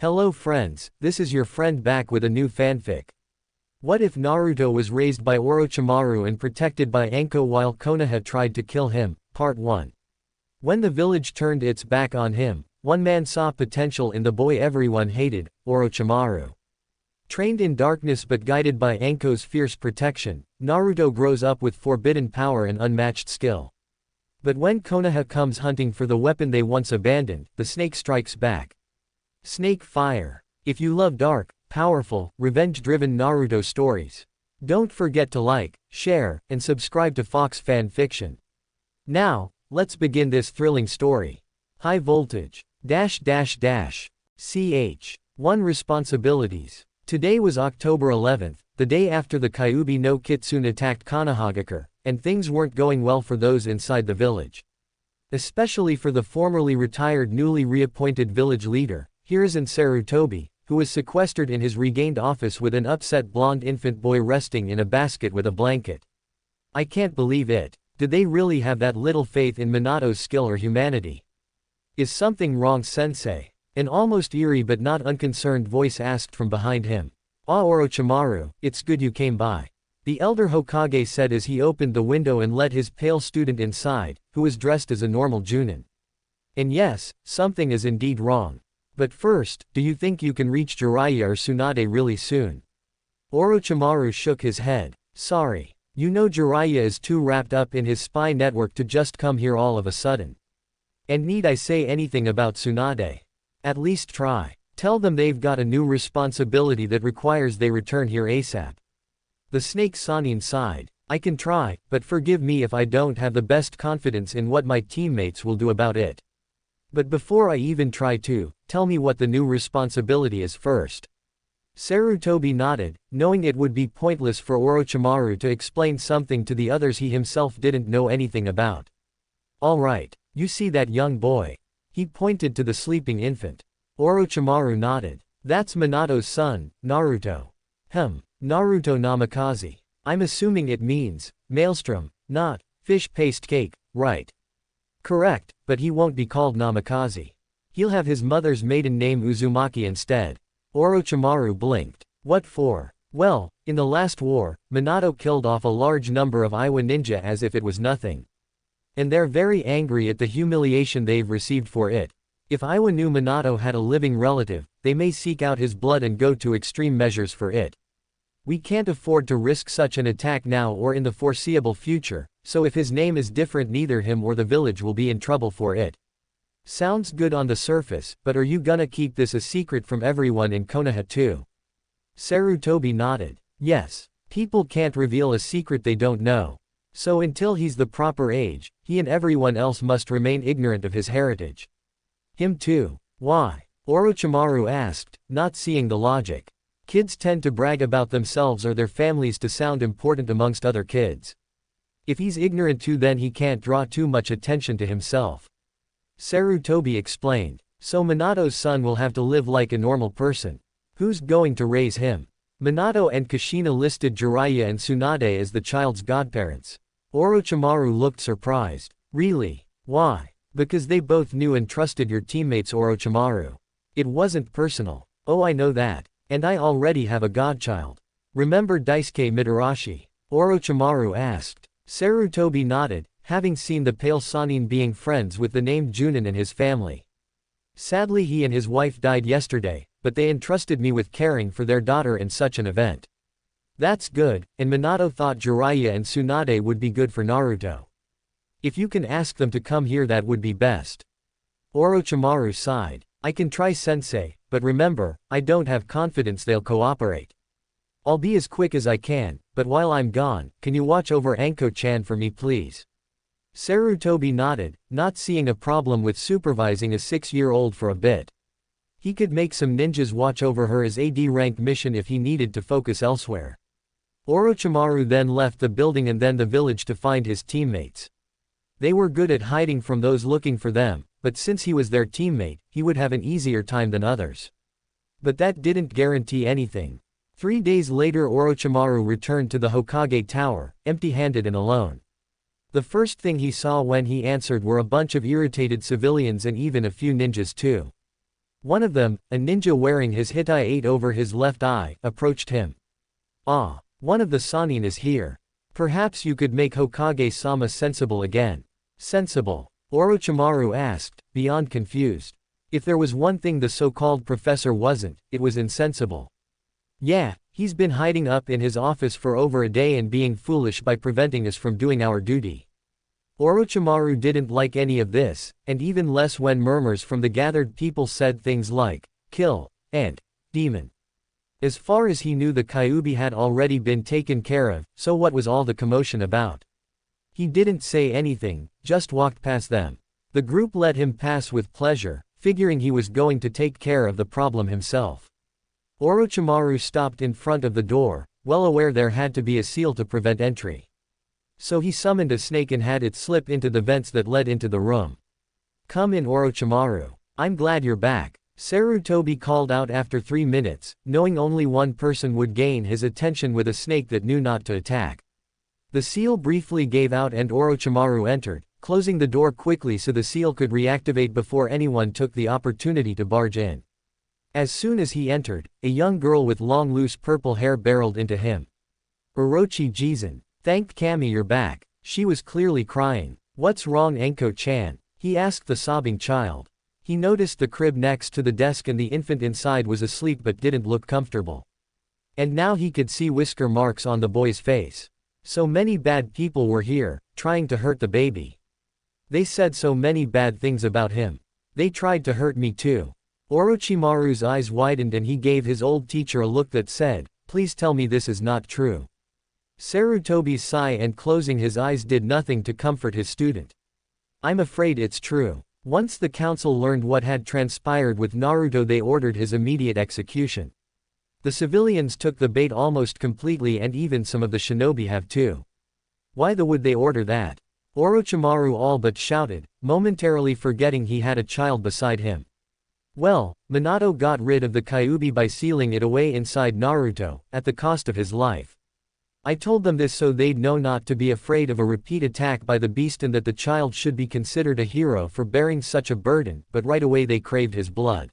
Hello friends, this is your friend back with a new fanfic. What if Naruto was raised by Orochimaru and protected by Anko while Konoha tried to kill him? Part 1. When the village turned its back on him, one man saw potential in the boy everyone hated, Orochimaru. Trained in darkness but guided by Anko's fierce protection, Naruto grows up with forbidden power and unmatched skill. But when Konoha comes hunting for the weapon they once abandoned, the snake strikes back. Snake Fire. If you love dark, powerful, revenge-driven Naruto stories, don't forget to like, share, and subscribe to FoxFanFiction. Now, let's begin this thrilling story. High voltage. ch. 1 Responsibilities. Today was October 11th, the day after the Kyuubi no Kitsune attacked Konohagakure, and things weren't going well for those inside the village. Especially for the formerly retired newly reappointed village leader, Hiruzen Sarutobi, who was sequestered in his regained office with an upset blonde infant boy resting in a basket with a blanket. I can't believe it. Did they really have that little faith in Minato's skill or humanity? Is something wrong, sensei? An almost eerie but not unconcerned voice asked from behind him. Ah, Orochimaru, it's good you came by. The elder Hokage said as he opened the window and let his pale student inside, who was dressed as a normal Junin. And yes, something is indeed wrong. But first, do you think you can reach Jiraiya or Tsunade really soon? Orochimaru shook his head. Sorry. You know Jiraiya is too wrapped up in his spy network to just come here all of a sudden. And need I say anything about Tsunade? At least try. Tell them they've got a new responsibility that requires they return here ASAP. The snake Sanin sighed. I can try, but forgive me if I don't have the best confidence in what my teammates will do about it. But before I even try to, tell me what the new responsibility is first. Sarutobi nodded, knowing it would be pointless for Orochimaru to explain something to the others he himself didn't know anything about. Alright, you see that young boy? He pointed to the sleeping infant. Orochimaru nodded. That's Minato's son, Naruto. Naruto Namikaze. I'm assuming it means, maelstrom, not, fish paste cake, right? Correct, but he won't be called Namikaze. He'll have his mother's maiden name Uzumaki instead. Orochimaru blinked. What for? Well, in the last war, Minato killed off a large number of Iwa ninja as if it was nothing. And they're very angry at the humiliation they've received for it. If Iwa knew Minato had a living relative, they may seek out his blood and go to extreme measures for it. We can't afford to risk such an attack now or in the foreseeable future, so if his name is different neither him or the village will be in trouble for it. Sounds good on the surface, but are you gonna keep this a secret from everyone in Konoha too? Sarutobi nodded. Yes. People can't reveal a secret they don't know. So until he's the proper age, he and everyone else must remain ignorant of his heritage. Him too. Why? Orochimaru asked, not seeing the logic. Kids tend to brag about themselves or their families to sound important amongst other kids. If he's ignorant too, then he can't draw too much attention to himself. Sarutobi explained. So Minato's son will have to live like a normal person. Who's going to raise him? Minato and Kushina listed Jiraiya and Tsunade as the child's godparents. Orochimaru looked surprised. Really? Why? Because they both knew and trusted your teammates, Orochimaru. It wasn't personal. Oh, I know that. And I already have a godchild. Remember Daisuke Mitarashi? Orochimaru asked. Sarutobi nodded, having seen the pale Sanin being friends with the named Junin and his family. Sadly he and his wife died yesterday, but they entrusted me with caring for their daughter in such an event. That's good, and Minato thought Jiraiya and Tsunade would be good for Naruto. If you can ask them to come here that would be best. Orochimaru sighed. I can try, sensei, but remember, I don't have confidence they'll cooperate. I'll be as quick as I can, but while I'm gone, can you watch over Anko-chan for me please? Sarutobi nodded, not seeing a problem with supervising a 6-year-old for a bit. He could make some ninjas watch over her as a D-rank mission if he needed to focus elsewhere. Orochimaru then left the building and then the village to find his teammates. They were good at hiding from those looking for them, but since he was their teammate, he would have an easier time than others. But that didn't guarantee anything. 3 days later Orochimaru returned to the Hokage Tower, empty-handed and alone. The first thing he saw when he answered were a bunch of irritated civilians and even a few ninjas too. One of them, a ninja wearing his hitai over his left eye, approached him. "Ah, one of the Sannin is here. Perhaps you could make Hokage-sama sensible again." "Sensible?" Orochimaru asked, beyond confused. If there was one thing the so-called professor wasn't, it was insensible. "Yeah, he's been hiding up in his office for over a day and being foolish by preventing us from doing our duty." Orochimaru didn't like any of this, and even less when murmurs from the gathered people said things like, "kill," and "demon." As far as he knew, the Kyuubi had already been taken care of, so what was all the commotion about? He didn't say anything, just walked past them. The group let him pass with pleasure, figuring he was going to take care of the problem himself. Orochimaru stopped in front of the door, well aware there had to be a seal to prevent entry. So he summoned a snake and had it slip into the vents that led into the room. "Come in, Orochimaru. I'm glad you're back," Sarutobi called out after 3 minutes, knowing only one person would gain his attention with a snake that knew not to attack. The seal briefly gave out and Orochimaru entered, closing the door quickly so the seal could reactivate before anyone took the opportunity to barge in. As soon as he entered, a young girl with long loose purple hair barreled into him. "Orochi-jisen. Thank Kami you're back." She was clearly crying. "What's wrong, Anko-chan?" he asked the sobbing child. He noticed the crib next to the desk and the infant inside was asleep but didn't look comfortable. And now he could see whisker marks on the boy's face. So many bad people were here, trying to hurt the baby. They said so many bad things about him. They tried to hurt me too. Orochimaru's eyes widened and he gave his old teacher a look that said, "Please tell me this is not true." Sarutobi's sigh and closing his eyes did nothing to comfort his student. "I'm afraid it's true." Once the council learned what had transpired with Naruto, they ordered his immediate execution. The civilians took the bait almost completely and even some of the shinobi have too. Why would they order that? Orochimaru all but shouted, momentarily forgetting he had a child beside him. Well, Minato got rid of the Kyuubi by sealing it away inside Naruto, at the cost of his life. I told them this so they'd know not to be afraid of a repeat attack by the beast and that the child should be considered a hero for bearing such a burden, but right away they craved his blood.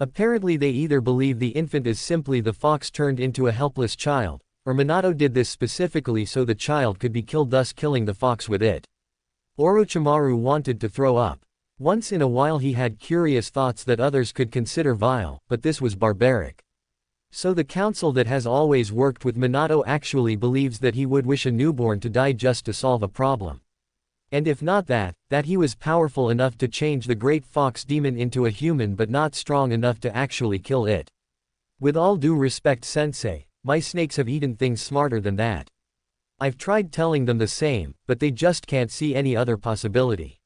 Apparently they either believe the infant is simply the fox turned into a helpless child, or Minato did this specifically so the child could be killed, thus killing the fox with it. Orochimaru wanted to throw up. Once in a while he had curious thoughts that others could consider vile, but this was barbaric. So the council that has always worked with Minato actually believes that he would wish a newborn to die just to solve a problem. And if not that he was powerful enough to change the great fox demon into a human but not strong enough to actually kill it. With all due respect, sensei, my snakes have eaten things smarter than that. I've tried telling them the same, but they just can't see any other possibility.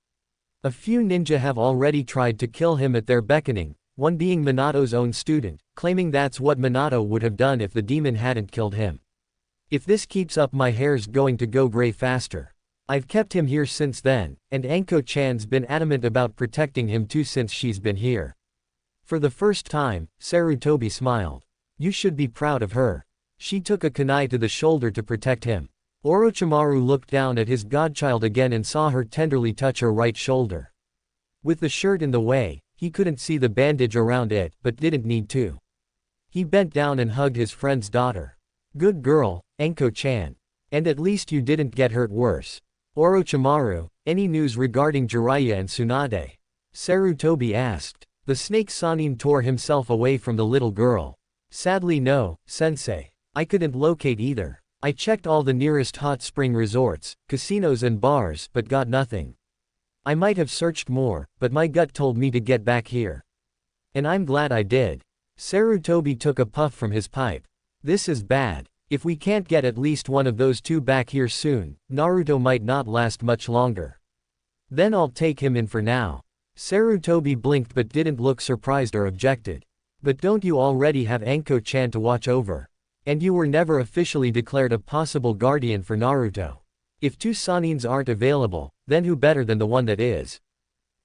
A few ninja have already tried to kill him at their beckoning, one being Minato's own student, claiming that's what Minato would have done if the demon hadn't killed him. If this keeps up, my hair's going to go gray faster. I've kept him here since then, and Anko-chan's been adamant about protecting him too since she's been here. For the first time, Sarutobi smiled. You should be proud of her. She took a kunai to the shoulder to protect him. Orochimaru looked down at his godchild again and saw her tenderly touch her right shoulder. With the shirt in the way, he couldn't see the bandage around it, but didn't need to. He bent down and hugged his friend's daughter. Good girl, Anko-chan. And at least you didn't get hurt worse. Orochimaru, any news regarding Jiraiya and Tsunade? Sarutobi asked. The snake Sannin tore himself away from the little girl. Sadly no, sensei. I couldn't locate either. I checked all the nearest hot spring resorts, casinos and bars, but got nothing. I might have searched more, but my gut told me to get back here. And I'm glad I did. Sarutobi took a puff from his pipe. This is bad. If we can't get at least one of those two back here soon, Naruto might not last much longer. Then I'll take him in for now. Sarutobi blinked but didn't look surprised or objected. But don't you already have Anko-chan to watch over? And you were never officially declared a possible guardian for Naruto. If two Sannins aren't available, then who better than the one that is?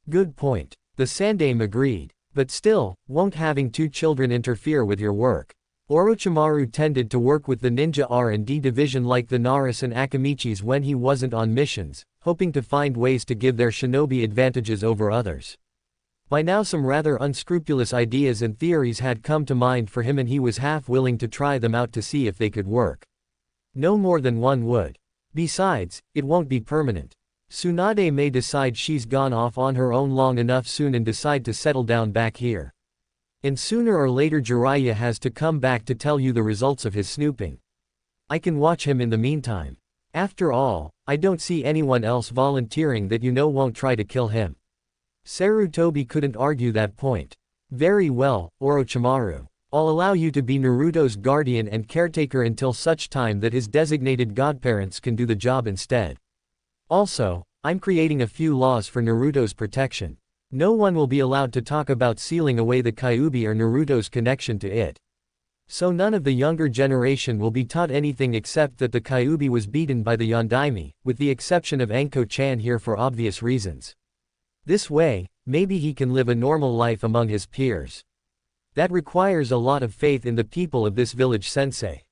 Good point. The Sandaime agreed. But still, won't having two children interfere with your work? Orochimaru tended to work with the ninja R&D division like the Naras and Akamichis when he wasn't on missions, hoping to find ways to give their shinobi advantages over others. By now some rather unscrupulous ideas and theories had come to mind for him and he was half willing to try them out to see if they could work. No more than one would. Besides, it won't be permanent. Tsunade may decide she's gone off on her own long enough soon and decide to settle down back here. And sooner or later Jiraiya has to come back to tell you the results of his snooping. I can watch him in the meantime. After all, I don't see anyone else volunteering that won't try to kill him. Sarutobi couldn't argue that point. Very well, Orochimaru. I'll allow you to be Naruto's guardian and caretaker until such time that his designated godparents can do the job instead. Also, I'm creating a few laws for Naruto's protection. No one will be allowed to talk about sealing away the Kyuubi or Naruto's connection to it. So none of the younger generation will be taught anything except that the Kyuubi was beaten by the Yondaime, with the exception of Anko-chan here for obvious reasons. This way, maybe he can live a normal life among his peers. That requires a lot of faith in the people of this village, sensei.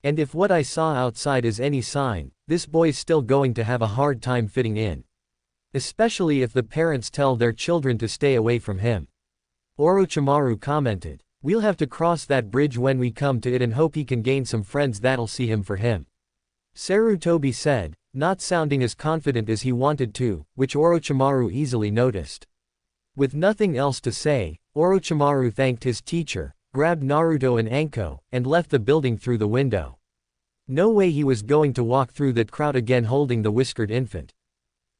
And if what I saw outside is any sign, this boy's still going to have a hard time fitting in. Especially if the parents tell their children to stay away from him. Orochimaru commented. We'll have to cross that bridge when we come to it and hope he can gain some friends that'll see him for him. Sarutobi said, not sounding as confident as he wanted to, which Orochimaru easily noticed. With nothing else to say, Orochimaru thanked his teacher, grabbed Naruto and Anko, and left the building through the window. No way he was going to walk through that crowd again holding the whiskered infant.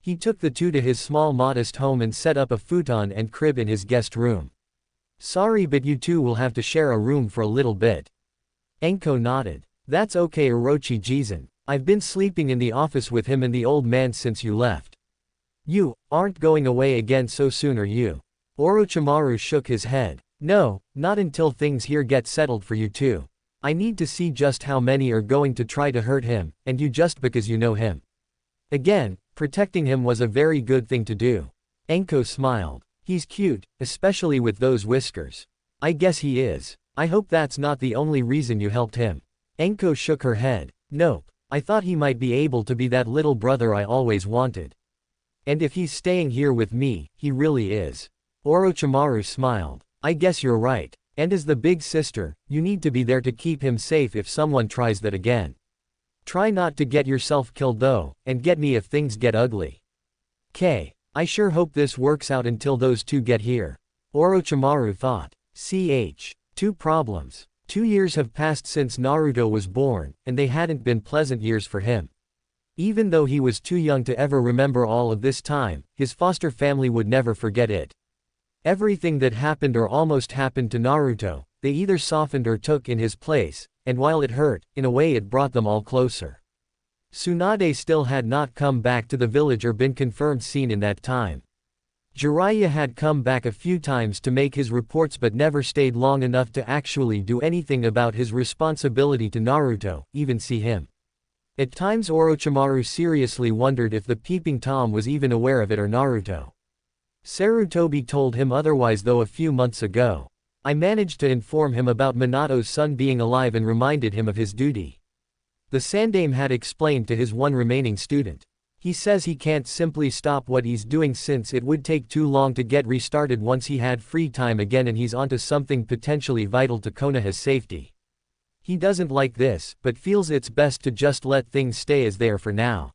He took the two to his small modest home and set up a futon and crib in his guest room. Sorry, but you two will have to share a room for a little bit. Anko nodded. That's okay, Orochi-jisen. I've been sleeping in the office with him and the old man since you left. You aren't going away again so soon, are you? Orochimaru shook his head. No, not until things here get settled for you two. I need to see just how many are going to try to hurt him, and you just because you know him. Again, protecting him was a very good thing to do. Anko smiled. He's cute, especially with those whiskers. I guess he is. I hope that's not the only reason you helped him. Anko shook her head. Nope. I thought he might be able to be that little brother I always wanted. And if he's staying here with me, he really is. Orochimaru smiled. I guess you're right. And as the big sister, you need to be there to keep him safe if someone tries that again. Try not to get yourself killed though, and get me if things get ugly. I sure hope this works out until those two get here. Orochimaru thought. 2 problems. 2 years have passed since Naruto was born, and they hadn't been pleasant years for him. Even though he was too young to ever remember all of this time, his foster family would never forget it. Everything that happened or almost happened to Naruto, they either softened or took in his place, and while it hurt, in a way it brought them all closer. Tsunade still had not come back to the village or been confirmed seen in that time. Jiraiya had come back a few times to make his reports but never stayed long enough to actually do anything about his responsibility to Naruto, even see him. At times Orochimaru seriously wondered if the peeping Tom was even aware of it or Naruto. Sarutobi told him otherwise though a few months ago. I managed to inform him about Minato's son being alive and reminded him of his duty. The Sandaime had explained to his one remaining student. He says he can't simply stop what he's doing since it would take too long to get restarted once he had free time again and he's onto something potentially vital to Konoha's safety. He doesn't like this, but feels it's best to just let things stay as they are for now.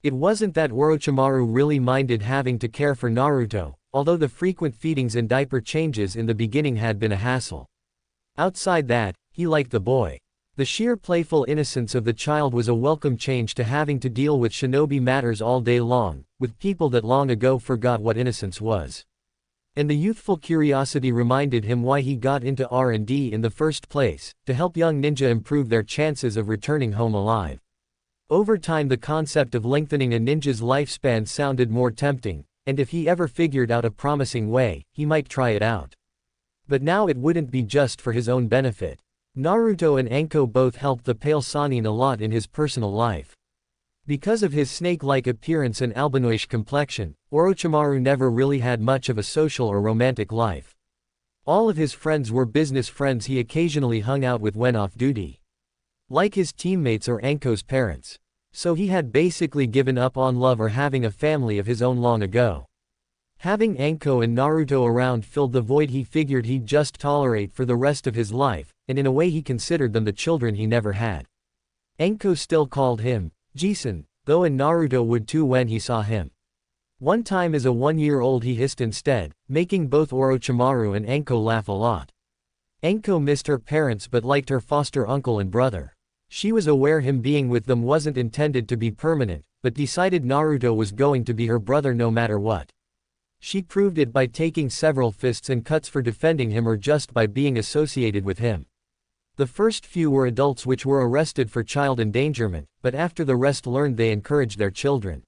It wasn't that Orochimaru really minded having to care for Naruto, although the frequent feedings and diaper changes in the beginning had been a hassle. Outside that, he liked the boy. The sheer playful innocence of the child was a welcome change to having to deal with shinobi matters all day long, with people that long ago forgot what innocence was. And the youthful curiosity reminded him why he got into R&D in the first place, to help young ninja improve their chances of returning home alive. Over time the concept of lengthening a ninja's lifespan sounded more tempting, and if he ever figured out a promising way, he might try it out. But now it wouldn't be just for his own benefit. Naruto and Anko both helped the pale Sannin a lot in his personal life. Because of his snake-like appearance and albinoish complexion, Orochimaru never really had much of a social or romantic life. All of his friends were business friends he occasionally hung out with when off duty. Like his teammates or Anko's parents. So he had basically given up on love or having a family of his own long ago. Having Anko and Naruto around filled the void he figured he'd just tolerate for the rest of his life, and in a way he considered them the children he never had. Anko still called him Jisun, though, and Naruto would too when he saw him. One time as a 1-year-old he hissed instead, making both Orochimaru and Anko laugh a lot. Anko missed her parents but liked her foster uncle and brother. She was aware him being with them wasn't intended to be permanent, but decided Naruto was going to be her brother no matter what. She proved it by taking several fists and cuts for defending him or just by being associated with him. The first few were adults which were arrested for child endangerment, but after the rest learned they encouraged their children.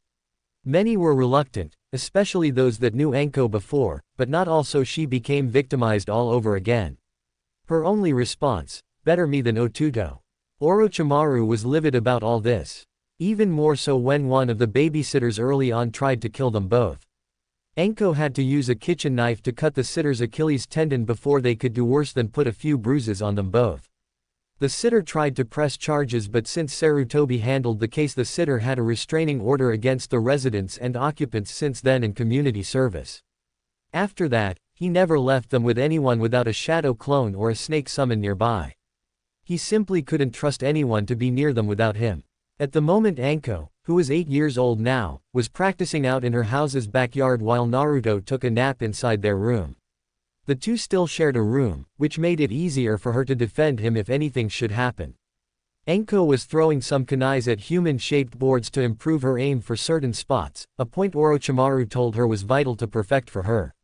Many were reluctant, especially those that knew Anko before, but not all, so she became victimized all over again. Her only response, better me than Otuto. Orochimaru was livid about all this. Even more so when one of the babysitters early on tried to kill them both. Anko had to use a kitchen knife to cut the sitter's Achilles tendon before they could do worse than put a few bruises on them both. The sitter tried to press charges, but since Sarutobi handled the case, the sitter had a restraining order against the residents and occupants since then in community service. After that, he never left them with anyone without a shadow clone or a snake summon nearby. He simply couldn't trust anyone to be near them without him. At the moment Anko, who was 8 years old now, was practicing out in her house's backyard while Naruto took a nap inside their room. The two still shared a room, which made it easier for her to defend him if anything should happen. Anko was throwing some kunais at human-shaped boards to improve her aim for certain spots, a point Orochimaru told her was vital to perfect for her.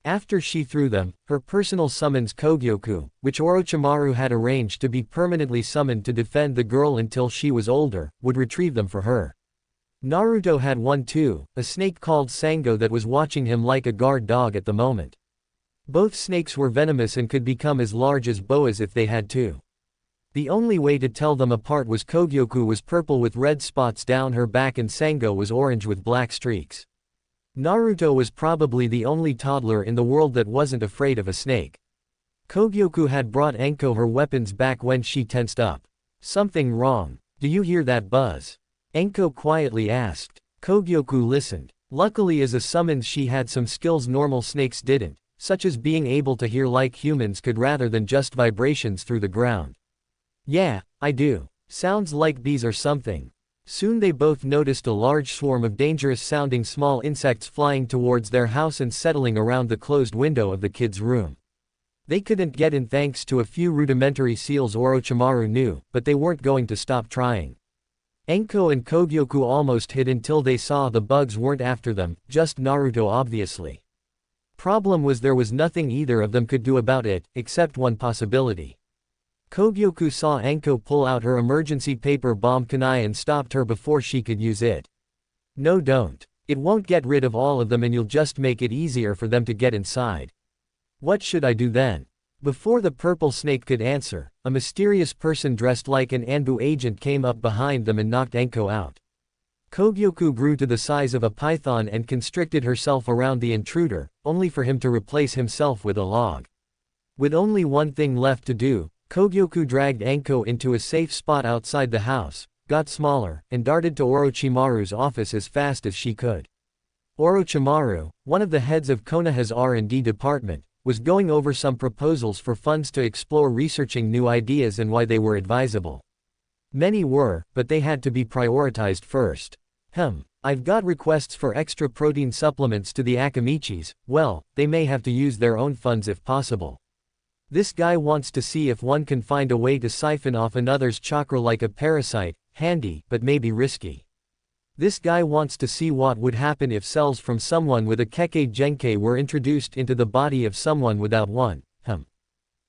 After she threw them, her personal summons Kogyoku, which Orochimaru had arranged to be permanently summoned to defend the girl until she was older, would retrieve them for her. Naruto had one too, a snake called Sango that was watching him like a guard dog at the moment. Both snakes were venomous and could become as large as boas if they had to. The only way to tell them apart was Kogyoku was purple with red spots down her back and Sango was orange with black streaks. Naruto was probably the only toddler in the world that wasn't afraid of a snake. Kogyoku had brought Anko her weapons back when she tensed up. "Something wrong? Do you hear that buzz?" Anko quietly asked. Kogyoku listened. Luckily as a summons she had some skills normal snakes didn't, such as being able to hear like humans could rather than just vibrations through the ground. "Yeah, I do. Sounds like bees or something." Soon they both noticed a large swarm of dangerous-sounding small insects flying towards their house and settling around the closed window of the kids' room. They couldn't get in thanks to a few rudimentary seals Orochimaru knew, but they weren't going to stop trying. Anko and Kogyoku almost hid until they saw the bugs weren't after them, just Naruto obviously. Problem was there was nothing either of them could do about it, except one possibility. Kogyoku saw Anko pull out her emergency paper bomb kunai and stopped her before she could use it. "No, don't. It won't get rid of all of them and you'll just make it easier for them to get inside." "What should I do then?" Before the purple snake could answer, a mysterious person dressed like an Anbu agent came up behind them and knocked Anko out. Kogyoku grew to the size of a python and constricted herself around the intruder, only for him to replace himself with a log. With only one thing left to do, Kogyoku dragged Anko into a safe spot outside the house, got smaller, and darted to Orochimaru's office as fast as she could. Orochimaru, one of the heads of Konoha's R&D department, was going over some proposals for funds to explore researching new ideas and why they were advisable. Many were, but they had to be prioritized first. I've got requests for extra protein supplements to the Akamichis. Well, they may have to use their own funds if possible. This guy wants to see if one can find a way to siphon off another's chakra like a parasite, handy, but maybe risky. This guy wants to see what would happen if cells from someone with a Kekkei Genkai were introduced into the body of someone without one.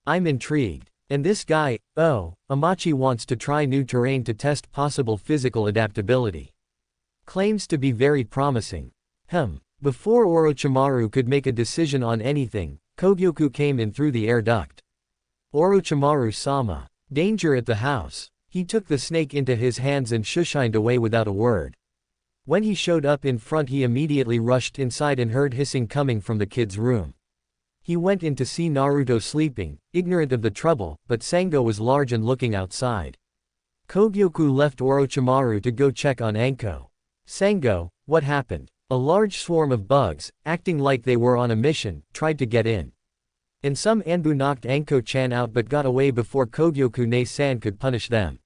I'm intrigued. And this guy, Amachi wants to try new terrain to test possible physical adaptability. Claims to be very promising. Before Orochimaru could make a decision on anything, Kogyoku came in through the air duct. "Orochimaru-sama. Danger at the house." He took the snake into his hands and shushined away without a word. When he showed up in front he immediately rushed inside and heard hissing coming from the kid's room. He went in to see Naruto sleeping, ignorant of the trouble, but Sango was large and looking outside. Kogyoku left Orochimaru to go check on Anko. "Sango, what happened?" A large swarm of bugs, acting like they were on a mission, tried to get in. And some Anbu knocked Anko-chan out but got away before Kogyoku-ne-san could punish them.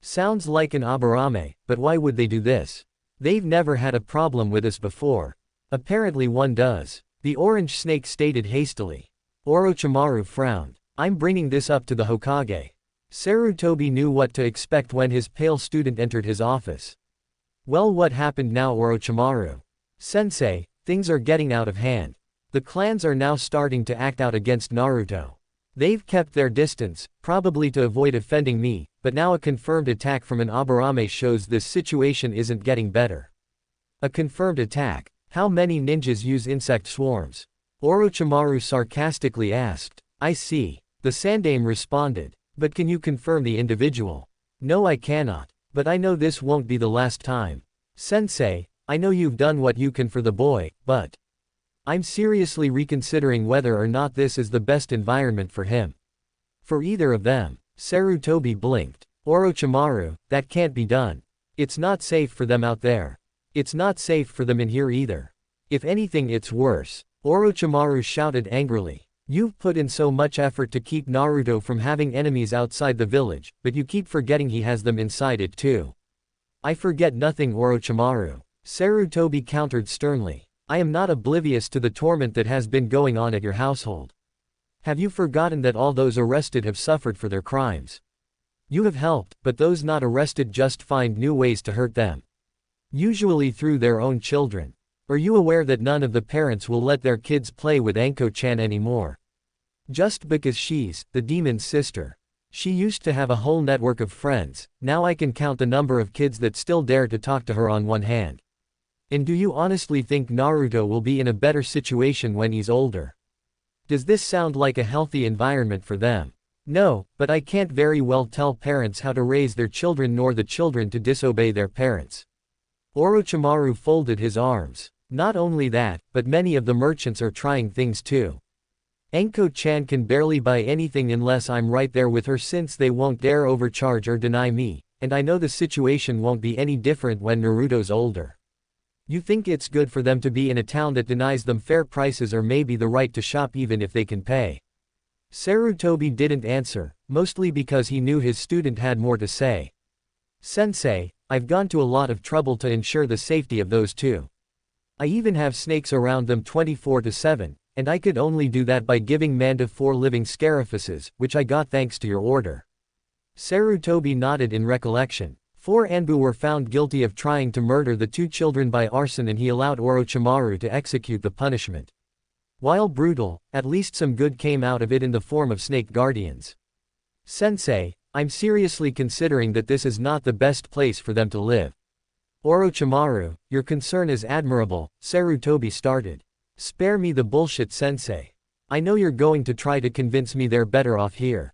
Sounds like an aberrame, but why would they do this? They've never had a problem with us before. Apparently one does. The orange snake stated hastily. Orochimaru frowned. I'm bringing this up to the Hokage. Sarutobi knew what to expect when his pale student entered his office. Well, what happened now, Orochimaru? Sensei, things are getting out of hand. The clans are now starting to act out against Naruto. They've kept their distance, probably to avoid offending me, but now a confirmed attack from an aberrame shows this situation isn't getting better. A confirmed attack? How many ninjas use insect swarms? Orochimaru sarcastically asked. I see. The Sandaime responded. But can you confirm the individual? No, I cannot. But I know this won't be the last time. Sensei, I know you've done what you can for the boy, but I'm seriously reconsidering whether or not this is the best environment for him. For either of them. Sarutobi blinked. Orochimaru, that can't be done. It's not safe for them out there. It's not safe for them in here either. If anything, it's worse. Orochimaru shouted angrily. You've put in so much effort to keep Naruto from having enemies outside the village, but you keep forgetting he has them inside it too. I forget nothing, Orochimaru. Sarutobi countered sternly. I am not oblivious to the torment that has been going on at your household. Have you forgotten that all those arrested have suffered for their crimes? You have helped, but those not arrested just find new ways to hurt them. Usually through their own children. Are you aware that none of the parents will let their kids play with Anko-chan anymore? Just because she's the demon's sister. She used to have a whole network of friends, now I can count the number of kids that still dare to talk to her on one hand. And do you honestly think Naruto will be in a better situation when he's older? Does this sound like a healthy environment for them? No, but I can't very well tell parents how to raise their children nor the children to disobey their parents. Orochimaru folded his arms. Not only that, but many of the merchants are trying things too. Anko-chan can barely buy anything unless I'm right there with her, since they won't dare overcharge or deny me, and I know the situation won't be any different when Naruto's older. You think it's good for them to be in a town that denies them fair prices or maybe the right to shop even if they can pay? Sarutobi didn't answer, mostly because he knew his student had more to say. Sensei, I've gone to a lot of trouble to ensure the safety of those two. I even have snakes around them 24/7, and I could only do that by giving Manda 4 living scarafuses, which I got thanks to your order. Sarutobi nodded in recollection. 4 Anbu were found guilty of trying to murder the 2 children by arson, and he allowed Orochimaru to execute the punishment. While brutal, at least some good came out of it in the form of snake guardians. Sensei, I'm seriously considering that this is not the best place for them to live. Orochimaru, your concern is admirable, Sarutobi started. Spare me the bullshit, Sensei. I know you're going to try to convince me they're better off here.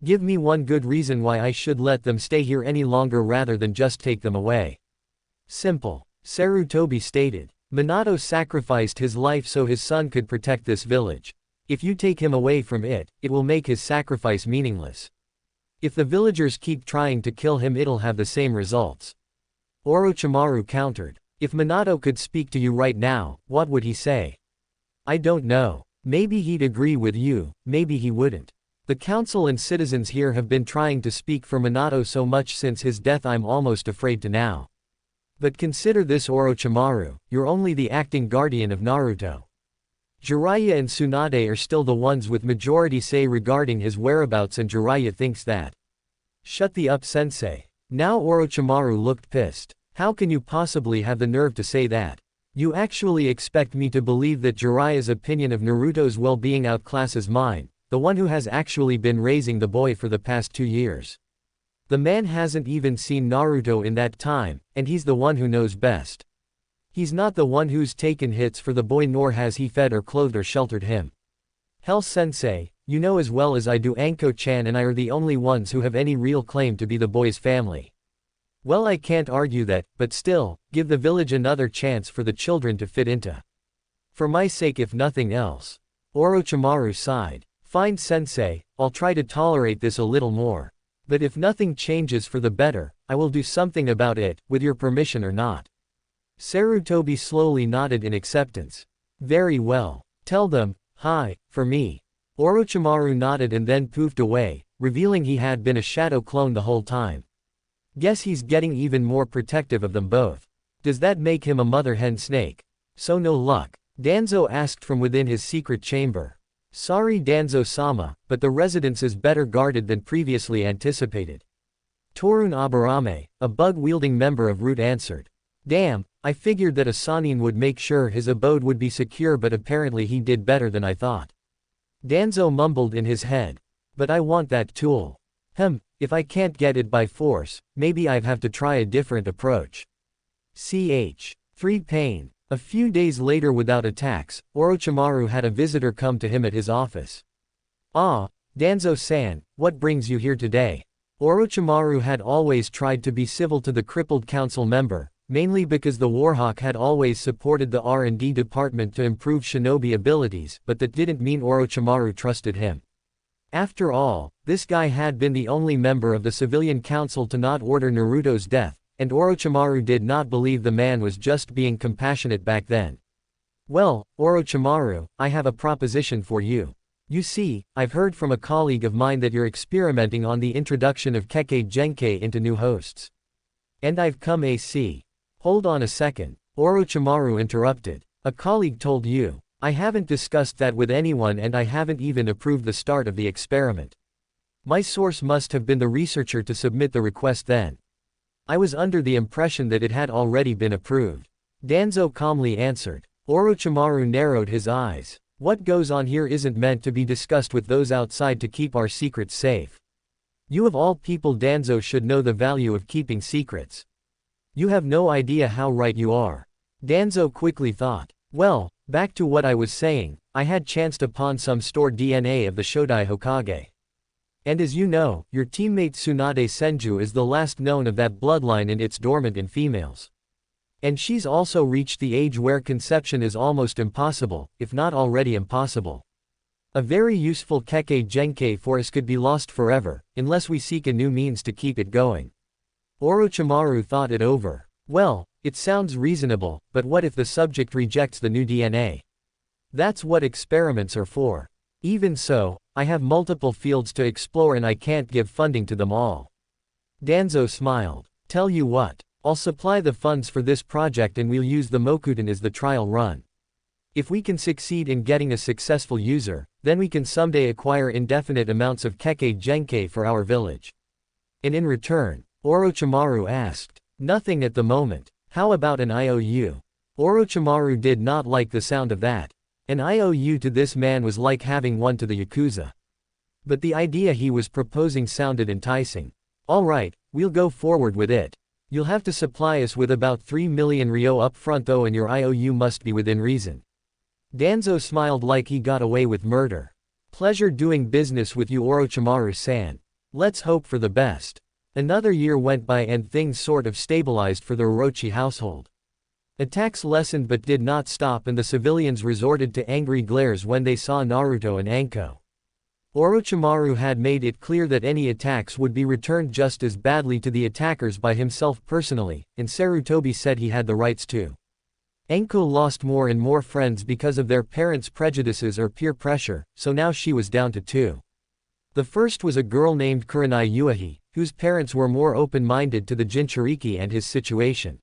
Give me one good reason why I should let them stay here any longer rather than just take them away. Simple, Sarutobi stated. Minato sacrificed his life so his son could protect this village. If you take him away from it, it will make his sacrifice meaningless. If the villagers keep trying to kill him, it'll have the same results. Orochimaru countered. If Minato could speak to you right now, what would he say? I don't know. Maybe he'd agree with you, maybe he wouldn't. The council and citizens here have been trying to speak for Minato so much since his death, I'm almost afraid to now. But consider this, Orochimaru, you're only the acting guardian of Naruto. Jiraiya and Tsunade are still the ones with majority say regarding his whereabouts, and Jiraiya thinks that. Shut the up, Sensei. Now Orochimaru looked pissed. How can you possibly have the nerve to say that? You actually expect me to believe that Jiraiya's opinion of Naruto's well-being outclasses mine, the one who has actually been raising the boy for the past 2 years? The man hasn't even seen Naruto in that time, and he's the one who knows best. He's not the one who's taken hits for the boy, nor has he fed or clothed or sheltered him. Hell, Sensei, you know as well as I do Anko-chan and I are the only ones who have any real claim to be the boy's family. Well, I can't argue that, but still, give the village another chance for the children to fit into. For my sake if nothing else. Orochimaru sighed. Fine, Sensei, I'll try to tolerate this a little more. But if nothing changes for the better, I will do something about it, with your permission or not. Sarutobi slowly nodded in acceptance. Very well. Tell them, hi, for me. Orochimaru nodded and then poofed away, revealing he had been a shadow clone the whole time. Guess he's getting even more protective of them both. Does that make him a mother hen snake? So no luck? Danzo asked from within his secret chamber. Sorry Danzo-sama, but the residence is better guarded than previously anticipated. Torun Aburame, a bug-wielding member of Root answered. Damn, I figured that a Sannin would make sure his abode would be secure, but apparently he did better than I thought. Danzo mumbled in his head. But I want that tool. If I can't get it by force, maybe I'd have to try a different approach. Ch. 3 Pain. A few days later, without attacks, Orochimaru had a visitor come to him at his office. Ah, Danzo-san, what brings you here today? Orochimaru had always tried to be civil to the crippled council member, mainly because the Warhawk had always supported the R&D department to improve shinobi abilities, but that didn't mean Orochimaru trusted him. After all, this guy had been the only member of the civilian council to not order Naruto's death, and Orochimaru did not believe the man was just being compassionate back then. Well, Orochimaru, I have a proposition for you. You see, I've heard from a colleague of mine that you're experimenting on the introduction of Kekkei Genkei into new hosts. And I've come AC. Hold on a second, Orochimaru interrupted. A colleague told you. I haven't discussed that with anyone, and I haven't even approved the start of the experiment. My source must have been the researcher to submit the request then. I was under the impression that it had already been approved. Danzo calmly answered. Orochimaru narrowed his eyes. What goes on here isn't meant to be discussed with those outside to keep our secrets safe. You of all people, Danzo, should know the value of keeping secrets. You have no idea how right you are. Danzo quickly thought. Well, back to what I was saying, I had chanced upon some stored DNA of the Shodai Hokage. And as you know, your teammate Tsunade Senju is the last known of that bloodline, and it's dormant in females. And she's also reached the age where conception is almost impossible, if not already impossible. A very useful Kekkei Genkei force could be lost forever, unless we seek a new means to keep it going. Orochimaru thought it over. Well, it sounds reasonable, but what if the subject rejects the new DNA? That's what experiments are for. Even so, I have multiple fields to explore and I can't give funding to them all. Danzo smiled. Tell you what, I'll supply the funds for this project and we'll use the Mokuten as the trial run. If we can succeed in getting a successful user, then we can someday acquire indefinite amounts of Kekkei Genkei for our village. And in return, Orochimaru asked. Nothing at the moment. How about an IOU? Orochimaru did not like the sound of that. An IOU to this man was like having one to the Yakuza. But the idea he was proposing sounded enticing. Alright, we'll go forward with it. You'll have to supply us with about 3 million ryo up front though, and your IOU must be within reason. Danzo smiled like he got away with murder. Pleasure doing business with you, Orochimaru-san. Let's hope for the best. Another year went by and things sort of stabilized for the Orochi household. Attacks lessened but did not stop, and the civilians resorted to angry glares when they saw Naruto and Anko. Orochimaru had made it clear that any attacks would be returned just as badly to the attackers by himself personally, and Sarutobi said he had the rights to. Anko lost more and more friends because of their parents' prejudices or peer pressure, so now she was down to 2. The first was a girl named Kurenai Yuahi, whose parents were more open-minded to the Jinchuriki and his situation.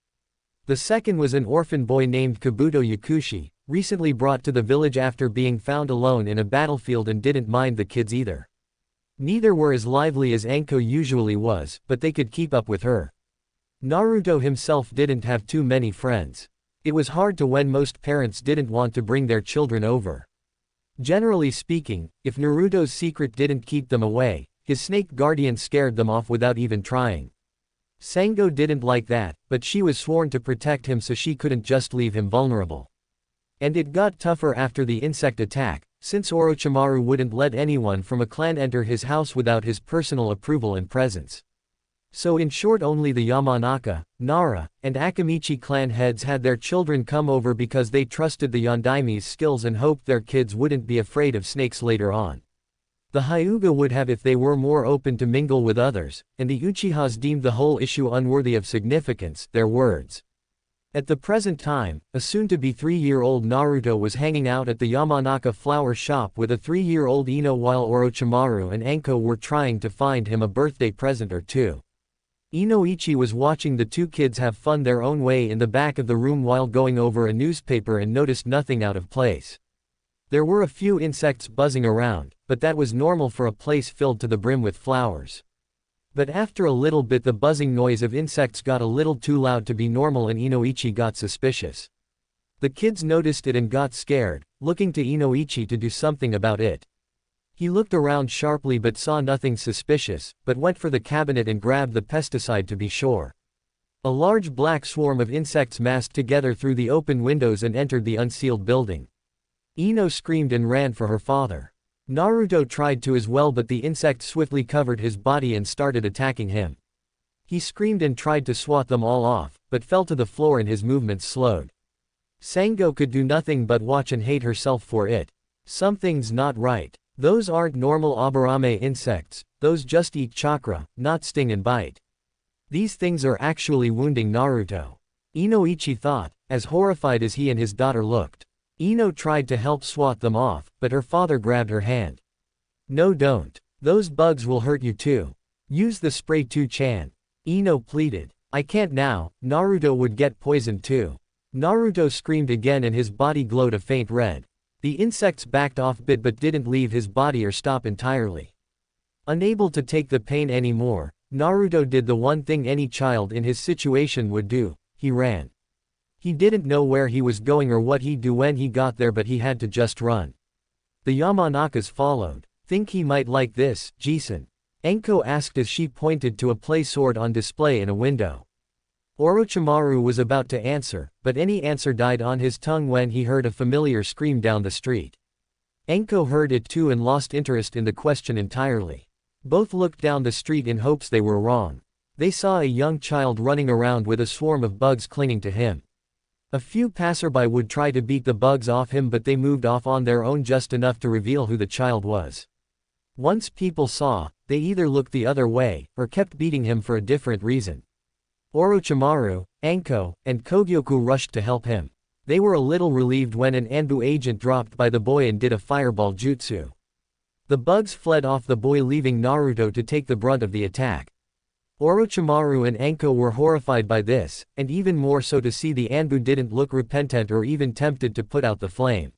The second was an orphan boy named Kabuto Yakushi, recently brought to the village after being found alone in a battlefield and didn't mind the kids either. Neither were as lively as Anko usually was, but they could keep up with her. Naruto himself didn't have too many friends. It was hard to when most parents didn't want to bring their children over. Generally speaking, if Naruto's secret didn't keep them away, his snake guardian scared them off without even trying. Sango didn't like that, but she was sworn to protect him, so she couldn't just leave him vulnerable. And it got tougher after the insect attack, since Orochimaru wouldn't let anyone from a clan enter his house without his personal approval and presence. So in short, only the Yamanaka, Nara, and Akamichi clan heads had their children come over because they trusted the Yondaime's skills and hoped their kids wouldn't be afraid of snakes later on. The Hyuga would have if they were more open to mingle with others, and the Uchihas deemed the whole issue unworthy of significance, their words. At the present time, a soon-to-be 3-year-old Naruto was hanging out at the Yamanaka flower shop with a 3-year-old Ino while Orochimaru and Anko were trying to find him a birthday present or two. Inoichi was watching the two kids have fun their own way in the back of the room while going over a newspaper and noticed nothing out of place. There were a few insects buzzing around, but that was normal for a place filled to the brim with flowers. But after a little bit the buzzing noise of insects got a little too loud to be normal and Inoichi got suspicious. The kids noticed it and got scared, looking to Inoichi to do something about it. He looked around sharply but saw nothing suspicious, but went for the cabinet and grabbed the pesticide to be sure. A large black swarm of insects massed together through the open windows and entered the unsealed building. Ino screamed and ran for her father. Naruto tried to as well but the insects swiftly covered his body and started attacking him. He screamed and tried to swat them all off, but fell to the floor and his movements slowed. Sango could do nothing but watch and hate herself for it. Something's not right. Those aren't normal Aburame insects, those just eat chakra, not sting and bite. These things are actually wounding Naruto. Inoichi thought, as horrified as he and his daughter looked. Ino tried to help swat them off, but her father grabbed her hand. No, don't. Those bugs will hurt you too. Use the spray too, Chan. Ino pleaded. I can't now, Naruto would get poisoned too. Naruto screamed again and his body glowed a faint red. The insects backed off bit but didn't leave his body or stop entirely. Unable to take the pain anymore, Naruto did the one thing any child in his situation would do, he ran. He didn't know where he was going or what he'd do when he got there but he had to just run. The Yamanakas followed. Think he might like this, Jisen? Anko asked as she pointed to a play sword on display in a window. Orochimaru was about to answer, but any answer died on his tongue when he heard a familiar scream down the street. Anko heard it too and lost interest in the question entirely. Both looked down the street in hopes they were wrong. They saw a young child running around with a swarm of bugs clinging to him. A few passerby would try to beat the bugs off him but they moved off on their own just enough to reveal who the child was. Once people saw, they either looked the other way, or kept beating him for a different reason. Orochimaru, Anko, and Kogyoku rushed to help him. They were a little relieved when an Anbu agent dropped by the boy and did a fireball jutsu. The bugs fled off the boy leaving Naruto to take the brunt of the attack. Orochimaru and Anko were horrified by this, and even more so to see the Anbu didn't look repentant or even tempted to put out the flame.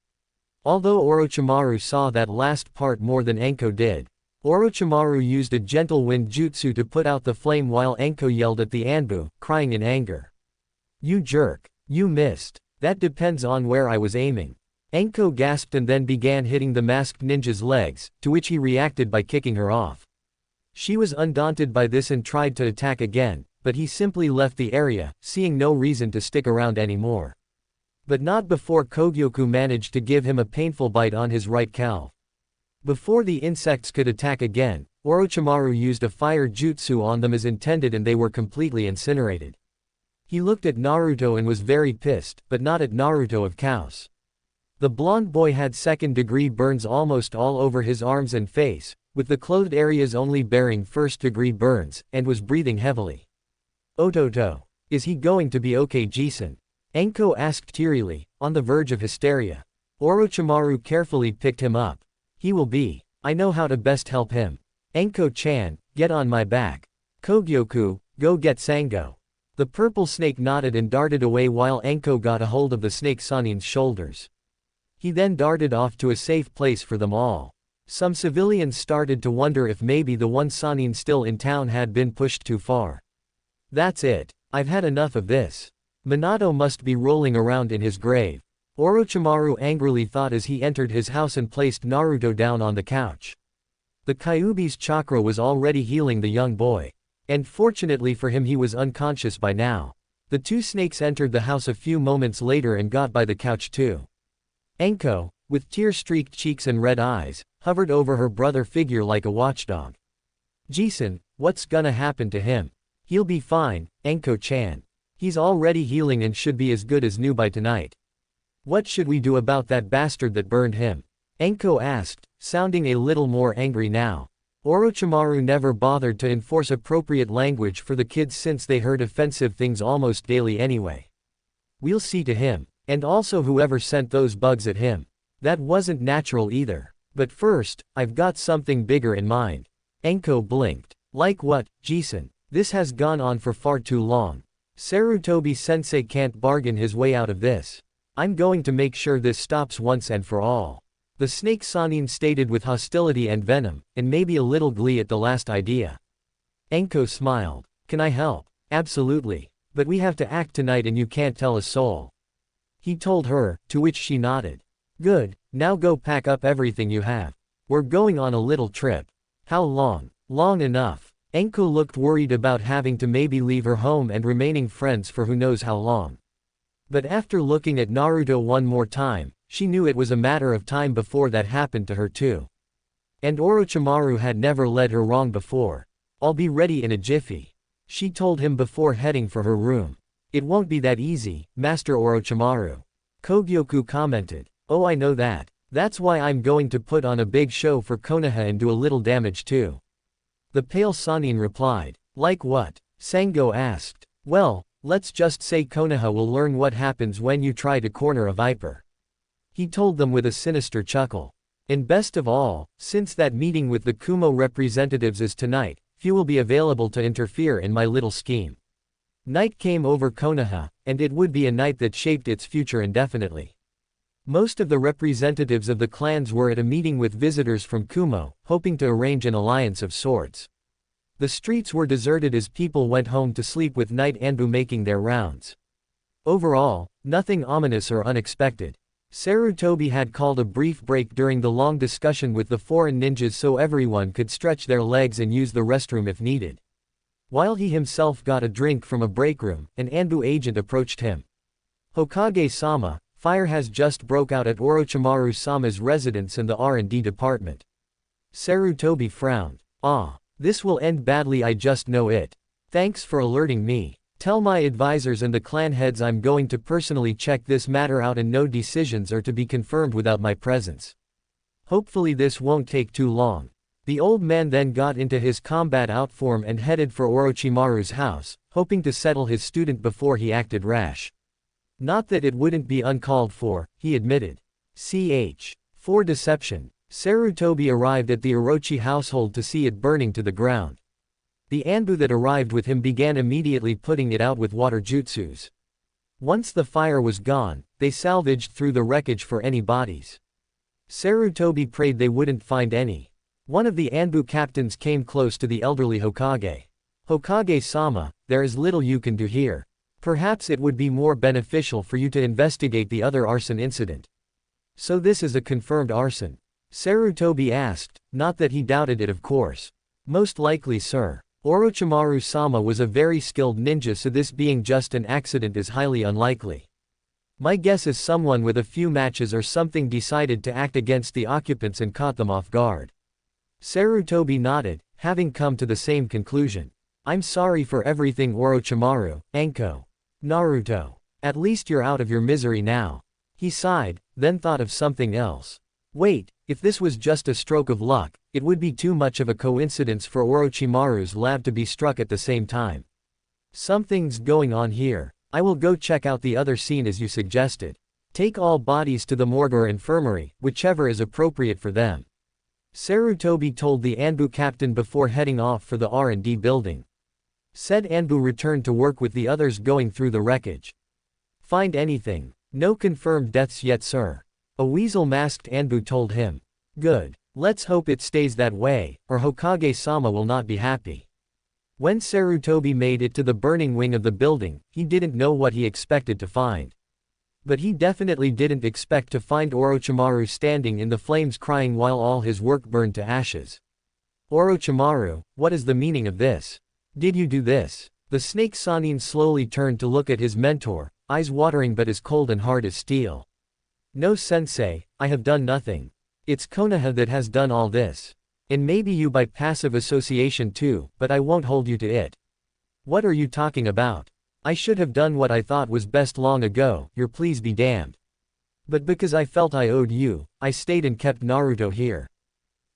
Although Orochimaru saw that last part more than Anko did. Orochimaru used a gentle wind jutsu to put out the flame while Anko yelled at the Anbu, crying in anger. You jerk. You missed. That depends on where I was aiming. Anko gasped and then began hitting the masked ninja's legs, to which he reacted by kicking her off. She was undaunted by this and tried to attack again, but he simply left the area, seeing no reason to stick around anymore. But not before Kogyoku managed to give him a painful bite on his right calf. Before the insects could attack again, Orochimaru used a fire jutsu on them as intended and they were completely incinerated. He looked at Naruto and was very pissed, but not at Naruto of course. The blonde boy had second-degree burns almost all over his arms and face, with the clothed areas only bearing first-degree burns, and was breathing heavily. Ototo. Is he going to be okay, Jisen? Anko asked tearily, on the verge of hysteria. Orochimaru carefully picked him up. He will be. I know how to best help him. Anko-chan, get on my back. Kogyoku, go get Sango. The purple snake nodded and darted away while Anko got a hold of the snake Sanin's shoulders. He then darted off to a safe place for them all. Some civilians started to wonder if maybe the one Sanin still in town had been pushed too far. That's it. I've had enough of this. Minato must be rolling around in his grave. Orochimaru angrily thought as he entered his house and placed Naruto down on the couch. The Kyuubi's chakra was already healing the young boy. And fortunately for him he was unconscious by now. The two snakes entered the house a few moments later and got by the couch too. Anko, with tear-streaked cheeks and red eyes, hovered over her brother figure like a watchdog. Jisen, what's gonna happen to him? He'll be fine, Anko-chan. He's already healing and should be as good as new by tonight. What should we do about that bastard that burned him? Anko asked, sounding a little more angry now. Orochimaru never bothered to enforce appropriate language for the kids since they heard offensive things almost daily anyway. We'll see to him. And also whoever sent those bugs at him. That wasn't natural either. But first, I've got something bigger in mind. Anko blinked. Like what, Jisun? This has gone on for far too long. Sarutobi-sensei can't bargain his way out of this. I'm going to make sure this stops once and for all. The snake Sanin stated with hostility and venom, and maybe a little glee at the last idea. Anko smiled. Can I help? Absolutely. But we have to act tonight and you can't tell a soul. He told her, to which she nodded. Good, now go pack up everything you have. We're going on a little trip. How long? Long enough. Anko looked worried about having to maybe leave her home and remaining friends for who knows how long. But after looking at Naruto one more time, she knew it was a matter of time before that happened to her too. And Orochimaru had never led her wrong before. I'll be ready in a jiffy. She told him before heading for her room. It won't be that easy, Master Orochimaru. Kogyoku commented. Oh, I know that. That's why I'm going to put on a big show for Konoha and do a little damage too. The pale Sanin replied. Like what? Sango asked. Well, let's just say Konoha will learn what happens when you try to corner a viper. He told them with a sinister chuckle. And best of all, since that meeting with the Kumo representatives is tonight, few will be available to interfere in my little scheme. Night came over Konoha, and it would be a night that shaped its future indefinitely. Most of the representatives of the clans were at a meeting with visitors from Kumo, hoping to arrange an alliance of sorts. The streets were deserted as people went home to sleep with Night Anbu making their rounds. Overall, nothing ominous or unexpected. Sarutobi had called a brief break during the long discussion with the foreign ninjas so everyone could stretch their legs and use the restroom if needed. While he himself got a drink from a break room, an Anbu agent approached him. Hokage-sama, fire has just broke out at Orochimaru-sama's residence in the R&D department. Sarutobi frowned. Ah, this will end badly, I just know it. Thanks for alerting me. Tell my advisors and the clan heads I'm going to personally check this matter out and no decisions are to be confirmed without my presence. Hopefully this won't take too long. The old man then got into his combat outform and headed for Orochimaru's house, hoping to settle his student before he acted rash. Not that it wouldn't be uncalled for, he admitted. For deception, Sarutobi arrived at the Orochi household to see it burning to the ground. The Anbu that arrived with him began immediately putting it out with water jutsus. Once the fire was gone, they salvaged through the wreckage for any bodies. Sarutobi prayed they wouldn't find any. One of the Anbu captains came close to the elderly Hokage. Hokage-sama, there is little you can do here. Perhaps it would be more beneficial for you to investigate the other arson incident. So this is a confirmed arson? Sarutobi asked, not that he doubted it of course. Most likely, sir. Orochimaru-sama was a very skilled ninja, so this being just an accident is highly unlikely. My guess is someone with a few matches or something decided to act against the occupants and caught them off guard. Sarutobi nodded, having come to the same conclusion. I'm sorry for everything, Orochimaru, Anko. Naruto. At least you're out of your misery now. He sighed, then thought of something else. Wait, if this was just a stroke of luck, it would be too much of a coincidence for Orochimaru's lab to be struck at the same time. Something's going on here. I will go check out the other scene as you suggested. Take all bodies to the morgue or infirmary, whichever is appropriate for them. Sarutobi told the Anbu captain before heading off for the R&D building. Said Anbu returned to work with the others going through the wreckage. Find anything? No confirmed deaths yet, sir. A weasel-masked Anbu told him. Good. Let's hope it stays that way, or Hokage-sama will not be happy. When Sarutobi made it to the burning wing of the building, he didn't know what he expected to find. But he definitely didn't expect to find Orochimaru standing in the flames crying while all his work burned to ashes. Orochimaru, what is the meaning of this? Did you do this? The snake Sanin slowly turned to look at his mentor, eyes watering but as cold and hard as steel. No, sensei, I have done nothing. It's Konoha that has done all this. And maybe you by passive association too, but I won't hold you to it. What are you talking about? I should have done what I thought was best long ago, your please be damned. But because I felt I owed you, I stayed and kept Naruto here.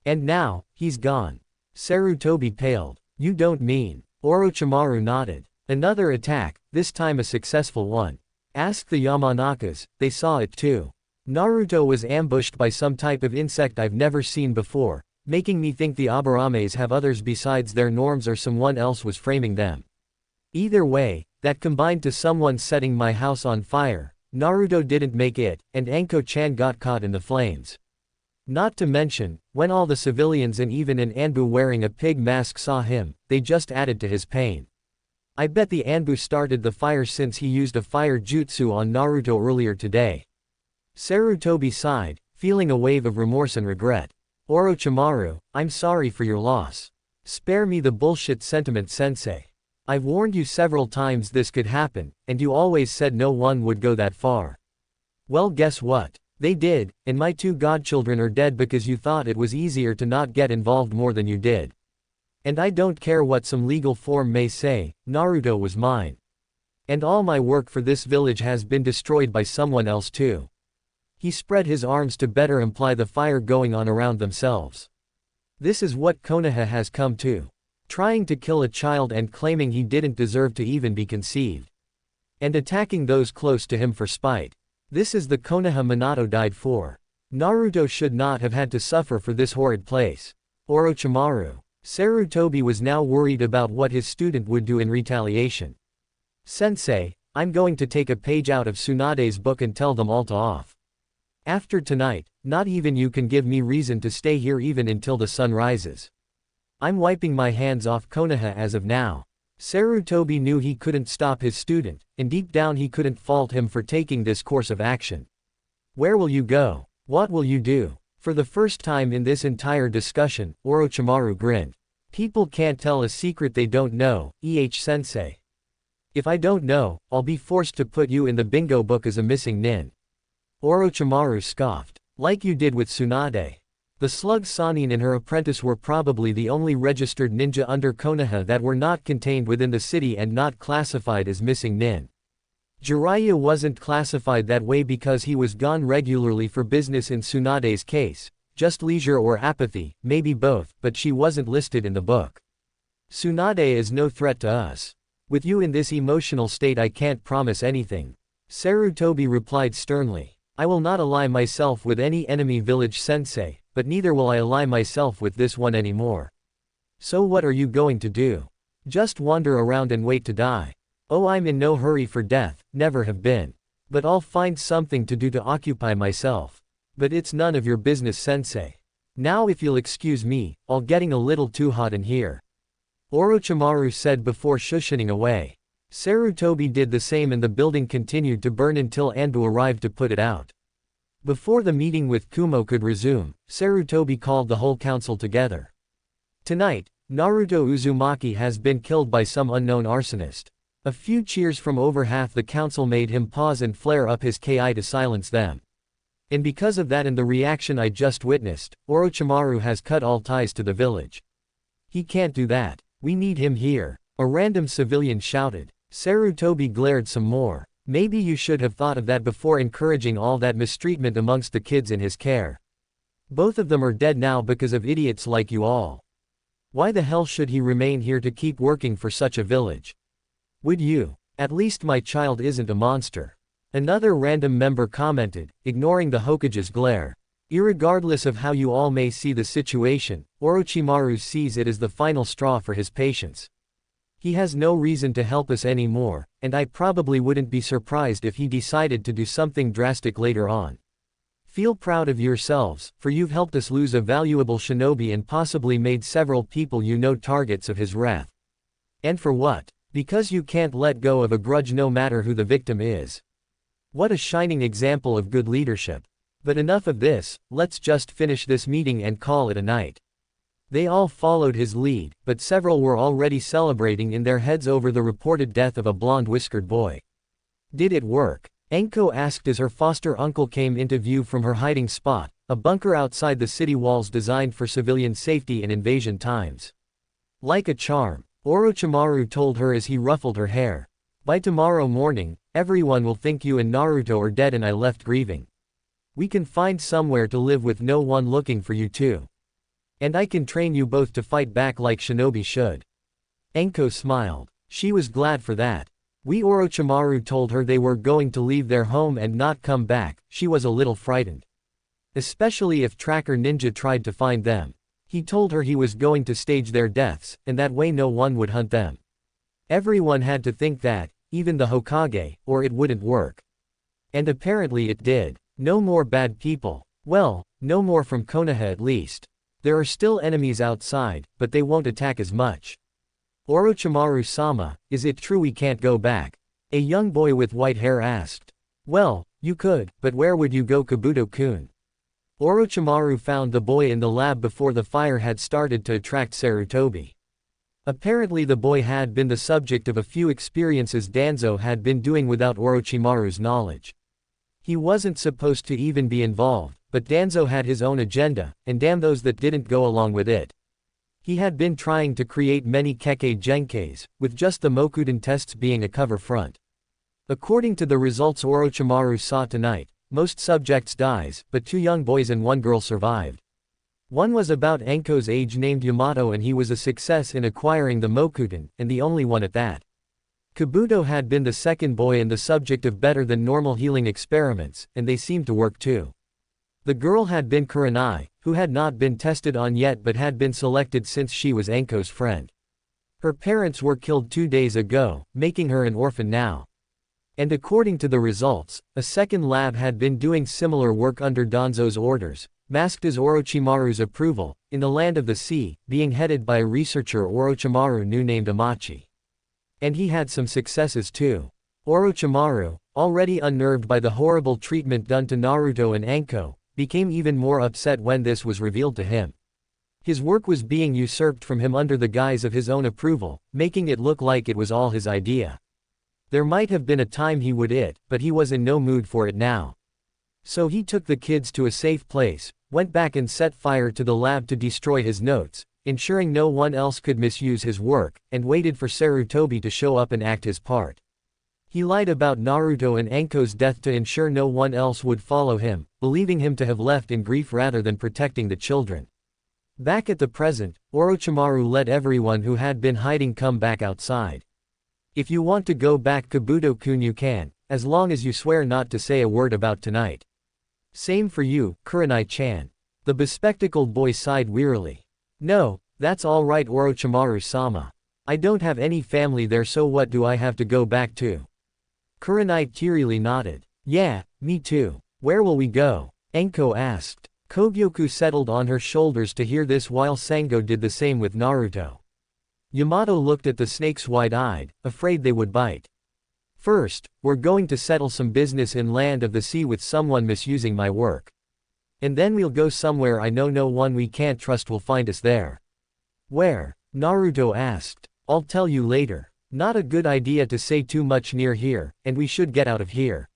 And now, he's gone. Sarutobi paled. You don't mean. Orochimaru nodded. Another attack, this time a successful one. Ask the Yamanakas, they saw it too. Naruto was ambushed by some type of insect I've never seen before, making me think the Abarames have others besides their norms or someone else was framing them. Either way, that combined to someone setting my house on fire. Naruto didn't make it, and Anko-chan got caught in the flames. Not to mention, when all the civilians and even an Anbu wearing a pig mask saw him, they just added to his pain. I bet the Anbu started the fire since he used a fire jutsu on Naruto earlier today. Sarutobi sighed, feeling a wave of remorse and regret. Orochimaru, I'm sorry for your loss. Spare me the bullshit sentiment, sensei. I've warned you several times this could happen, and you always said no one would go that far. Well, guess what? They did, and my 2 godchildren are dead because you thought it was easier to not get involved more than you did. And I don't care what some legal form may say, Naruto was mine. And all my work for this village has been destroyed by someone else too. He spread his arms to better imply the fire going on around themselves. This is what Konoha has come to. Trying to kill a child and claiming he didn't deserve to even be conceived. And attacking those close to him for spite. This is the Konoha Minato died for. Naruto should not have had to suffer for this horrid place. Orochimaru. Sarutobi was now worried about what his student would do in retaliation. Sensei, I'm going to take a page out of Tsunade's book and tell them all to off. After tonight, not even you can give me reason to stay here even until the sun rises. I'm wiping my hands off Konoha as of now. Sarutobi knew he couldn't stop his student, and deep down he couldn't fault him for taking this course of action. Where will you go? What will you do? For the first time in this entire discussion, Orochimaru grinned. People can't tell a secret they don't know, sensei. If I don't know, I'll be forced to put you in the bingo book as a missing nin. Orochimaru scoffed. Like you did with Tsunade. The slug Sanin and her apprentice were probably the only registered ninja under Konoha that were not contained within the city and not classified as missing nin. Jiraiya wasn't classified that way because he was gone regularly for business in Tsunade's case, just leisure or apathy, maybe both, but she wasn't listed in the book. Tsunade is no threat to us. With you in this emotional state I can't promise anything. Sarutobi replied sternly. I will not ally myself with any enemy village sensei, but neither will I ally myself with this one anymore. So what are you going to do? Just wander around and wait to die? Oh, I'm in no hurry for death, never have been. But I'll find something to do to occupy myself. But it's none of your business, sensei. Now if you'll excuse me, all getting a little too hot in here. Orochimaru said before shushing away. Sarutobi did the same and the building continued to burn until Anbu arrived to put it out. Before the meeting with Kumo could resume, Sarutobi called the whole council together. Tonight, Naruto Uzumaki has been killed by some unknown arsonist. A few cheers from over half the council made him pause and flare up his ki to silence them. And because of that and the reaction I just witnessed, Orochimaru has cut all ties to the village. He can't do that. We need him here, a random civilian shouted. Sarutobi glared some more. Maybe you should have thought of that before encouraging all that mistreatment amongst the kids in his care. Both of them are dead now because of idiots like you all. Why the hell should he remain here to keep working for such a village? Would you? At least my child isn't a monster. Another random member commented, ignoring the Hokage's glare. Irregardless of how you all may see the situation, Orochimaru sees it as the final straw for his patience. He has no reason to help us anymore, and I probably wouldn't be surprised if he decided to do something drastic later on. Feel proud of yourselves, for you've helped us lose a valuable shinobi and possibly made several people you know targets of his wrath. And for what? Because you can't let go of a grudge no matter who the victim is. What a shining example of good leadership. But enough of this, let's just finish this meeting and call it a night. They all followed his lead, but several were already celebrating in their heads over the reported death of a blonde whiskered boy. Did it work? Anko asked as her foster uncle came into view from her hiding spot, a bunker outside the city walls designed for civilian safety in invasion times. Like a charm, Orochimaru told her as he ruffled her hair. By tomorrow morning, everyone will think you and Naruto are dead and I left grieving. We can find somewhere to live with no one looking for you too. And I can train you both to fight back like shinobi should. Anko smiled. She was glad for that. Orochimaru told her they were going to leave their home and not come back. She was a little frightened. Especially if Tracker Ninja tried to find them. He told her he was going to stage their deaths, and that way no one would hunt them. Everyone had to think that, even the Hokage, or it wouldn't work. And apparently it did. No more bad people. Well, no more from Konoha at least. There are still enemies outside, but they won't attack as much. Orochimaru-sama, is it true we can't go back? A young boy with white hair asked. Well, you could, but where would you go, Kabuto-kun? Orochimaru found the boy in the lab before the fire had started to attract Sarutobi. Apparently the boy had been the subject of a few experiences Danzo had been doing without Orochimaru's knowledge. He wasn't supposed to even be involved, but Danzo had his own agenda, and damn those that didn't go along with it. He had been trying to create many Kekkei Genkais, with just the Mokuden tests being a cover front. According to the results Orochimaru saw tonight, most subjects dies, but 2 young boys and 1 girl survived. One was about Anko's age named Yamato and he was a success in acquiring the Mokuden, and the only one at that. Kabuto had been the second boy and the subject of better than normal healing experiments, and they seemed to work too. The girl had been Kurenai, who had not been tested on yet but had been selected since she was Anko's friend. Her parents were killed 2 days ago, making her an orphan now. And according to the results, a second lab had been doing similar work under Danzo's orders, masked as Orochimaru's approval, in the land of the sea, being headed by a researcher Orochimaru knew named Amachi. And he had some successes too. Orochimaru, already unnerved by the horrible treatment done to Naruto and Anko, became even more upset when this was revealed to him. His work was being usurped from him under the guise of his own approval, making it look like it was all his idea. There might have been a time he would but he was in no mood for it now. So he took the kids to a safe place, went back and set fire to the lab to destroy his notes, ensuring no one else could misuse his work, and waited for Sarutobi to show up and act his part. He lied about Naruto and Anko's death to ensure no one else would follow him, believing him to have left in grief rather than protecting the children. Back at the present, Orochimaru let everyone who had been hiding come back outside. If you want to go back, Kabuto-kun, you can, as long as you swear not to say a word about tonight. Same for you, Kurenai-chan. The bespectacled boy sighed wearily. No, that's all right, Orochimaru-sama. I don't have any family there, so what do I have to go back to? Kurenai tearily nodded. Yeah, me too. Where will we go? Anko asked. Kogyoku settled on her shoulders to hear this while Sango did the same with Naruto. Yamato looked at the snakes wide-eyed, afraid they would bite. First, we're going to settle some business in Land of the Sea with someone misusing my work. And then we'll go somewhere I know no one we can't trust will find us there. Where? Naruto asked. I'll tell you later. Not a good idea to say too much near here, and we should get out of here.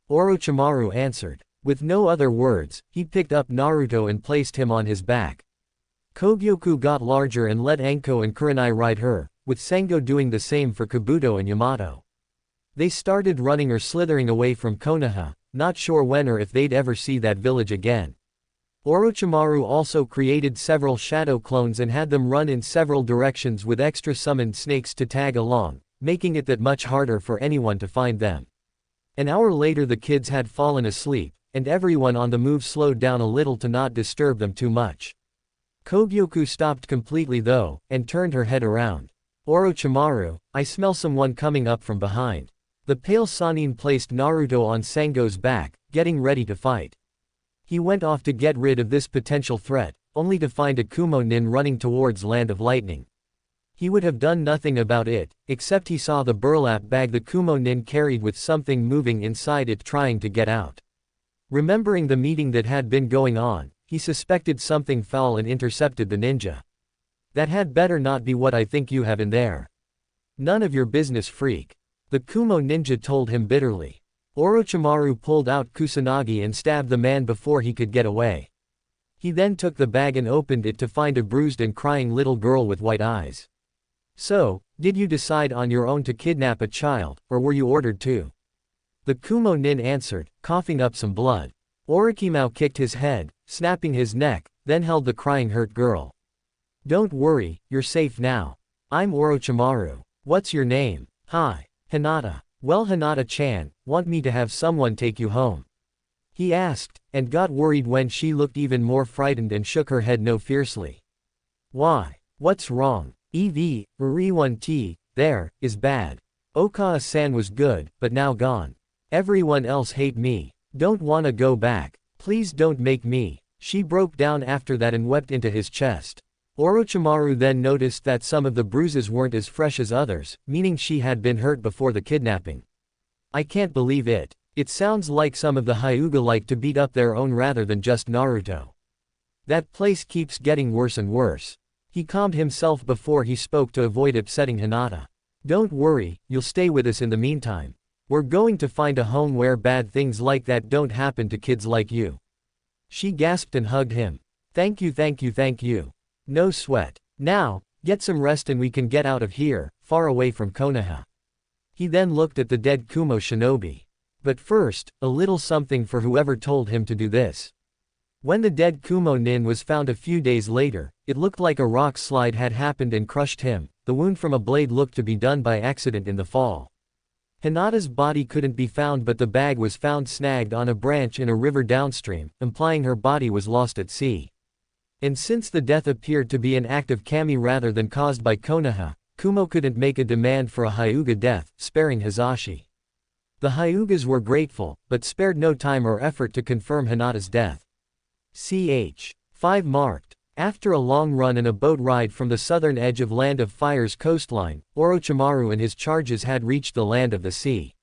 Orochimaru answered. With no other words, he picked up Naruto and placed him on his back. Kogyoku got larger and let Anko and Kurenai ride her, with Sango doing the same for Kabuto and Yamato. They started running or slithering away from Konoha, not sure when or if they'd ever see that village again. Orochimaru also created several shadow clones and had them run in several directions with extra summoned snakes to tag along, making it that much harder for anyone to find them. An hour later the kids had fallen asleep, and everyone on the move slowed down a little to not disturb them too much. Kogyoku stopped completely though, and turned her head around. Orochimaru, I smell someone coming up from behind. The pale Sannin placed Naruto on Sango's back, getting ready to fight. He went off to get rid of this potential threat, only to find a Kumo-nin running towards Land of Lightning. He would have done nothing about it, except he saw the burlap bag the Kumo-nin carried with something moving inside it trying to get out. Remembering the meeting that had been going on, he suspected something foul and intercepted the ninja. That had better not be what I think you have in there. None of your business, freak. The Kumo ninja told him bitterly. Orochimaru pulled out Kusanagi and stabbed the man before he could get away. He then took the bag and opened it to find a bruised and crying little girl with white eyes. So, did you decide on your own to kidnap a child, or were you ordered to? The Kumo nin answered, coughing up some blood. Orochimaru kicked his head, snapping his neck, then held the crying hurt girl. Don't worry, you're safe now. I'm Orochimaru. What's your name? Hi. Hinata. Well, Hinata-chan, want me to have someone take you home? He asked, and got worried when she looked even more frightened and shook her head no fiercely. Why? What's wrong? Ri1T, there, is bad. Okawa-san was good, but now gone. Everyone else hate me. Don't wanna go back. Please don't make me. She broke down after that and wept into his chest. Orochimaru then noticed that some of the bruises weren't as fresh as others, meaning she had been hurt before the kidnapping. I can't believe it. It sounds like some of the Hyuga like to beat up their own rather than just Naruto. That place keeps getting worse and worse. He calmed himself before he spoke to avoid upsetting Hinata. Don't worry, you'll stay with us in the meantime. We're going to find a home where bad things like that don't happen to kids like you. She gasped and hugged him. Thank you, thank you, thank you. No sweat. Now, get some rest and we can get out of here, far away from Konoha. He then looked at the dead Kumo shinobi. But first, a little something for whoever told him to do this. When the dead Kumo nin was found a few days later, it looked like a rock slide had happened and crushed him. The wound from a blade looked to be done by accident in the fall. Hinata's body couldn't be found, but the bag was found snagged on a branch in a river downstream, implying her body was lost at sea. And since the death appeared to be an act of kami rather than caused by Konoha, Kumo couldn't make a demand for a Hyuga death, sparing Hisashi. The Hyugas were grateful, but spared no time or effort to confirm Hinata's death. Ch. 5 marked. After a long run and a boat ride from the southern edge of Land of Fire's coastline, Orochimaru and his charges had reached the Land of the Sea.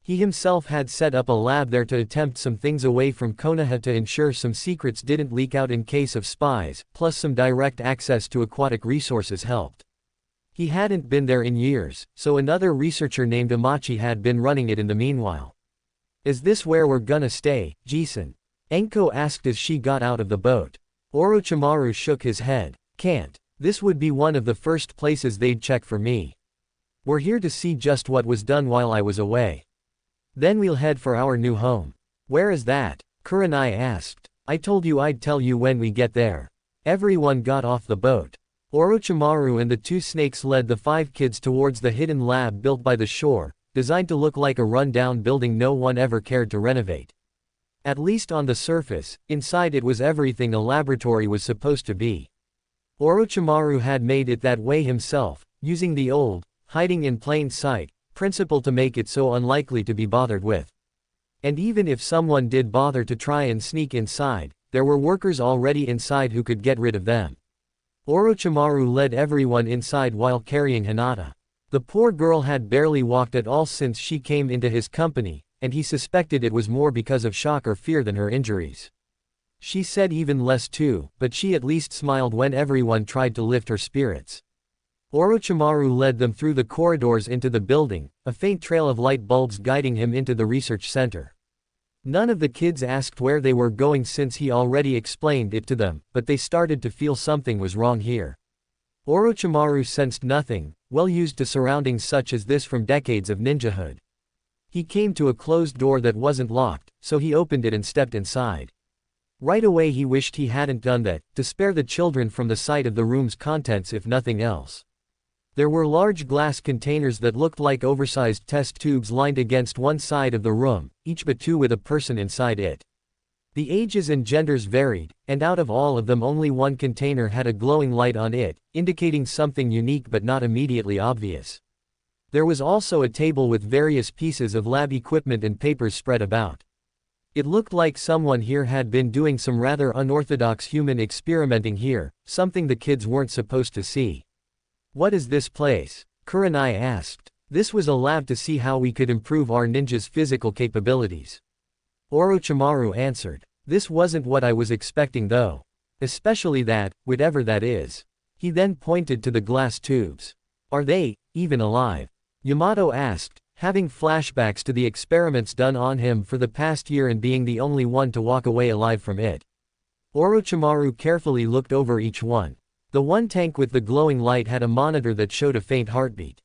He himself had set up a lab there to attempt some things away from Konoha to ensure some secrets didn't leak out in case of spies, plus some direct access to aquatic resources helped. He hadn't been there in years, so another researcher named Amachi had been running it in the meanwhile. Is this where we're gonna stay, Jisen? Anko asked as she got out of the boat. Orochimaru shook his head. Can't. This would be one of the first places they'd check for me. We're here to see just what was done while I was away. Then we'll head for our new home. Where is that? Kurenai asked. I told you I'd tell you when we get there. Everyone got off the boat. Orochimaru and the two snakes led the 5 kids towards the hidden lab built by the shore, designed to look like a run-down building no one ever cared to renovate. At least on the surface, inside it was everything a laboratory was supposed to be. Orochimaru had made it that way himself, using the old, hiding in plain sight, principle to make it so unlikely to be bothered with. And even if someone did bother to try and sneak inside, there were workers already inside who could get rid of them. Orochimaru led everyone inside while carrying Hinata. The poor girl had barely walked at all since she came into his company, and he suspected it was more because of shock or fear than her injuries. She said even less too, but she at least smiled when everyone tried to lift her spirits. Orochimaru led them through the corridors into the building, a faint trail of light bulbs guiding him into the research center. None of the kids asked where they were going since he already explained it to them, but they started to feel something was wrong here. Orochimaru sensed nothing, well used to surroundings such as this from decades of ninjahood. He came to a closed door that wasn't locked, so he opened it and stepped inside. Right away he wished he hadn't done that, to spare the children from the sight of the room's contents if nothing else. There were large glass containers that looked like oversized test tubes lined against one side of the room, each but 2 with a person inside it. The ages and genders varied, and out of all of them only one container had a glowing light on it, indicating something unique but not immediately obvious. There was also a table with various pieces of lab equipment and papers spread about. It looked like someone here had been doing some rather unorthodox human experimenting here, something the kids weren't supposed to see. What is this place? Kurenai asked. This was a lab to see how we could improve our ninja's physical capabilities. Orochimaru answered. This wasn't what I was expecting though. Especially that, whatever that is. He then pointed to the glass tubes. Are they, even alive? Yamato asked, having flashbacks to the experiments done on him for the past year and being the only one to walk away alive from it. Orochimaru carefully looked over each one. The one tank with the glowing light had a monitor that showed a faint heartbeat.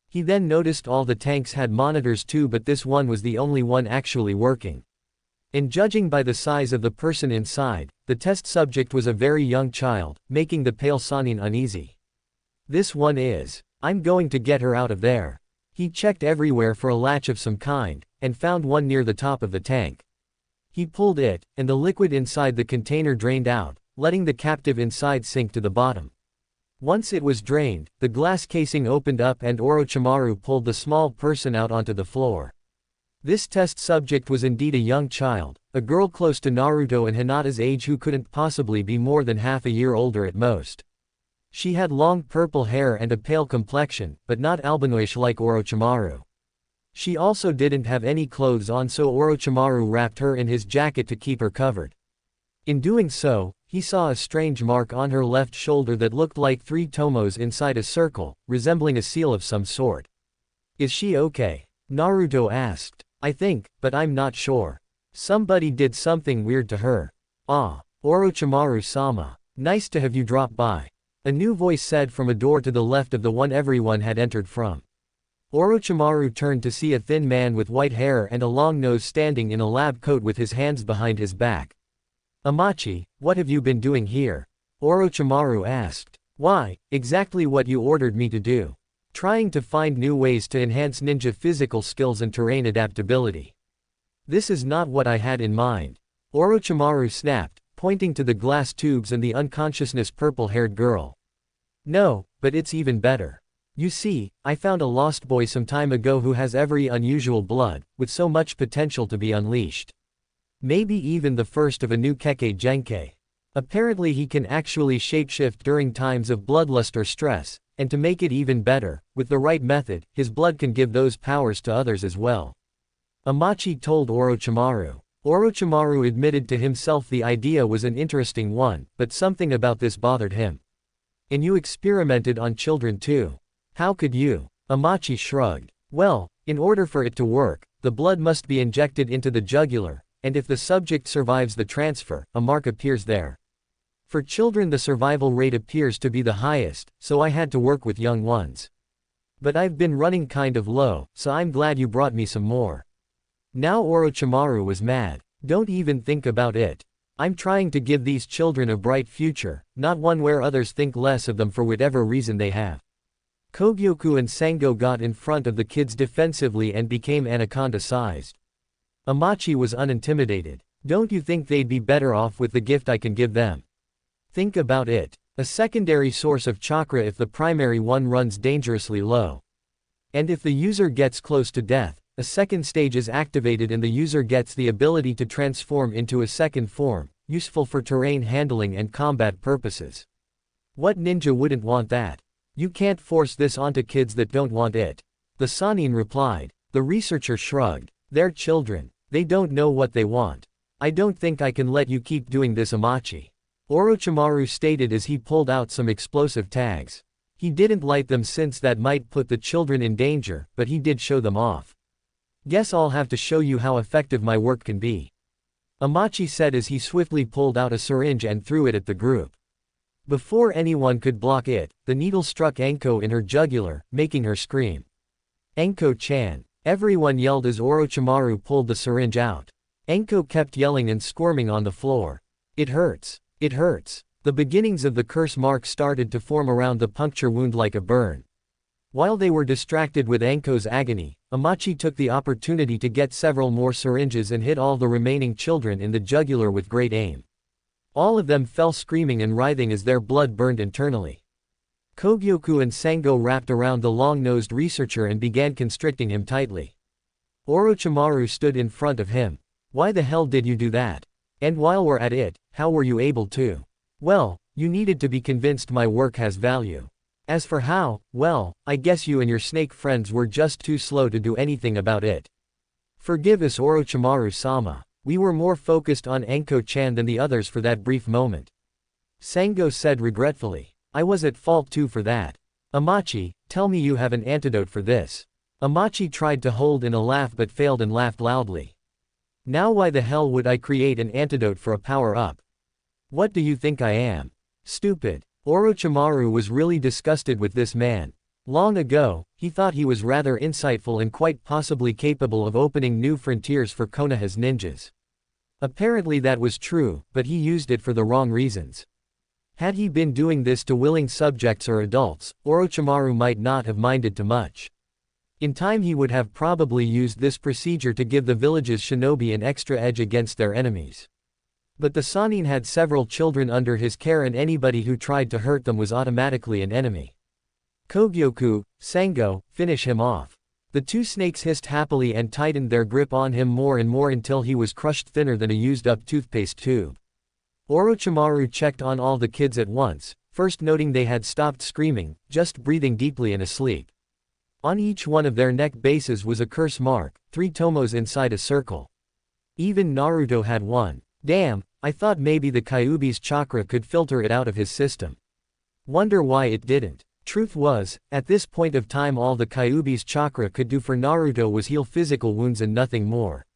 He then noticed all the tanks had monitors too, but this one was the only one actually working. And judging by the size of the person inside, the test subject was a very young child, making the pale Sanin uneasy. This one is. I'm going to get her out of there. He checked everywhere for a latch of some kind, and found one near the top of the tank. He pulled it, and the liquid inside the container drained out, letting the captive inside sink to the bottom. Once it was drained, the glass casing opened up and Orochimaru pulled the small person out onto the floor. This test subject was indeed a young child, a girl close to Naruto and Hinata's age who couldn't possibly be more than half a year older at most. She had long purple hair and a pale complexion, but not albinoish like Orochimaru. She also didn't have any clothes on, so Orochimaru wrapped her in his jacket to keep her covered. In doing so, he saw a strange mark on her left shoulder that looked like 3 tomos inside a circle, resembling a seal of some sort. "Is she okay?" Naruto asked. "I think, but I'm not sure. Somebody did something weird to her." "Ah, Orochimaru-sama. Nice to have you drop by," a new voice said from a door to the left of the one everyone had entered from. Orochimaru turned to see a thin man with white hair and a long nose standing in a lab coat with his hands behind his back. "Amachi, what have you been doing here?" Orochimaru asked. "Why, exactly what you ordered me to do. Trying to find new ways to enhance ninja physical skills and terrain adaptability." "This is not what I had in mind," Orochimaru snapped, pointing to the glass tubes and the unconsciousness purple-haired girl. "No, but it's even better. You see, I found a lost boy some time ago who has every unusual blood, with so much potential to be unleashed. Maybe even the first of a new Kekkei Genkai. Apparently he can actually shapeshift during times of bloodlust or stress, and to make it even better, with the right method, his blood can give those powers to others as well." Amachi told Orochimaru. Orochimaru admitted to himself the idea was an interesting one, but something about this bothered him. "And you experimented on children too? How could you?" Amachi shrugged. "Well, in order for it to work, the blood must be injected into the jugular, and if the subject survives the transfer, a mark appears there. For children the survival rate appears to be the highest, so I had to work with young ones. But I've been running kind of low, so I'm glad you brought me some more." Now Orochimaru was mad. "Don't even think about it. I'm trying to give these children a bright future, not one where others think less of them for whatever reason they have." Kogyoku and Sango got in front of the kids defensively and became anaconda-sized. Amachi was unintimidated. "Don't you think they'd be better off with the gift I can give them? Think about it. A secondary source of chakra if the primary one runs dangerously low. And if the user gets close to death, a second stage is activated and the user gets the ability to transform into a second form, useful for terrain handling and combat purposes. What ninja wouldn't want that? You can't force this onto kids that don't want it." The Sannin replied. The researcher shrugged. "They're children. They don't know what they want. I don't think I can let you keep doing this, Amachi," Orochimaru stated as he pulled out some explosive tags. He didn't light them since that might put the children in danger, but he did show them off. "Guess I'll have to show you how effective my work can be," Amachi said as he swiftly pulled out a syringe and threw it at the group. Before anyone could block it, the needle struck Anko in her jugular, making her scream. "Anko-chan!" Everyone yelled as Orochimaru pulled the syringe out. Anko kept yelling and squirming on the floor. "It hurts. It hurts." The beginnings of the curse mark started to form around the puncture wound like a burn. While they were distracted with Anko's agony, Amachi took the opportunity to get several more syringes and hit all the remaining children in the jugular with great aim. All of them fell screaming and writhing as their blood burned internally. Kogyoku and Sango wrapped around the long-nosed researcher and began constricting him tightly. Orochimaru stood in front of him. "Why the hell did you do that? And while we're at it, how were you able to?" "Well, you needed to be convinced my work has value. As for how, well, I guess you and your snake friends were just too slow to do anything about it. Forgive us, Orochimaru-sama. We were more focused on Anko-chan than the others for that brief moment." Sango said regretfully. "I was at fault too for that. Amachi, tell me you have an antidote for this." Amachi tried to hold in a laugh but failed and laughed loudly. "Now why the hell would I create an antidote for a power-up? What do you think I am? Stupid." Orochimaru was really disgusted with this man. Long ago, he thought he was rather insightful and quite possibly capable of opening new frontiers for Konoha's ninjas. Apparently that was true, but he used it for the wrong reasons. Had he been doing this to willing subjects or adults, Orochimaru might not have minded too much. In time he would have probably used this procedure to give the village's shinobi an extra edge against their enemies. But the Sannin had several children under his care and anybody who tried to hurt them was automatically an enemy. Kogyoku, Sango, finish him off. The two snakes hissed happily and tightened their grip on him more and more until he was crushed thinner than a used-up toothpaste tube. Orochimaru checked on all the kids at once, first noting they had stopped screaming, just breathing deeply and asleep. On each one of their neck bases was a curse mark, 3 tomos inside a circle. Even Naruto had one. Damn, I thought maybe the Kyuubi's chakra could filter it out of his system. Wonder why it didn't. Truth was, at this point of time all the Kyuubi's chakra could do for Naruto was heal physical wounds and nothing more.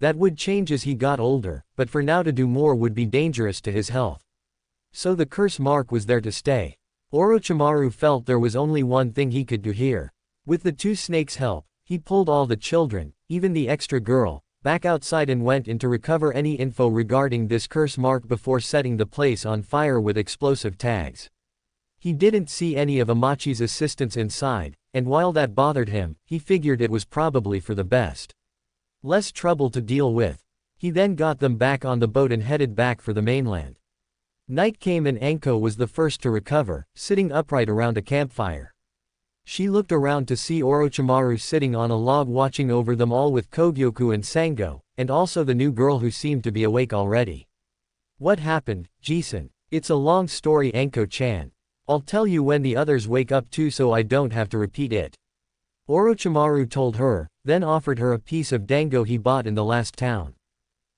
That would change as he got older, but for now to do more would be dangerous to his health. So the curse mark was there to stay. Orochimaru felt there was only one thing he could do here. With the two snakes' help, he pulled all the children, even the extra girl, back outside and went in to recover any info regarding this curse mark before setting the place on fire with explosive tags. He didn't see any of Amachi's assistants inside, and while that bothered him, he figured it was probably for the best. Less trouble to deal with. He then got them back on the boat and headed back for the mainland. Night came and Anko was the first to recover, sitting upright around a campfire. She looked around to see Orochimaru sitting on a log watching over them all with Kogyoku and Sango, and also the new girl who seemed to be awake already. What happened, Jisun? It's a long story, Anko-chan. I'll tell you when the others wake up too so I don't have to repeat it. Orochimaru told her, then offered her a piece of dango he bought in the last town.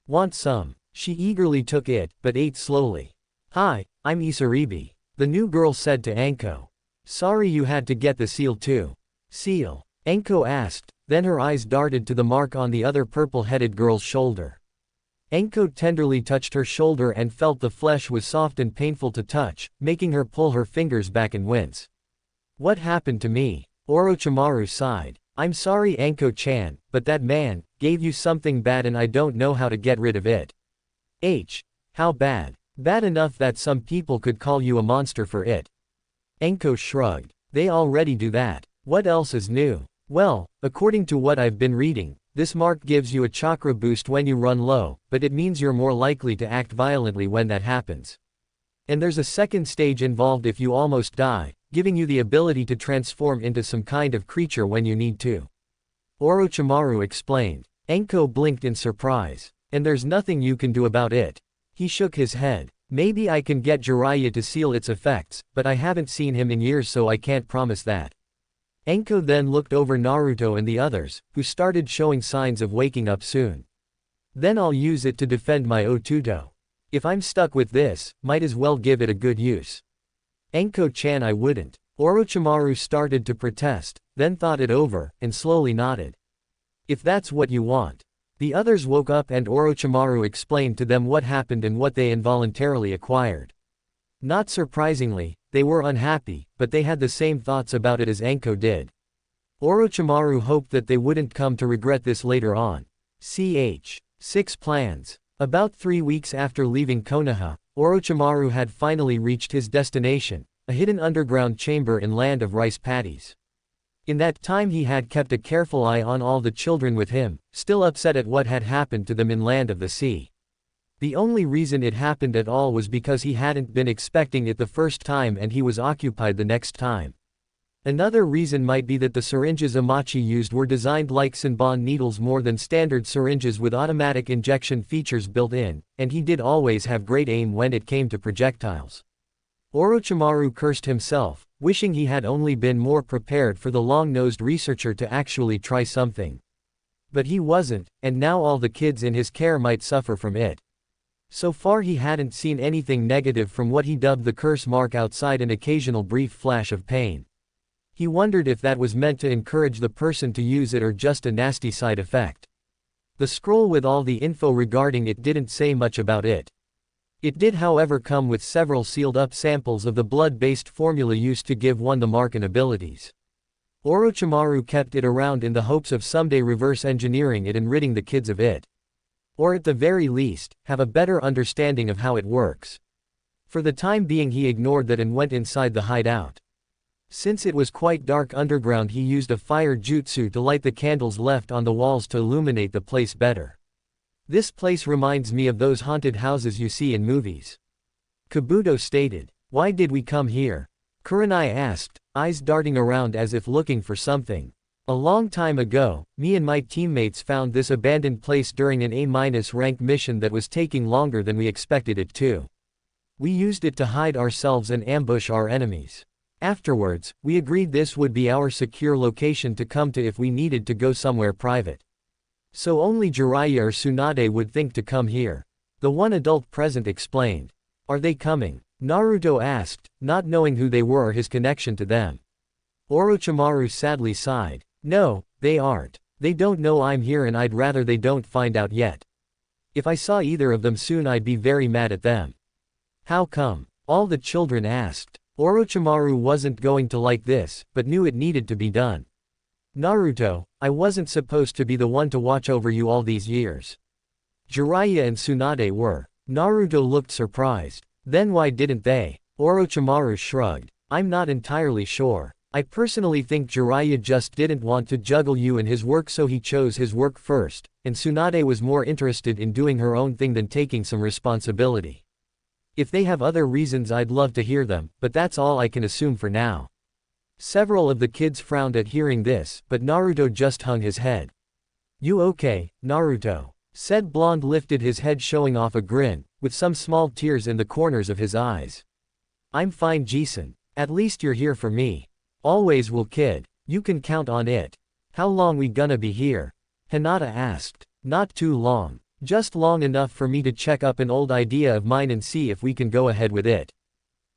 Want some? She eagerly took it, but ate slowly. Hi, I'm Isaribi, the new girl said to Anko. Sorry you had to get the seal too. Seal? Anko asked, then her eyes darted to the mark on the other purple-headed girl's shoulder. Anko tenderly touched her shoulder and felt the flesh was soft and painful to touch, making her pull her fingers back and wince. What happened to me? Orochimaru sighed. I'm sorry Anko-chan, but that man gave you something bad and I don't know how to get rid of it. How bad? Bad enough that some people could call you a monster for it. Anko shrugged. They already do that. What else is new? Well, according to what I've been reading, this mark gives you a chakra boost when you run low, but it means you're more likely to act violently when that happens. And there's a second stage involved if you almost die, giving you the ability to transform into some kind of creature when you need to. Orochimaru explained. Anko blinked in surprise. And there's nothing you can do about it. He shook his head. Maybe I can get Jiraiya to seal its effects, but I haven't seen him in years so I can't promise that. Anko then looked over Naruto and the others, who started showing signs of waking up soon. Then I'll use it to defend my Otuto. If I'm stuck with this, might as well give it a good use. Anko-chan, I wouldn't. Orochimaru started to protest, then thought it over, and slowly nodded. If that's what you want. The others woke up and Orochimaru explained to them what happened and what they involuntarily acquired. Not surprisingly, they were unhappy, but they had the same thoughts about it as Anko did. Orochimaru hoped that they wouldn't come to regret this later on. Ch. 6 plans. About 3 weeks after leaving Konoha, Orochimaru had finally reached his destination, a hidden underground chamber in Land of Rice Paddies. In that time he had kept a careful eye on all the children with him, still upset at what had happened to them in Land of the Sea. The only reason it happened at all was because he hadn't been expecting it the first time and he was occupied the next time. Another reason might be that the syringes Amachi used were designed like Senbon needles more than standard syringes with automatic injection features built in, and he did always have great aim when it came to projectiles. Orochimaru cursed himself, wishing he had only been more prepared for the long-nosed researcher to actually try something. But he wasn't, and now all the kids in his care might suffer from it. So far he hadn't seen anything negative from what he dubbed the curse mark outside an occasional brief flash of pain. He wondered if that was meant to encourage the person to use it or just a nasty side effect. The scroll with all the info regarding it didn't say much about it. It did however come with several sealed-up samples of the blood-based formula used to give one the mark and abilities. Orochimaru kept it around in the hopes of someday reverse engineering it and ridding the kids of it. Or at the very least, have a better understanding of how it works. For the time being he ignored that and went inside the hideout. Since it was quite dark underground, he used a fire jutsu to light the candles left on the walls to illuminate the place better. This place reminds me of those haunted houses you see in movies. Kabuto stated. Why did we come here? Kurenai asked, eyes darting around as if looking for something. A long time ago, me and my teammates found this abandoned place during an A-rank mission that was taking longer than we expected it to. We used it to hide ourselves and ambush our enemies. Afterwards, we agreed this would be our secure location to come to if we needed to go somewhere private. So only Jiraiya or Tsunade would think to come here. The one adult present explained. Are they coming? Naruto asked, not knowing who they were or his connection to them. Orochimaru sadly sighed. No, they aren't. They don't know I'm here and I'd rather they don't find out yet. If I saw either of them soon I'd be very mad at them. How come? All the children asked. Orochimaru wasn't going to like this, but knew it needed to be done. Naruto, I wasn't supposed to be the one to watch over you all these years. Jiraiya and Tsunade were. Naruto looked surprised. Then why didn't they? Orochimaru shrugged. I'm not entirely sure. I personally think Jiraiya just didn't want to juggle you and his work, so he chose his work first, and Tsunade was more interested in doing her own thing than taking some responsibility. If they have other reasons I'd love to hear them, but that's all I can assume for now. Several of the kids frowned at hearing this, but Naruto just hung his head. You okay, Naruto? Said Blonde lifted his head showing off a grin, with some small tears in the corners of his eyes. I'm fine, Jason. At least you're here for me. Always will, kid. You can count on it. How long we gonna be here? Hinata asked. Not too long. Just long enough for me to check up an old idea of mine and see if we can go ahead with it.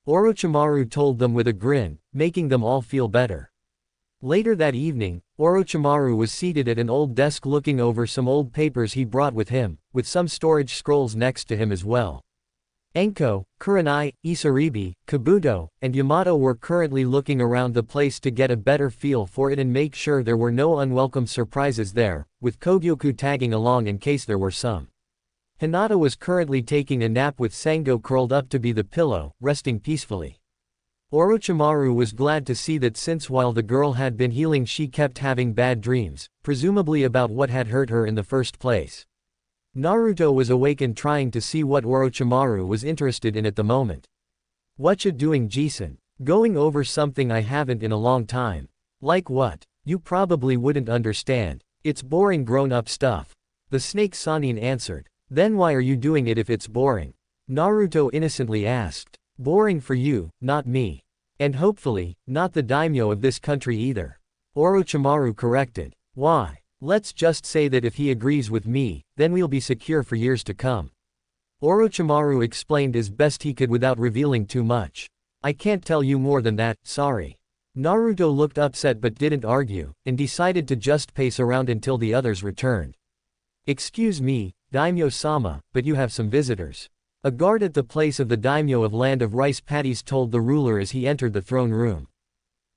Orochimaru told them with a grin, making them all feel better. Later that evening, Orochimaru was seated at an old desk looking over some old papers he brought with him, with some storage scrolls next to him as well. Anko, Kurenai, Isaribi, Kabuto, and Yamato were currently looking around the place to get a better feel for it and make sure there were no unwelcome surprises there, with Kogyoku tagging along in case there were some. Hinata was currently taking a nap with Sango curled up to be the pillow, resting peacefully. Orochimaru was glad to see that since while the girl had been healing she kept having bad dreams, presumably about what had hurt her in the first place. Naruto was awake and trying to see what Orochimaru was interested in at the moment. Whatcha doing, Jason? Going over something I haven't in a long time. Like what? You probably wouldn't understand. It's boring grown-up stuff. The snake Sanin answered. Then why are you doing it if it's boring? Naruto innocently asked. Boring for you, not me. And hopefully, not the daimyo of this country either. Orochimaru corrected. Why? Let's just say that if he agrees with me, then we'll be secure for years to come. Orochimaru explained as best he could without revealing too much. I can't tell you more than that, sorry. Naruto looked upset but didn't argue, and decided to just pace around until the others returned. Excuse me, Daimyo-sama, but you have some visitors. A guard at the place of the daimyo of Land of Rice Paddies told the ruler as he entered the throne room.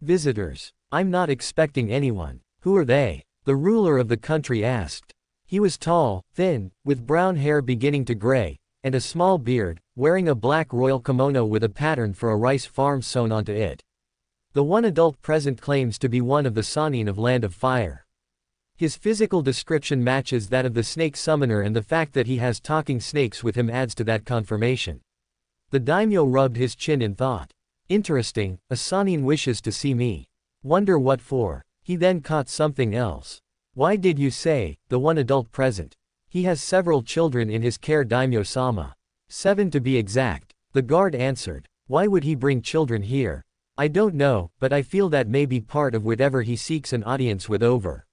Visitors? I'm not expecting anyone. Who are they? The ruler of the country asked. He was tall, thin, with brown hair beginning to gray, and a small beard, wearing a black royal kimono with a pattern for a rice farm sewn onto it. The one adult present claims to be one of the Sannin of Land of Fire. His physical description matches that of the snake summoner, and the fact that he has talking snakes with him adds to that confirmation. The daimyo rubbed his chin in thought. Interesting, a Sannin wishes to see me. Wonder what for. He then caught something else. Why did you say, the one adult present? He has several children in his care, Daimyo-sama. 7 to be exact. The guard answered. Why would he bring children here? I don't know, but I feel that may be part of whatever he seeks an audience with over.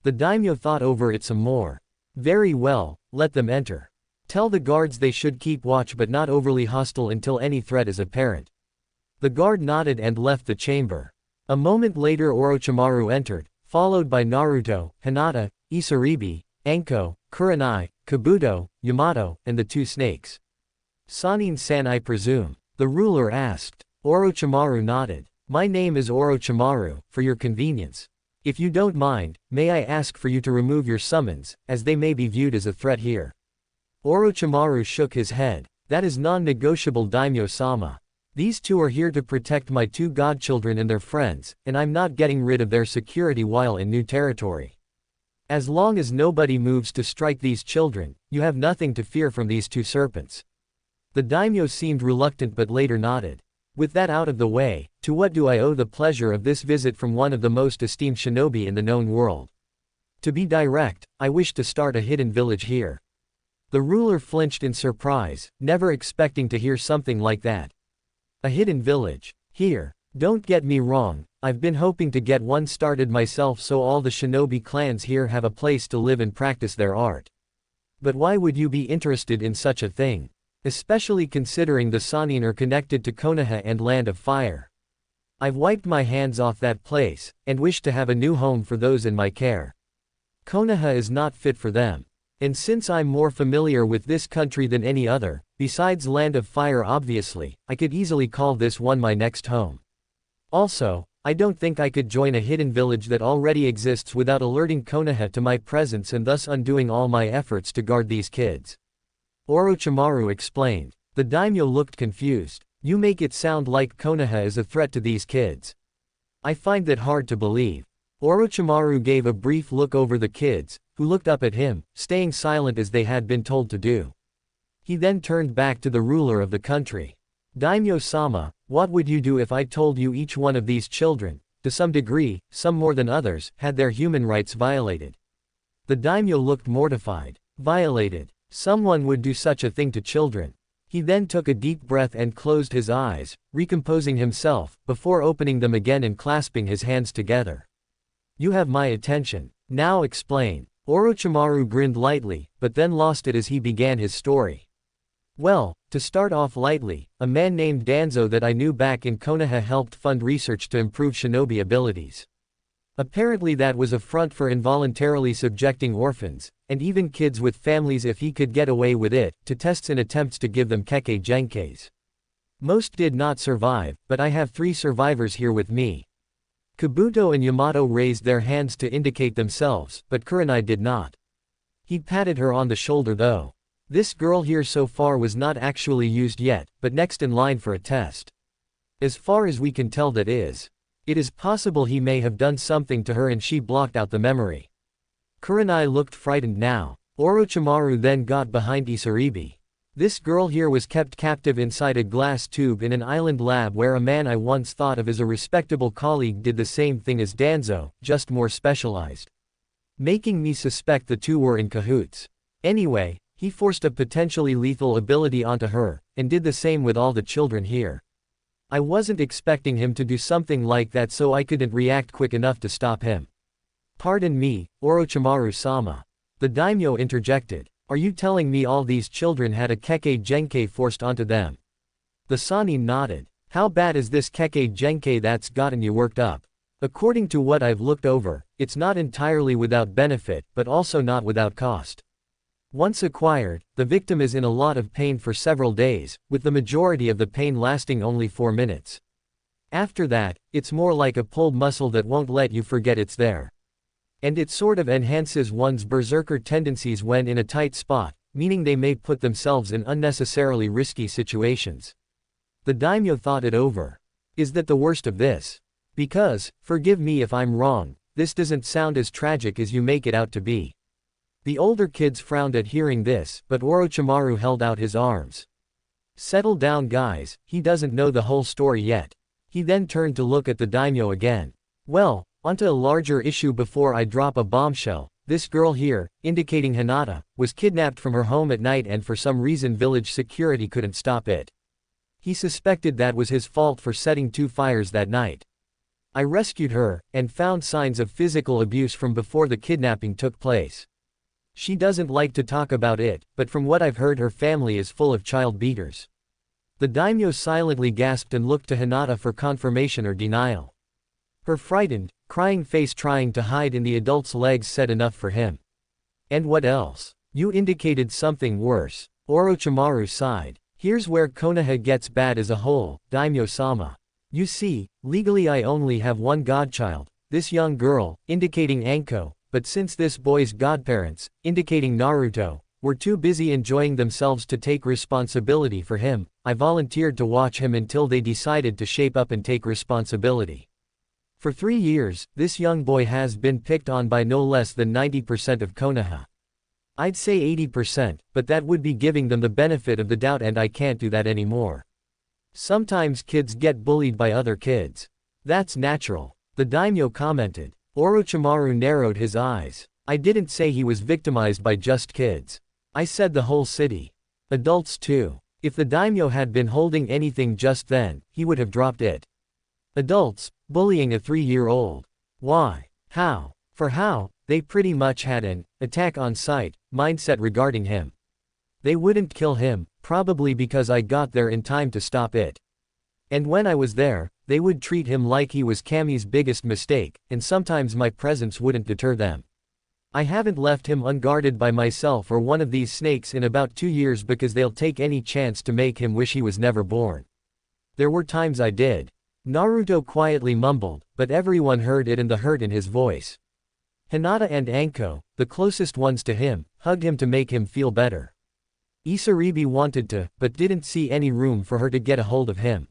The daimyo thought over it some more. Very well, let them enter. Tell the guards they should keep watch but not overly hostile until any threat is apparent. The guard nodded and left the chamber. A moment later Orochimaru entered, followed by Naruto, Hinata, Isaribi, Anko, Kurenai, Kabuto, Yamato, and the 2 snakes. Sannin-san, I presume? The ruler asked. Orochimaru nodded. My name is Orochimaru, for your convenience. If you don't mind, may I ask for you to remove your summons, as they may be viewed as a threat here. Orochimaru shook his head. That is non-negotiable, Daimyo-sama. These two are here to protect my two godchildren and their friends, and I'm not getting rid of their security while in new territory. As long as nobody moves to strike these children, you have nothing to fear from these two serpents." The daimyo seemed reluctant but later nodded. "With that out of the way, to what do I owe the pleasure of this visit from one of the most esteemed shinobi in the known world? To be direct, I wish to start a hidden village here." The ruler flinched in surprise, never expecting to hear something like that. "A hidden village? Here? Don't get me wrong, I've been hoping to get one started myself so all the shinobi clans here have a place to live and practice their art. But why would you be interested in such a thing? Especially considering the Sannin are connected to Konoha and Land of Fire. I've wiped my hands off that place, and wish to have a new home for those in my care. Konoha is not fit for them. And since I'm more familiar with this country than any other, besides Land of Fire obviously, I could easily call this one my next home. Also, I don't think I could join a hidden village that already exists without alerting Konoha to my presence and thus undoing all my efforts to guard these kids." Orochimaru explained. The daimyo looked confused. "You make it sound like Konoha is a threat to these kids. I find that hard to believe." Orochimaru gave a brief look over the kids, who looked up at him, staying silent as they had been told to do. He then turned back to the ruler of the country. "Daimyo-sama, what would you do if I told you each one of these children, to some degree, some more than others, had their human rights violated?" The daimyo looked mortified. Violated? Someone would do such a thing to children. He then took a deep breath and closed his eyes, recomposing himself, before opening them again and clasping his hands together. "You have my attention. Now explain." Orochimaru grinned lightly, but then lost it as he began his story. "Well, to start off lightly, a man named Danzo that I knew back in Konoha helped fund research to improve shinobi abilities. Apparently that was a front for involuntarily subjecting orphans, and even kids with families if he could get away with it, to tests in attempts to give them kekkei genkeis. Most did not survive, but I have 3 survivors here with me." Kabuto and Yamato raised their hands to indicate themselves, but Kurenai did not. He patted her on the shoulder though. "This girl here so far was not actually used yet, but next in line for a test. As far as we can tell that is. It is possible he may have done something to her and she blocked out the memory." Kurenai looked frightened now. Orochimaru then got behind Isaribi. "This girl here was kept captive inside a glass tube in an island lab where a man I once thought of as a respectable colleague did the same thing as Danzo, just more specialized. Making me suspect the two were in cahoots. Anyway, he forced a potentially lethal ability onto her, and did the same with all the children here. I wasn't expecting him to do something like that, so I couldn't react quick enough to stop him." "Pardon me, Orochimaru-sama." The daimyo interjected. "Are you telling me all these children had a kekkei genkei forced onto them?" The Sannin nodded. "How bad is this kekkei genkei that's gotten you worked up?" "According to what I've looked over, it's not entirely without benefit, but also not without cost. Once acquired, the victim is in a lot of pain for several days, with the majority of the pain lasting only 4 minutes. After that, it's more like a pulled muscle that won't let you forget it's there. And it sort of enhances one's berserker tendencies when in a tight spot, meaning they may put themselves in unnecessarily risky situations." The daimyo thought it over. "Is that the worst of this? Because, forgive me if I'm wrong, this doesn't sound as tragic as you make it out to be." The older kids frowned at hearing this, but Orochimaru held out his arms. "Settle down guys, he doesn't know the whole story yet." He then turned to look at the daimyo again. "Well, onto a larger issue before I drop a bombshell. This girl here," indicating Hinata, "was kidnapped from her home at night and for some reason village security couldn't stop it. He suspected that was his fault for setting 2 fires that night. I rescued her, and found signs of physical abuse from before the kidnapping took place. She doesn't like to talk about it, but from what I've heard her family is full of child beaters." The daimyo silently gasped and looked to Hinata for confirmation or denial. Her frightened, crying face trying to hide in the adult's legs said enough for him. "And what else? You indicated something worse." Orochimaru sighed. "Here's where Konoha gets bad as a whole, daimyo-sama. You see, legally I only have one godchild, this young girl," indicating Anko, "but since this boy's godparents," indicating Naruto, "were too busy enjoying themselves to take responsibility for him, I volunteered to watch him until they decided to shape up and take responsibility. For 3 years, this young boy has been picked on by no less than 90% of Konoha. I'd say 80%, but that would be giving them the benefit of the doubt, and I can't do that anymore. Sometimes kids get bullied by other kids. That's natural, the daimyo commented. Orochimaru narrowed his eyes. I didn't say he was victimized by just kids. I said the whole city. Adults too. If the daimyo had been holding anything just then, he would have dropped it. Adults, bullying a 3-year-old. Why? How? For how? They pretty much had an attack on sight mindset regarding him. They wouldn't kill him, probably because I got there in time to stop it. And when I was there, they would treat him like he was Kami's biggest mistake, and sometimes my presence wouldn't deter them. I haven't left him unguarded by myself or one of these snakes in about 2 years because they'll take any chance to make him wish he was never born. There were times I did. Naruto quietly mumbled, but everyone heard it and the hurt in his voice. Hinata and Anko, the closest ones to him, hugged him to make him feel better. Isaribi wanted to, but didn't see any room for her to get a hold of him.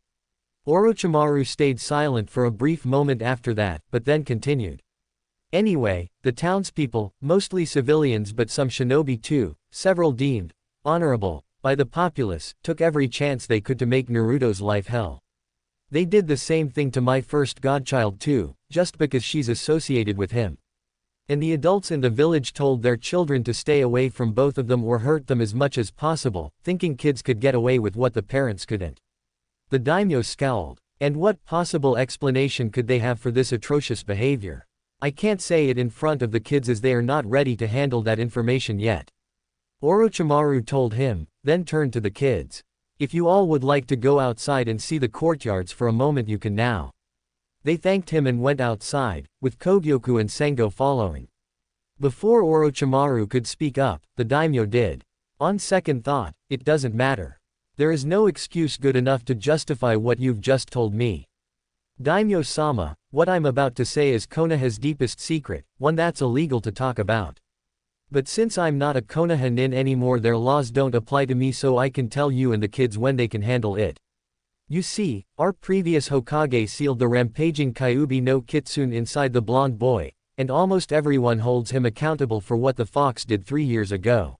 Orochimaru stayed silent for a brief moment after that, but then continued. Anyway, the townspeople, mostly civilians but some shinobi too, several deemed honorable by the populace, took every chance they could to make Naruto's life hell. They did the same thing to my first godchild too, just because she's associated with him. And the adults in the village told their children to stay away from both of them or hurt them as much as possible, thinking kids could get away with what the parents couldn't. The daimyo scowled. And what possible explanation could they have for this atrocious behavior? I can't say it in front of the kids as they are not ready to handle that information yet. Orochimaru told him, then turned to the kids. If you all would like to go outside and see the courtyards for a moment, you can now. They thanked him and went outside, with Kogyoku and Sengo following. Before Orochimaru could speak up, the daimyo did. On second thought, it doesn't matter. There is no excuse good enough to justify what you've just told me. Daimyo-sama, what I'm about to say is Konoha's deepest secret, one that's illegal to talk about. But since I'm not a Konoha nin anymore, their laws don't apply to me, so I can tell you and the kids when they can handle it. You see, our previous Hokage sealed the rampaging Kyuubi no Kitsune inside the blonde boy, and almost everyone holds him accountable for what the fox did 3 years ago.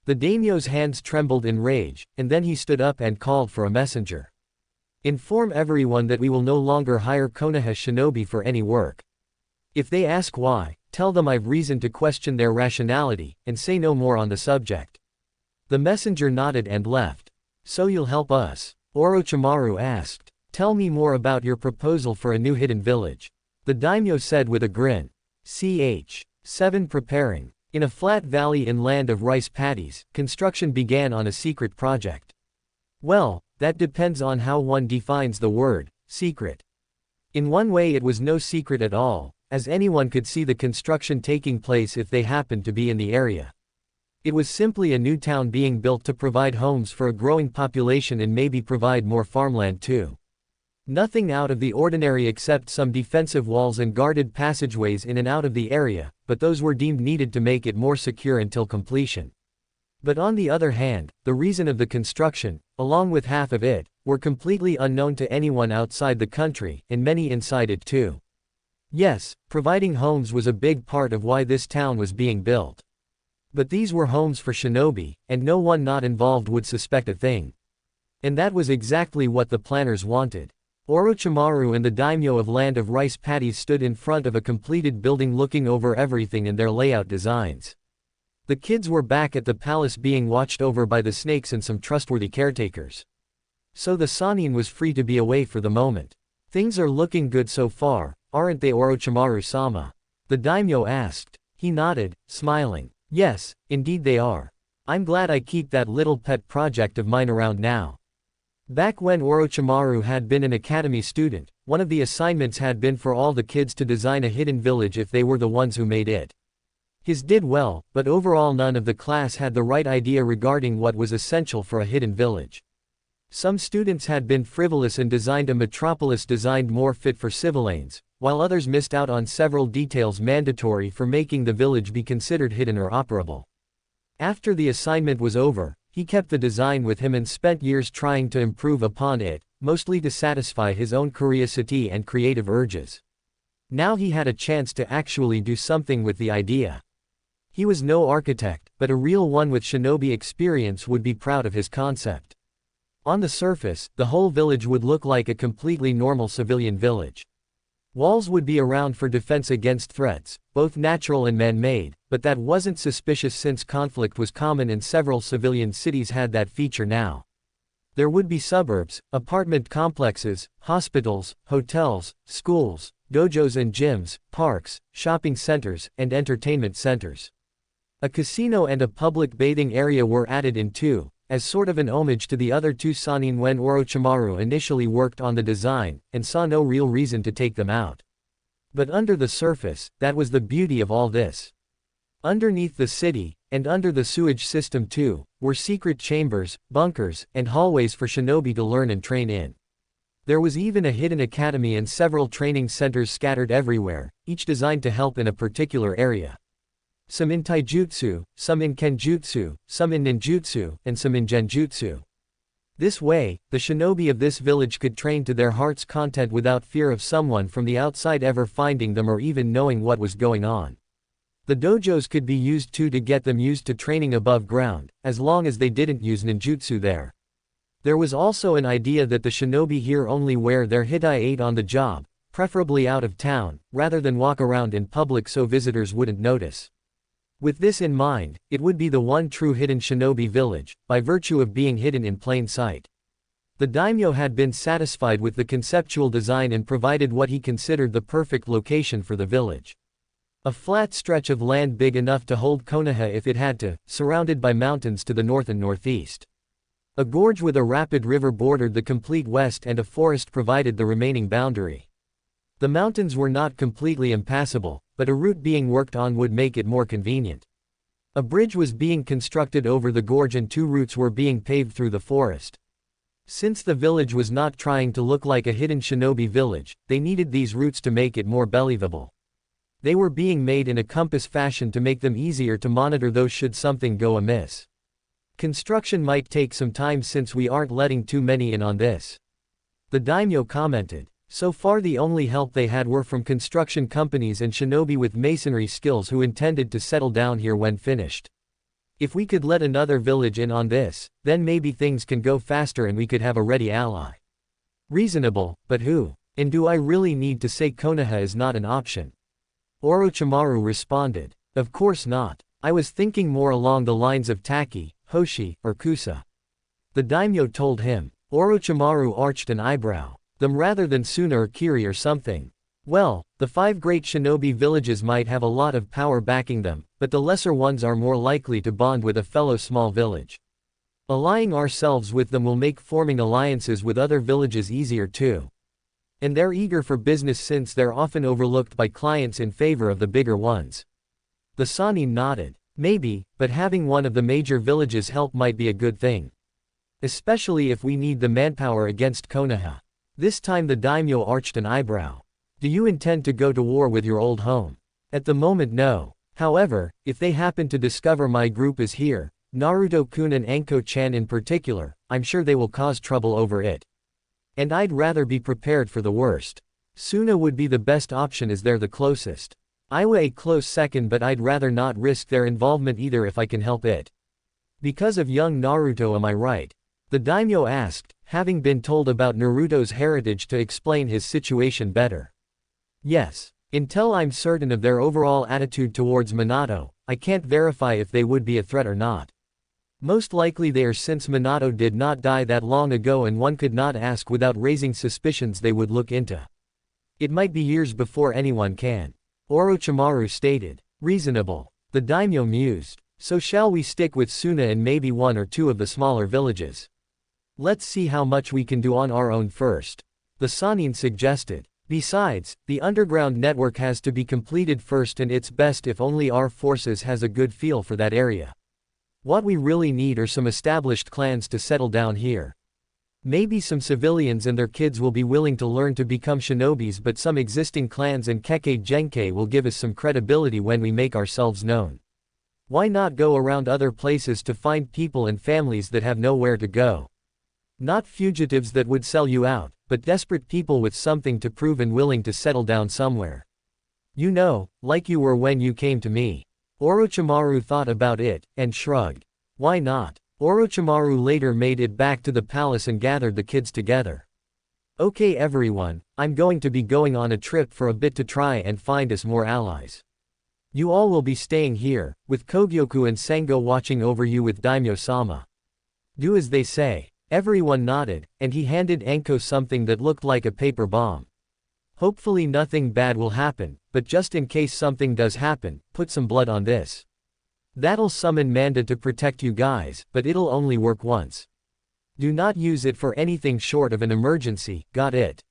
The daimyo's hands trembled in rage, and then he stood up and called for a messenger. Inform everyone that we will no longer hire Konoha shinobi for any work. If they ask why, tell them I've reason to question their rationality, and say no more on the subject. The messenger nodded and left. So you'll help us? Orochimaru asked. Tell me more about your proposal for a new hidden village. The daimyo said with a grin. Ch. 7 Preparing. In a flat valley in land of rice paddies, construction began on a secret project. Well, that depends on how one defines the word secret. In one way it was no secret at all, as anyone could see the construction taking place if they happened to be in the area. It was simply a new town being built to provide homes for a growing population and maybe provide more farmland too. Nothing out of the ordinary except some defensive walls and guarded passageways in and out of the area, but those were deemed needed to make it more secure until completion. But on the other hand, the reason of the construction, along with half of it, were completely unknown to anyone outside the country, and many inside it too. Yes, providing homes was a big part of why this town was being built. But these were homes for shinobi, and no one not involved would suspect a thing. And that was exactly what the planners wanted. Orochimaru and the daimyo of Land of Rice Paddies stood in front of a completed building looking over everything and their layout designs. The kids were back at the palace being watched over by the snakes and some trustworthy caretakers. So the Sannin was free to be away for the moment. Things are looking good so far, aren't they, Orochimaru-sama? The daimyo asked. He nodded, smiling. Yes, indeed they are. I'm glad I keep that little pet project of mine around now. Back when Orochimaru had been an academy student, one of the assignments had been for all the kids to design a hidden village if they were the ones who made it. His did well, but overall none of the class had the right idea regarding what was essential for a hidden village. Some students had been frivolous and designed a metropolis designed more fit for civilians, while others missed out on several details mandatory for making the village be considered hidden or operable. After the assignment was over, He kept the design with him and spent years trying to improve upon it, mostly to satisfy his own curiosity and creative urges. Now he had a chance to actually do something with the idea. He was no architect, but a real one with shinobi experience would be proud of his concept. On the surface, the whole village would look like a completely normal civilian village. Walls would be around for defense against threats, both natural and man-made, but that wasn't suspicious since conflict was common and several civilian cities had that feature now. There would be suburbs, apartment complexes, hospitals, hotels, schools, dojos and gyms, parks, shopping centers, and entertainment centers. A casino and a public bathing area were added in too, as sort of an homage to the other two Sannin when Orochimaru initially worked on the design, and saw no real reason to take them out. But under the surface, that was the beauty of all this. Underneath the city, and under the sewage system too, were secret chambers, bunkers, and hallways for shinobi to learn and train in. There was even a hidden academy and several training centers scattered everywhere, each designed to help in a particular area. Some in taijutsu, some in kenjutsu, some in ninjutsu, and some in genjutsu. This way, the shinobi of this village could train to their heart's content without fear of someone from the outside ever finding them or even knowing what was going on. The dojos could be used too to get them used to training above ground, as long as they didn't use ninjutsu there. There was also an idea that the shinobi here only wear their hitai-8 on the job, preferably out of town, rather than walk around in public so visitors wouldn't notice. With this in mind, it would be the one true hidden shinobi village, by virtue of being hidden in plain sight. The daimyo had been satisfied with the conceptual design and provided what he considered the perfect location for the village. A flat stretch of land big enough to hold Konoha if it had to, surrounded by mountains to the north and northeast. A gorge with a rapid river bordered the complete west and a forest provided the remaining boundary. The mountains were not completely impassable, but a route being worked on would make it more convenient. A bridge was being constructed over the gorge and two routes were being paved through the forest. Since the village was not trying to look like a hidden shinobi village, they needed these routes to make it more believable. They were being made in a compass fashion to make them easier to monitor those should something go amiss. Construction might take some time since we aren't letting too many in on this. The daimyo commented. So far the only help they had were from construction companies and shinobi with masonry skills who intended to settle down here when finished. If we could let another village in on this, then maybe things can go faster and we could have a ready ally. Reasonable, but who? And do I really need to say Konoha is not an option? Orochimaru responded. Of course not. I was thinking more along the lines of Taki, Hoshi, or Kusa. The daimyo told him. Orochimaru arched an eyebrow. Them rather than Suna or Kiri or something. Well, the 5 great shinobi villages might have a lot of power backing them, but the lesser ones are more likely to bond with a fellow small village. Allying ourselves with them will make forming alliances with other villages easier too. And they're eager for business since they're often overlooked by clients in favor of the bigger ones. The Sannin nodded. Maybe, but having one of the major villages help might be a good thing. Especially if we need the manpower against Konoha. This time the daimyo arched an eyebrow. Do you intend to go to war with your old home? At the moment no. However, if they happen to discover my group is here, Naruto-kun and Anko-chan in particular, I'm sure they will cause trouble over it. And I'd rather be prepared for the worst. Suna would be the best option as they're the closest. Iwa a close second but I'd rather not risk their involvement either if I can help it. Because of young Naruto am I right? The daimyo asked, having been told about Naruto's heritage to explain his situation better. Yes. Until I'm certain of their overall attitude towards Minato, I can't verify if they would be a threat or not. Most likely they are since Minato did not die that long ago and one could not ask without raising suspicions they would look into. It might be years before anyone can. Orochimaru stated. Reasonable. The daimyo mused. So shall we stick with Suna and maybe 1 or 2 of the smaller villages? Let's see how much we can do on our own first. The Sannin suggested. Besides, the underground network has to be completed first and it's best if only our forces has a good feel for that area. What we really need are some established clans to settle down here. Maybe some civilians and their kids will be willing to learn to become shinobis but some existing clans and Kekkei Genkai will give us some credibility when we make ourselves known. Why not go around other places to find people and families that have nowhere to go? Not fugitives that would sell you out, but desperate people with something to prove and willing to settle down somewhere. You know, like you were when you came to me. Orochimaru thought about it, and shrugged. Why not? Orochimaru later made it back to the palace and gathered the kids together. Okay everyone, I'm going to be going on a trip for a bit to try and find us more allies. You all will be staying here, with Kogyoku and Sengo watching over you with Daimyo-sama. Do as they say. Everyone nodded, and he handed Anko something that looked like a paper bomb. Hopefully nothing bad will happen, but just in case something does happen, put some blood on this. That'll summon Manda to protect you guys, but it'll only work once. Do not use it for anything short of an emergency, got it?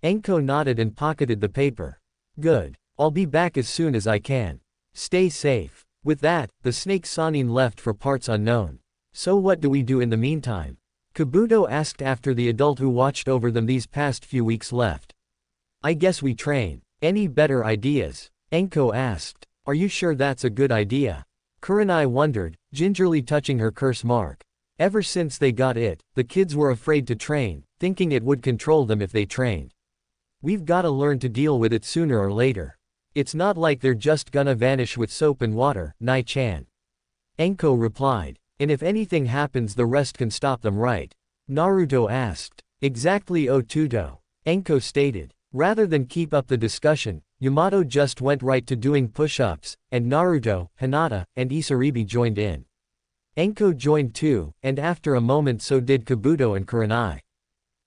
Anko nodded and pocketed the paper. Good. I'll be back as soon as I can. Stay safe. With that, the snake Sannin left for parts unknown. So what do we do in the meantime? Kabuto asked after the adult who watched over them these past few weeks left. I guess we train. Any better ideas? Anko asked. Are you sure that's a good idea? Kurenai wondered, gingerly touching her curse mark. Ever since they got it, the kids were afraid to train, thinking it would control them if they trained. We've gotta learn to deal with it sooner or later. It's not like they're just gonna vanish with soap and water, Nai-chan. Anko replied. And if anything happens the rest can stop them, right? Naruto asked. Exactly Otuto. Anko stated. Rather than keep up the discussion, Yamato just went right to doing push-ups, and Naruto, Hinata, and Isaribi joined in. Anko joined too, and after a moment so did Kabuto and Kurenai.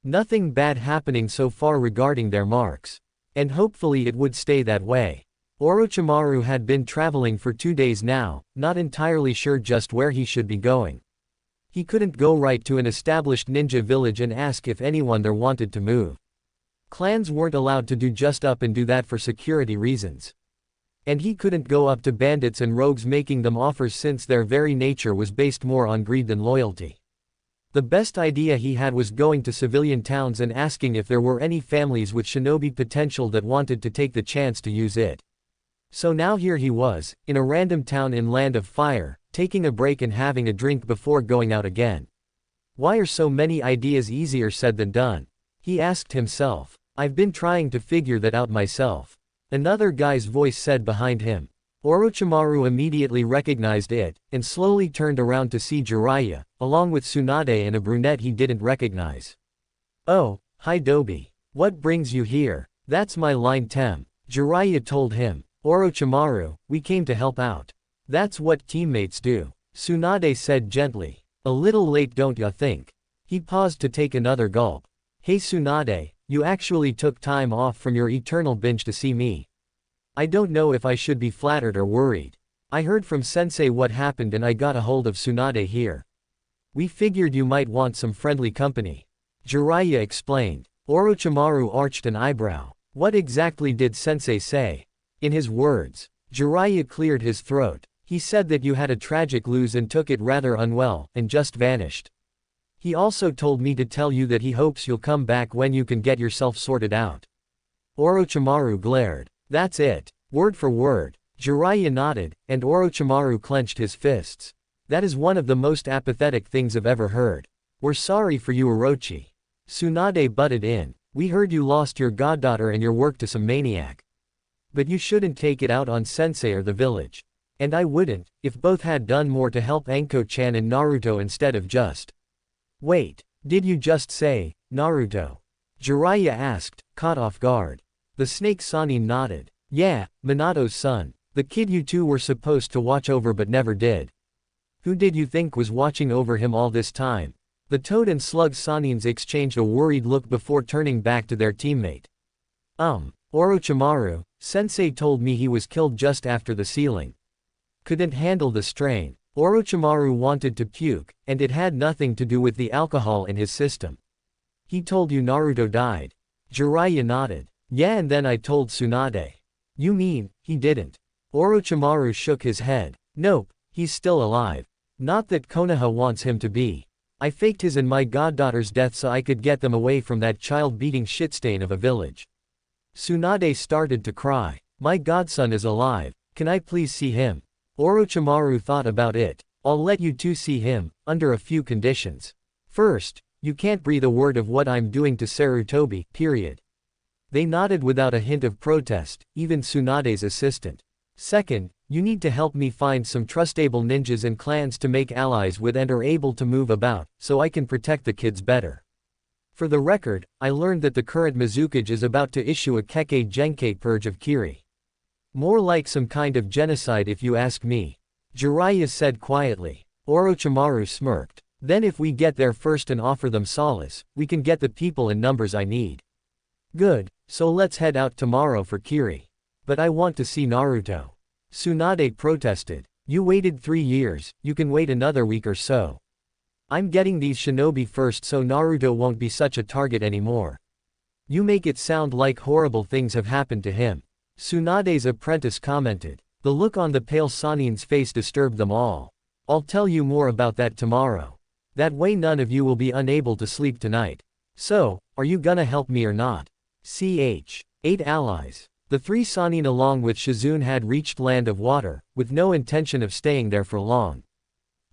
Nothing bad happening so far regarding their marks. And hopefully it would stay that way. Orochimaru had been traveling for 2 days now, not entirely sure just where he should be going. He couldn't go right to an established ninja village and ask if anyone there wanted to move. Clans weren't allowed to do just up and do that for security reasons. And he couldn't go up to bandits and rogues making them offers since their very nature was based more on greed than loyalty. The best idea he had was going to civilian towns and asking if there were any families with shinobi potential that wanted to take the chance to use it. So now here he was, in a random town in Land of Fire, taking a break and having a drink before going out again. Why are so many ideas easier said than done? He asked himself. I've been trying to figure that out myself. Another guy's voice said behind him. Orochimaru immediately recognized it, and slowly turned around to see Jiraiya, along with Tsunade and a brunette he didn't recognize. Oh, hi Dobi. What brings you here? That's my line Tem. Jiraiya told him. Orochimaru, we came to help out. That's what teammates do. Tsunade said gently. A little late don't ya think? He paused to take another gulp. Hey Tsunade, you actually took time off from your eternal binge to see me. I don't know if I should be flattered or worried. I heard from Sensei what happened and I got a hold of Tsunade here. We figured you might want some friendly company. Jiraiya explained. Orochimaru arched an eyebrow. What exactly did Sensei say? In his words, Jiraiya cleared his throat. He said that you had a tragic lose and took it rather unwell, and just vanished. He also told me to tell you that he hopes you'll come back when you can get yourself sorted out. Orochimaru glared. That's it. Word for word. Jiraiya nodded, and Orochimaru clenched his fists. That is one of the most apathetic things I've ever heard. We're sorry for you Orochi. Tsunade butted in. We heard you lost your goddaughter and your work to some maniac. But you shouldn't take it out on Sensei or the village. And I wouldn't, if both had done more to help Anko-chan and Naruto instead of just. Wait, did you just say, Naruto? Jiraiya asked, caught off guard. The snake Sannin nodded. Yeah, Minato's son. The kid you two were supposed to watch over but never did. Who did you think was watching over him all this time? The toad and slug Sannins exchanged a worried look before turning back to their teammate. Orochimaru, Sensei told me he was killed just after the sealing. Couldn't handle the strain. Orochimaru wanted to puke, and it had nothing to do with the alcohol in his system. He told you Naruto died. Jiraiya nodded. Yeah, and then I told Tsunade. You mean, he didn't? Orochimaru shook his head. Nope, he's still alive. Not that Konoha wants him to be. I faked his and my goddaughter's death so I could get them away from that child-beating shitstain of a village. Tsunade started to cry. My godson is alive, can I please see him? Orochimaru thought about it. I'll let you two see him, under a few conditions. First, you can't breathe a word of what I'm doing to Sarutobi, period. They nodded without a hint of protest, even Tsunade's assistant. Second, you need to help me find some trustable ninjas and clans to make allies with and are able to move about, so I can protect the kids better. For the record, I learned that the current Mizukage is about to issue a Kekkei Genkei purge of Kiri. More like some kind of genocide if you ask me. Jiraiya said quietly. Orochimaru smirked. Then if we get there first and offer them solace, we can get the people and numbers I need. Good, so let's head out tomorrow for Kiri. But I want to see Naruto. Tsunade protested. You waited 3 years, you can wait another week or so. I'm getting these shinobi first so Naruto won't be such a target anymore. You make it sound like horrible things have happened to him. Tsunade's apprentice commented. The look on the pale Sanin's face disturbed them all. I'll tell you more about that tomorrow. That way none of you will be unable to sleep tonight. So, are you gonna help me or not? 8 allies. The 3 Sanin along with Shizune had reached Land of Water, with no intention of staying there for long.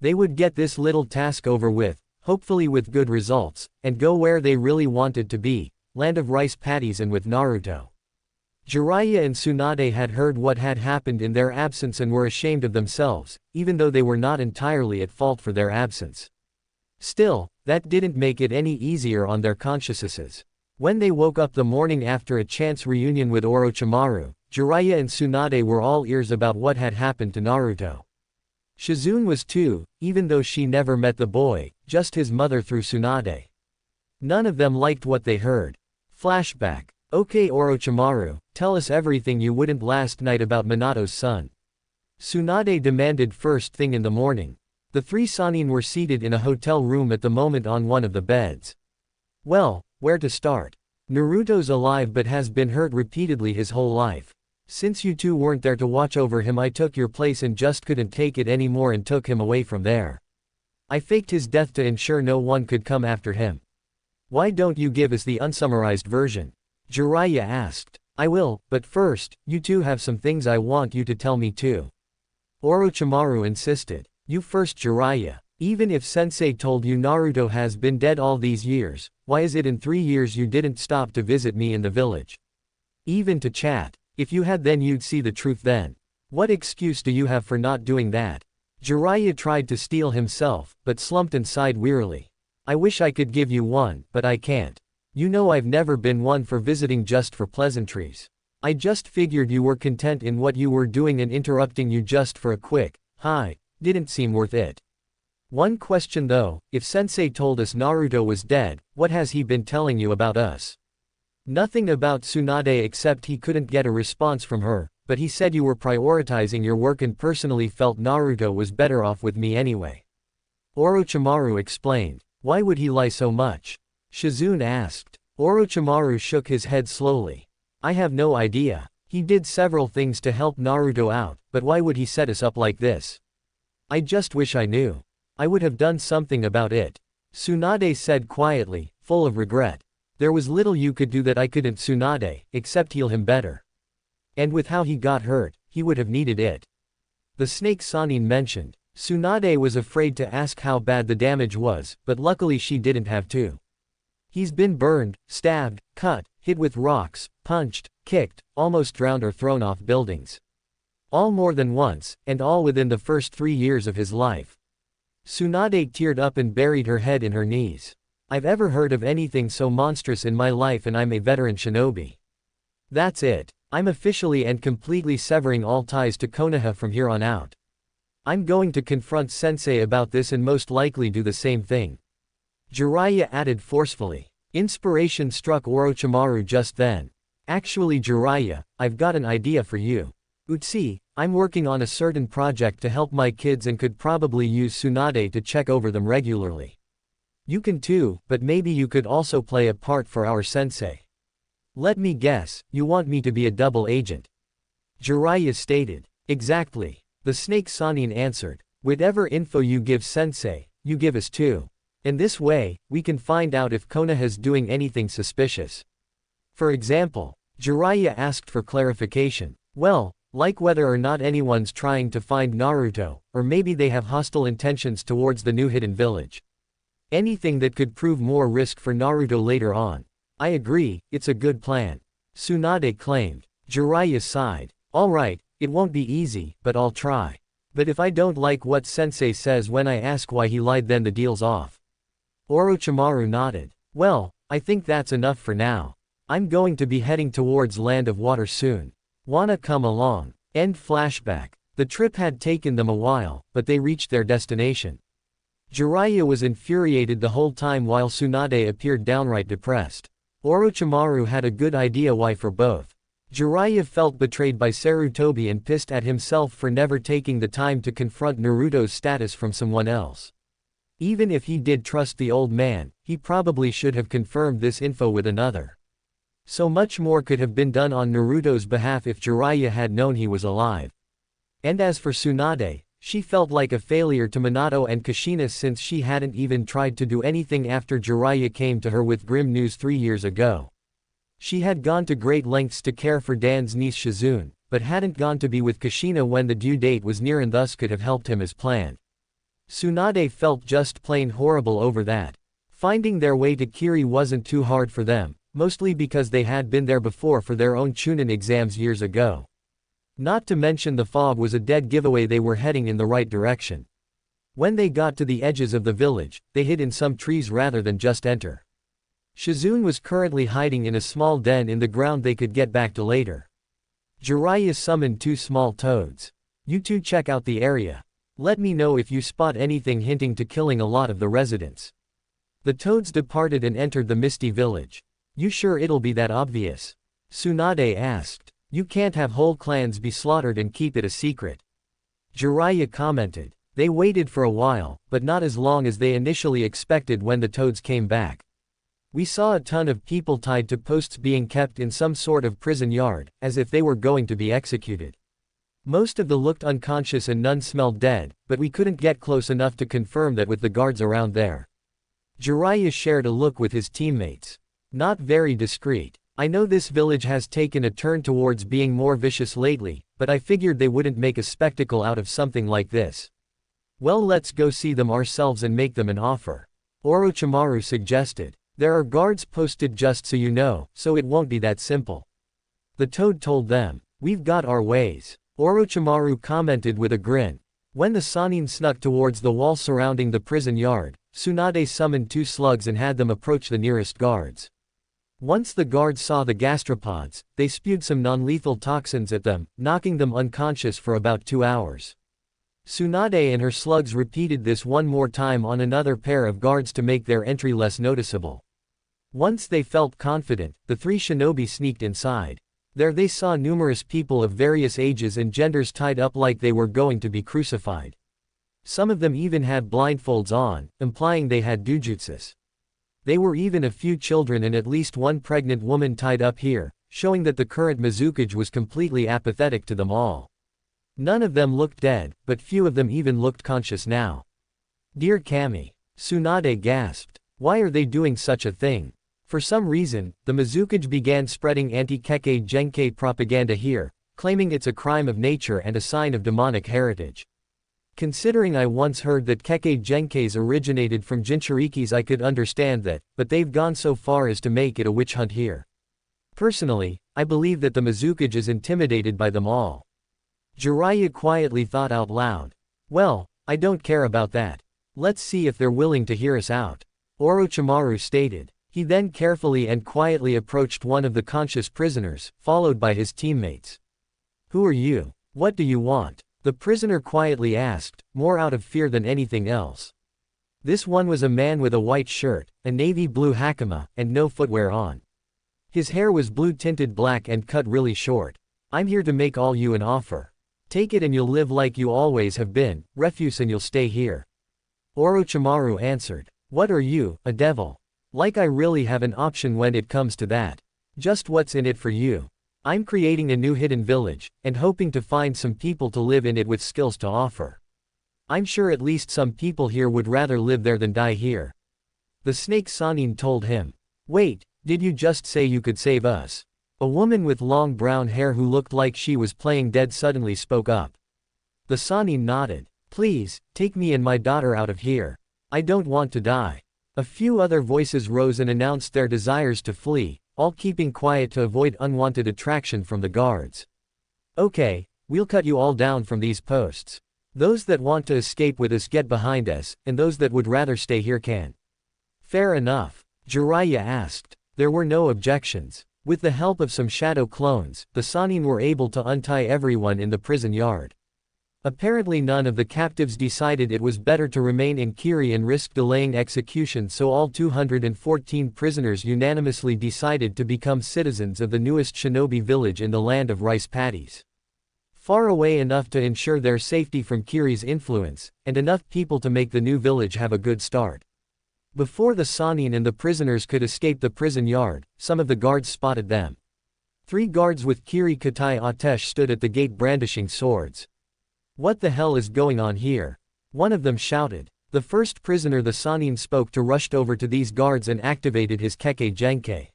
They would get this little task over with, hopefully with good results, and go where they really wanted to be, Land of Rice Paddies and with Naruto. Jiraiya and Tsunade had heard what had happened in their absence and were ashamed of themselves, even though they were not entirely at fault for their absence. Still, that didn't make it any easier on their consciences. When they woke up the morning after a chance reunion with Orochimaru, Jiraiya and Tsunade were all ears about what had happened to Naruto. Shizune was too, even though she never met the boy, just his mother through Tsunade. None of them liked what they heard. Flashback. Okay Orochimaru, tell us everything you wouldn't last night about Minato's son. Tsunade demanded first thing in the morning. The 3 Sanin were seated in a hotel room at the moment on one of the beds. Well, where to start? Naruto's alive but has been hurt repeatedly his whole life. Since you two weren't there to watch over him I took your place and just couldn't take it anymore and took him away from there. I faked his death to ensure no one could come after him. Why don't you give us the unsummarized version? Jiraiya asked. I will, but first, you two have some things I want you to tell me too. Orochimaru insisted. You first Jiraiya. Even if Sensei told you Naruto has been dead all these years, why is it in 3 years you didn't stop to visit me in the village? Even to chat. If you had then you'd see the truth then. What excuse do you have for not doing that? Jiraiya tried to steel himself, but slumped and sighed wearily. I wish I could give you one, but I can't. You know I've never been one for visiting just for pleasantries. I just figured you were content in what you were doing and interrupting you just for a quick, hi, didn't seem worth it. One question though, if Sensei told us Naruto was dead, what has he been telling you about us? Nothing about Tsunade except he couldn't get a response from her, but he said you were prioritizing your work and personally felt Naruto was better off with me anyway. Orochimaru explained. Why would he lie so much? Shizune asked. Orochimaru shook his head slowly. I have no idea. He did several things to help Naruto out, but why would he set us up like this? I just wish I knew. I would have done something about it. Tsunade said quietly, full of regret. There was little you could do that I couldn't Tsunade, except heal him better. And with how he got hurt, he would have needed it. The snake Sanin mentioned. Tsunade was afraid to ask how bad the damage was, but luckily she didn't have to. He's been burned, stabbed, cut, hit with rocks, punched, kicked, almost drowned or thrown off buildings. All more than once, and all within the first 3 years of his life. Tsunade teared up and buried her head in her knees. I've ever heard of anything so monstrous in my life and I'm a veteran shinobi. That's it. I'm officially and completely severing all ties to Konoha from here on out. I'm going to confront Sensei about this and most likely do the same thing. Jiraiya added forcefully. Inspiration struck Orochimaru just then. Actually Jiraiya, I've got an idea for you. Utsi, I'm working on a certain project to help my kids and could probably use Tsunade to check over them regularly. You can too, but maybe you could also play a part for our sensei. Let me guess, you want me to be a double agent? Jiraiya stated. Exactly. The snake Sanin answered. Whatever info you give sensei, you give us too. In this way, we can find out if Konoha's doing anything suspicious. For example, Jiraiya asked for clarification. Well, Like whether or not anyone's trying to find Naruto, or maybe they have hostile intentions towards the new hidden village. Anything that could prove more risk for Naruto later on. I agree, it's a good plan. Tsunade claimed. Jiraiya sighed. Alright, it won't be easy, but I'll try. But if I don't like what sensei says when I ask why he lied, then the deal's off. Orochimaru nodded. Well, I think that's enough for now. I'm going to be heading towards Land of Water soon. Wanna come along? End flashback. The trip had taken them a while, but they reached their destination. Jiraiya was infuriated the whole time while Tsunade appeared downright depressed. Orochimaru had a good idea why for both. Jiraiya felt betrayed by Sarutobi and pissed at himself for never taking the time to confront Naruto's status from someone else. Even if he did trust the old man, he probably should have confirmed this info with another. So much more could have been done on Naruto's behalf if Jiraiya had known he was alive. And as for Tsunade, she felt like a failure to Minato and Kushina since she hadn't even tried to do anything after Jiraiya came to her with grim news 3 years ago. She had gone to great lengths to care for Dan's niece Shizune, but hadn't gone to be with Kushina when the due date was near and thus could have helped him as planned. Tsunade felt just plain horrible over that. Finding their way to Kiri wasn't too hard for them, mostly because they had been there before for their own Chunin exams years ago. Not to mention the fog was a dead giveaway they were heading in the right direction. When they got to the edges of the village, they hid in some trees rather than just enter. Shizune was currently hiding in a small den in the ground they could get back to later. Jiraiya summoned 2 small toads. You two check out the area. Let me know if you spot anything hinting to killing a lot of the residents. The toads departed and entered the misty village. You sure it'll be that obvious? Tsunade asked. You can't have whole clans be slaughtered and keep it a secret. Jiraiya commented. They waited for a while, but not as long as they initially expected when the toads came back. We saw a ton of people tied to posts being kept in some sort of prison yard, as if they were going to be executed. Most of them looked unconscious and none smelled dead, but we couldn't get close enough to confirm that with the guards around there. Jiraiya shared a look with his teammates. Not very discreet. I know this village has taken a turn towards being more vicious lately, but I figured they wouldn't make a spectacle out of something like this. Well, let's go see them ourselves and make them an offer. Orochimaru suggested. There are guards posted just so you know, so it won't be that simple. The toad told them. We've got our ways. Orochimaru commented with a grin. When the Sannin snuck towards the wall surrounding the prison yard, Tsunade summoned 2 slugs and had them approach the nearest guards. Once the guards saw the gastropods, they spewed some non-lethal toxins at them, knocking them unconscious for about 2 hours. Tsunade and her slugs repeated this one more time on another pair of guards to make their entry less noticeable. Once they felt confident, the 3 shinobi sneaked inside. There they saw numerous people of various ages and genders tied up like they were going to be crucified. Some of them even had blindfolds on, implying they had dujutsus. There were even a few children and at least one pregnant woman tied up here, showing that the current Mizukage was completely apathetic to them all. None of them looked dead, but few of them even looked conscious now. Dear Kami. Tsunade gasped. Why are they doing such a thing? For some reason, the Mizukage began spreading anti-Kekkei Genkai propaganda here, claiming it's a crime of nature and a sign of demonic heritage. Considering I once heard that Kekkei Genkais originated from Jinchurikis, I could understand that, but they've gone so far as to make it a witch hunt here. Personally, I believe that the Mizukage is intimidated by them all. Jiraiya quietly thought out loud. Well, I don't care about that. Let's see if they're willing to hear us out. Orochimaru stated. He then carefully and quietly approached one of the conscious prisoners, followed by his teammates. Who are you? What do you want? The prisoner quietly asked, more out of fear than anything else. This one was a man with a white shirt, a navy blue hakama, and no footwear on. His hair was blue-tinted black and cut really short. I'm here to make all you an offer. Take it and you'll live like you always have been, refuse and you'll stay here. Orochimaru answered. What are you, a devil? Like I really have an option when it comes to that. Just what's in it for you? I'm creating a new hidden village, and hoping to find some people to live in it with skills to offer. I'm sure at least some people here would rather live there than die here. The snake Sannin told him. Wait, did you just say you could save us? A woman with long brown hair who looked like she was playing dead suddenly spoke up. The Sannin nodded. Please, take me and my daughter out of here. I don't want to die. A few other voices rose and announced their desires to flee, all keeping quiet to avoid unwanted attraction from the guards. Okay, we'll cut you all down from these posts. Those that want to escape with us get behind us, and those that would rather stay here can. Fair enough, Jiraiya asked. There were no objections. With the help of some shadow clones, the Sannin were able to untie everyone in the prison yard. Apparently none of the captives decided it was better to remain in Kiri and risk delaying execution, so all 214 prisoners unanimously decided to become citizens of the newest shinobi village in the land of rice paddies. Far away enough to ensure their safety from Kiri's influence, and enough people to make the new village have a good start. Before the Sannin and the prisoners could escape the prison yard, some of the guards spotted them. 3 guards with Kiri Katai Atesh stood at the gate brandishing swords. What the hell is going on here? One of them shouted. The first prisoner the Sannin spoke to rushed over to these guards and activated his Kekkei Genkei.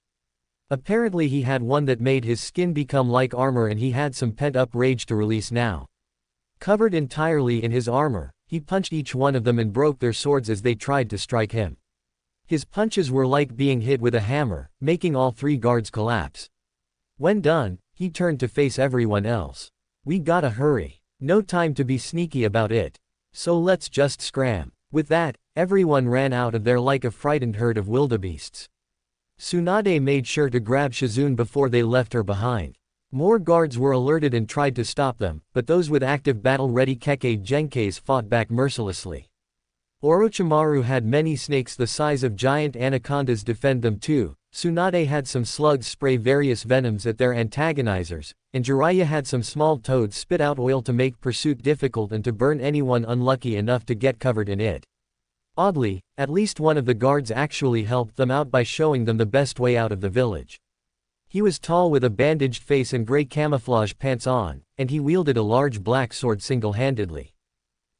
Apparently he had one that made his skin become like armor, and he had some pent-up rage to release now. Covered entirely in his armor, he punched each one of them and broke their swords as they tried to strike him. His punches were like being hit with a hammer, making all 3 guards collapse. When done, he turned to face everyone else. We gotta hurry. No time to be sneaky about it. So let's just scram. With that, everyone ran out of there like a frightened herd of wildebeests. Tsunade made sure to grab Shizune before they left her behind. More guards were alerted and tried to stop them, but those with active battle-ready Kekkei Genkeis fought back mercilessly. Orochimaru had many snakes the size of giant anacondas defend them too. Tsunade had some slugs spray various venoms at their antagonizers, and Jiraiya had some small toads spit out oil to make pursuit difficult and to burn anyone unlucky enough to get covered in it. Oddly, at least one of the guards actually helped them out by showing them the best way out of the village. He was tall with a bandaged face and gray camouflage pants on, and he wielded a large black sword single-handedly.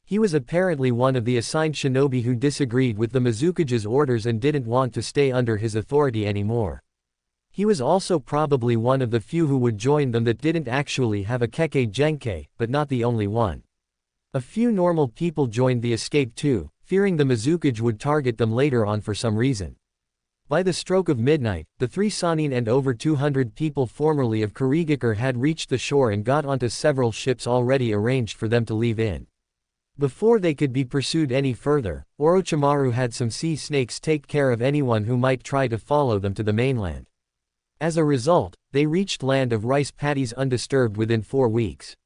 He was apparently one of the assigned shinobi who disagreed with the Mizukage's orders and didn't want to stay under his authority anymore. He was also probably one of the few who would join them that didn't actually have a Kekkei Genkei, but not the only one. A few normal people joined the escape too, fearing the Mizukage would target them later on for some reason. By the stroke of midnight, the 3 Sannin and over 200 people formerly of Kurigakure had reached the shore and got onto several ships already arranged for them to leave in. Before they could be pursued any further, Orochimaru had some sea snakes take care of anyone who might try to follow them to the mainland. As a result, they reached land of rice paddies undisturbed within 4 weeks.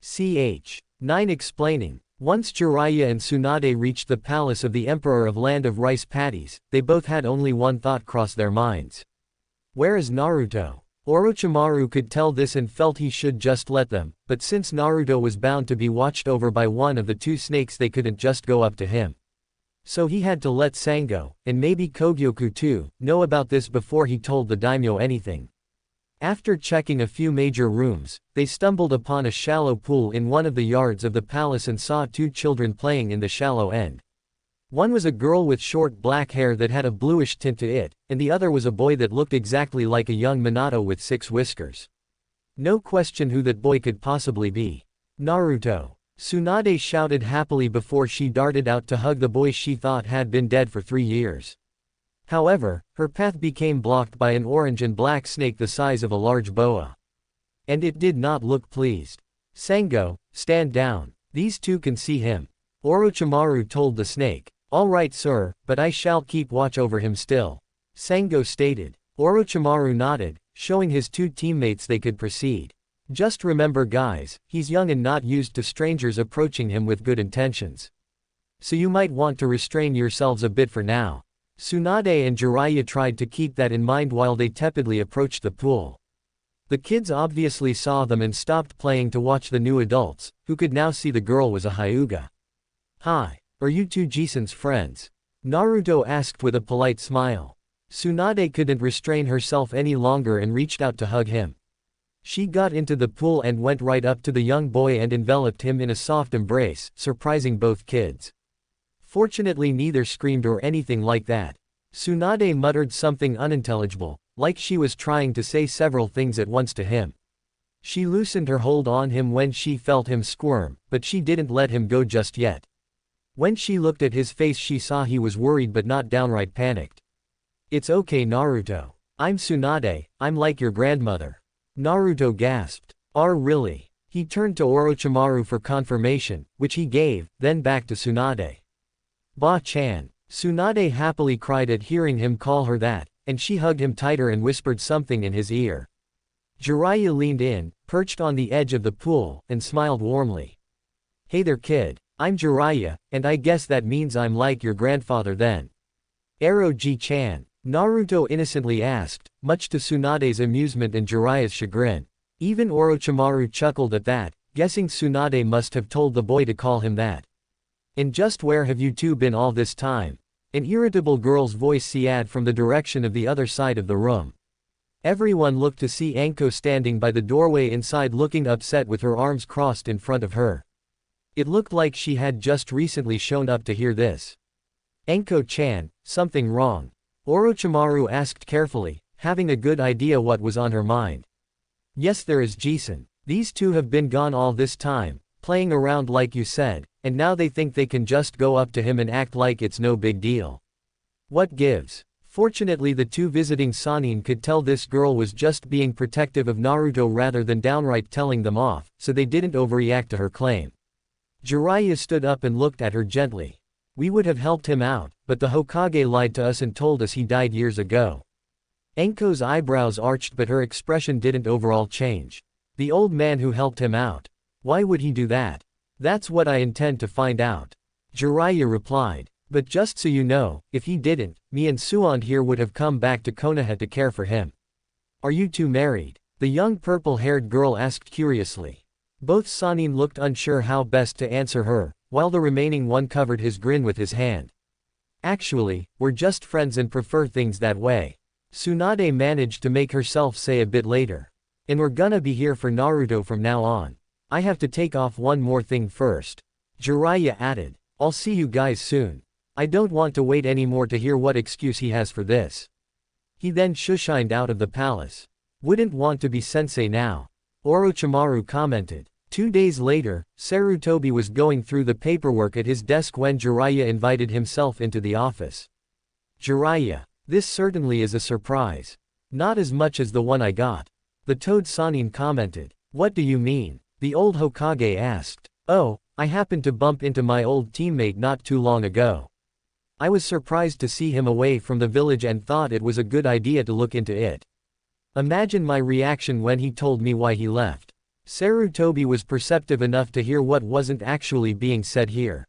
Ch. 9 explaining. Once Jiraiya and Tsunade reached the palace of the Emperor of Land of Rice Paddies, they both had only one thought cross their minds. Where is Naruto? Orochimaru could tell this and felt he should just let them, but since Naruto was bound to be watched over by one of the 2 snakes, they couldn't just go up to him. So he had to let Sango, and maybe Kogyoku too, know about this before he told the daimyo anything. After checking a few major rooms, they stumbled upon a shallow pool in one of the yards of the palace and saw 2 children playing in the shallow end. One was a girl with short black hair that had a bluish tint to it, and the other was a boy that looked exactly like a young Minato with 6 whiskers. No question who that boy could possibly be. Naruto. Tsunade shouted happily before she darted out to hug the boy she thought had been dead for 3 years. However, her path became blocked by an orange and black snake the size of a large boa. And it did not look pleased. Sango, stand down. These 2 can see him. Orochimaru told the snake. All right sir, but I shall keep watch over him still. Sango stated. Orochimaru nodded, showing his 2 teammates they could proceed. Just remember guys, he's young and not used to strangers approaching him with good intentions. So you might want to restrain yourselves a bit for now. Tsunade and Jiraiya tried to keep that in mind while they tepidly approached the pool. The kids obviously saw them and stopped playing to watch the new adults, who could now see the girl was a Hyuga. Hi, are you 2 Jisun's friends? Naruto asked with a polite smile. Tsunade couldn't restrain herself any longer and reached out to hug him. She got into the pool and went right up to the young boy and enveloped him in a soft embrace, surprising both kids. Fortunately neither screamed or anything like that. Tsunade muttered something unintelligible, like she was trying to say several things at once to him. She loosened her hold on him when she felt him squirm, but she didn't let him go just yet. When she looked at his face she saw he was worried but not downright panicked. "It's okay Naruto. I'm Tsunade, I'm like your grandmother." Naruto gasped. Really?" He turned to Orochimaru for confirmation, which he gave, then back to Tsunade. "Ba-chan." Tsunade happily cried at hearing him call her that, and she hugged him tighter and whispered something in his ear. Jiraiya leaned in, perched on the edge of the pool, and smiled warmly. "Hey there kid, I'm Jiraiya, and I guess that means I'm like your grandfather then." "Orochi-chan?" Naruto innocently asked, much to Tsunade's amusement and Jiraiya's chagrin. Even Orochimaru chuckled at that, guessing Tsunade must have told the boy to call him that. "And just where have you two been all this time?" An irritable girl's voice said from the direction of the other side of the room. Everyone looked to see Anko standing by the doorway inside looking upset with her arms crossed in front of her. It looked like she had just recently shown up to hear this. "Anko-chan, something wrong?" Orochimaru asked carefully, having a good idea what was on her mind. "Yes there is Jason. These two have been gone all this time, playing around like you said, and now they think they can just go up to him and act like it's no big deal. What gives?" Fortunately the two visiting Sannin could tell this girl was just being protective of Naruto rather than downright telling them off, so they didn't overreact to her claim. Jiraiya stood up and looked at her gently. "We would have helped him out, but the Hokage lied to us and told us he died years ago." Anko's eyebrows arched but her expression didn't overall change. "The old man who helped him out. Why would he do that?" "That's what I intend to find out," Jiraiya replied. "But just so you know, if he didn't, me and Suan here would have come back to Konoha to care for him." "Are you two married?" the young purple-haired girl asked curiously. Both Sannin looked unsure how best to answer her, while the remaining one covered his grin with his hand. "Actually, we're just friends and prefer things that way," Tsunade managed to make herself say a bit later. "And we're gonna be here for Naruto from now on. I have to take off one more thing first," Jiraiya added. "I'll see you guys soon. I don't want to wait anymore to hear what excuse he has for this." He then shushined out of the palace. "Wouldn't want to be sensei now," Orochimaru commented. 2 days later, Sarutobi was going through the paperwork at his desk when Jiraiya invited himself into the office. "Jiraiya, this certainly is a surprise. Not as much as the one I got," the Toad Sannin commented. "What do you mean?" the old Hokage asked. "Oh, I happened to bump into my old teammate not too long ago. I was surprised to see him away from the village and thought it was a good idea to look into it. Imagine my reaction when he told me why he left." Sarutobi was perceptive enough to hear what wasn't actually being said here.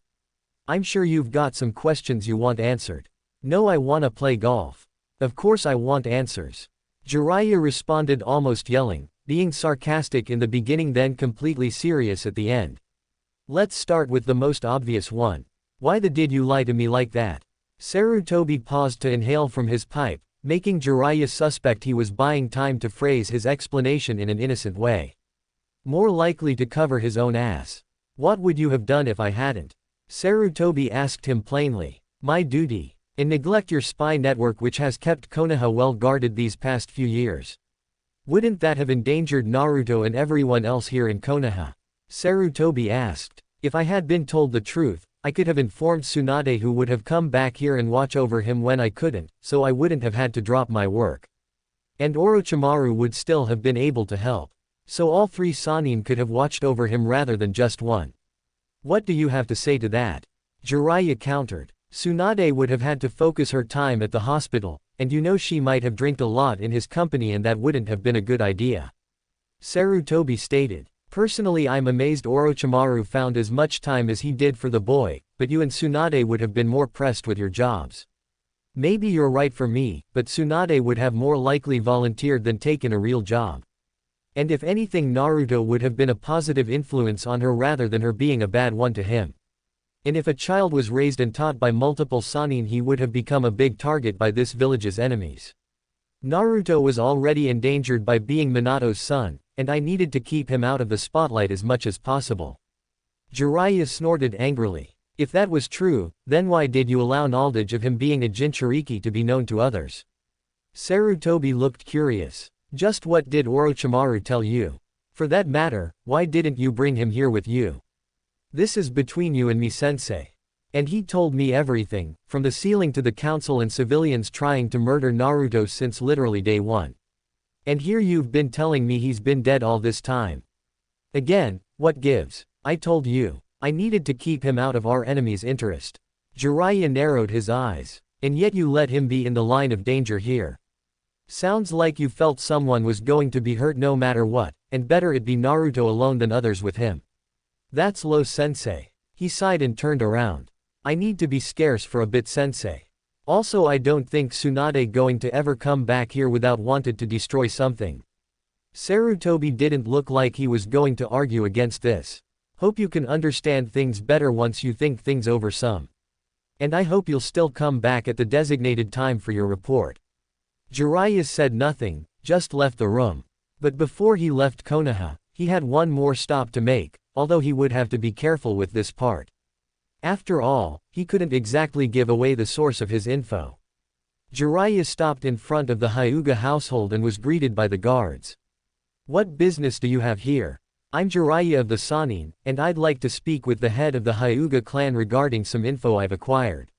"I'm sure you've got some questions you want answered." "No, I wanna play golf." "Of course I want answers," Jiraiya responded almost yelling, being sarcastic in the beginning then completely serious at the end. "Let's start with the most obvious one. Why did you lie to me like that?" Sarutobi paused to inhale from his pipe, making Jiraiya suspect he was buying time to phrase his explanation in an innocent way. "More likely to cover his own ass." "What would you have done if I hadn't?" Sarutobi asked him plainly. "My duty. And neglect your spy network which has kept Konoha well guarded these past few years. Wouldn't that have endangered Naruto and everyone else here in Konoha?" Sarutobi asked. "If I had been told the truth, I could have informed Tsunade who would have come back here and watch over him when I couldn't, so I wouldn't have had to drop my work. And Orochimaru would still have been able to help. So all 3 Sannin could have watched over him rather than just one." "What do you have to say to that?" Jiraiya countered. "Tsunade would have had to focus her time at the hospital, and you know she might have drank a lot in his company and that wouldn't have been a good idea." Sarutobi stated. "Personally I'm amazed Orochimaru found as much time as he did for the boy, but you and Tsunade would have been more pressed with your jobs. Maybe you're right for me, but Tsunade would have more likely volunteered than taken a real job. And if anything Naruto would have been a positive influence on her rather than her being a bad one to him. And if a child was raised and taught by multiple Sannin he would have become a big target by this village's enemies. Naruto was already endangered by being Minato's son, and I needed to keep him out of the spotlight as much as possible." Jiraiya snorted angrily. "If that was true, then why did you allow knowledge of him being a Jinchuriki to be known to others?" Sarutobi looked curious. Just what did Orochimaru tell you? For that matter, why didn't you bring him here with you? This is between you and me, sensei. And he told me everything, from the ceiling to the council and civilians trying to murder Naruto since literally day one. And here you've been telling me he's been dead all this time. Again, what gives? I told you. I needed to keep him out of our enemy's interest. Jiraiya narrowed his eyes. And yet you let him be in the line of danger here. Sounds like you felt someone was going to be hurt no matter what, and better it be Naruto alone than others with him. That's low, sensei. He sighed and turned around. I need to be scarce for a bit, sensei. Also, I don't think Tsunade going to ever come back here without wanted to destroy something. Sarutobi didn't look like he was going to argue against this. Hope you can understand things better once you think things over some. And I hope you'll still come back at the designated time for your report. Jiraiya said nothing, just left the room. But before he left Konoha, he had one more stop to make, although he would have to be careful with this part. After all, he couldn't exactly give away the source of his info. Jiraiya stopped in front of the Hyuga household and was greeted by the guards. What business do you have here? I'm Jiraiya of the Sannin, and I'd like to speak with the head of the Hyuga clan regarding some info I've acquired.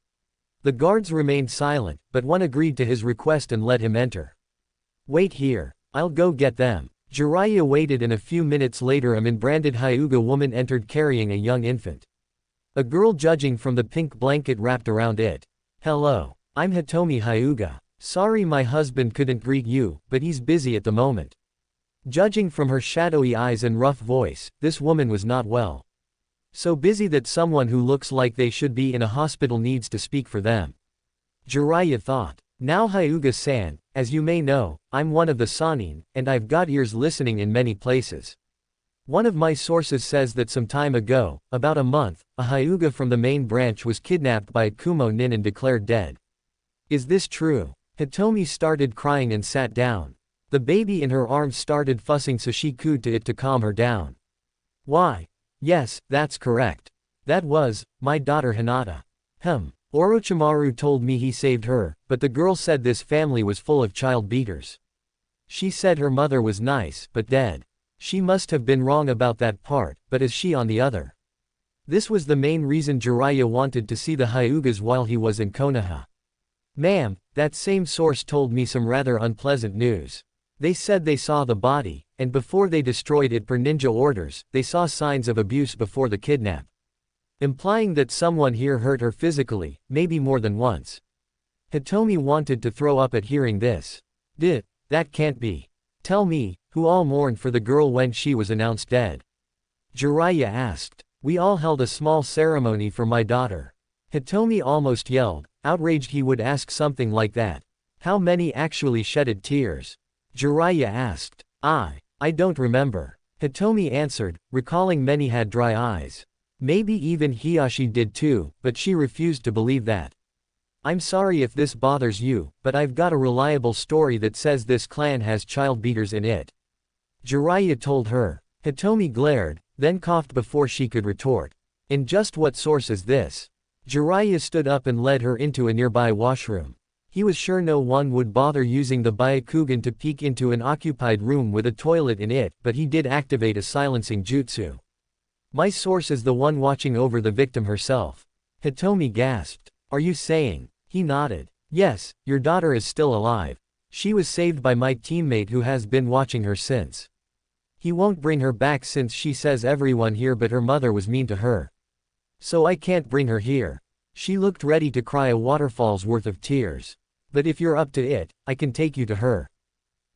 The guards remained silent, but one agreed to his request and let him enter. Wait here, I'll go get them. Jiraiya waited and a few minutes later a branded Hyuga woman entered carrying a young infant. A girl judging from the pink blanket wrapped around it. Hello, I'm Hitomi Hyuga. Sorry my husband couldn't greet you, but he's busy at the moment. Judging from her shadowy eyes and rough voice, this woman was not well. So busy that someone who looks like they should be in a hospital needs to speak for them. Jiraiya thought. Now Hyuga-san, as you may know, I'm one of the Sannin, and I've got ears listening in many places. One of my sources says that some time ago, about a month, a Hyuga from the main branch was kidnapped by a Kumo nin and declared dead. Is this true? Hitomi started crying and sat down. The baby in her arms started fussing so she cooed to it to calm her down. Why? Yes, that's correct. That was my daughter Hinata. Orochimaru told me he saved her, but the girl said this family was full of child beaters. She said her mother was nice, but dead. She must have been wrong about that part, but is she on the other? This was the main reason Jiraiya wanted to see the Hyugas while he was in Konoha. Ma'am, that same source told me some rather unpleasant news. They said they saw the body, and before they destroyed it per ninja orders, they saw signs of abuse before the kidnap. Implying that someone here hurt her physically, maybe more than once. Hitomi wanted to throw up at hearing this. That can't be. Tell me, who all mourned for the girl when she was announced dead? Jiraiya asked. We all held a small ceremony for my daughter. Hitomi almost yelled, outraged he would ask something like that. How many actually shedded tears? Jiraiya asked. I don't remember. Hitomi answered, recalling many had dry eyes. Maybe even Hiyashi did too, but she refused to believe that. I'm sorry if this bothers you, but I've got a reliable story that says this clan has child beaters in it. Jiraiya told her. Hitomi glared, then coughed before she could retort. And just what source is this? Jiraiya stood up and led her into a nearby washroom. He was sure no one would bother using the Byakugan to peek into an occupied room with a toilet in it, but he did activate a silencing jutsu. My source is the one watching over the victim herself. Hitomi gasped. Are you saying? He nodded. Yes, your daughter is still alive. She was saved by my teammate who has been watching her since. He won't bring her back since she says everyone here but her mother was mean to her. So I can't bring her here. She looked ready to cry a waterfall's worth of tears. But if you're up to it, I can take you to her.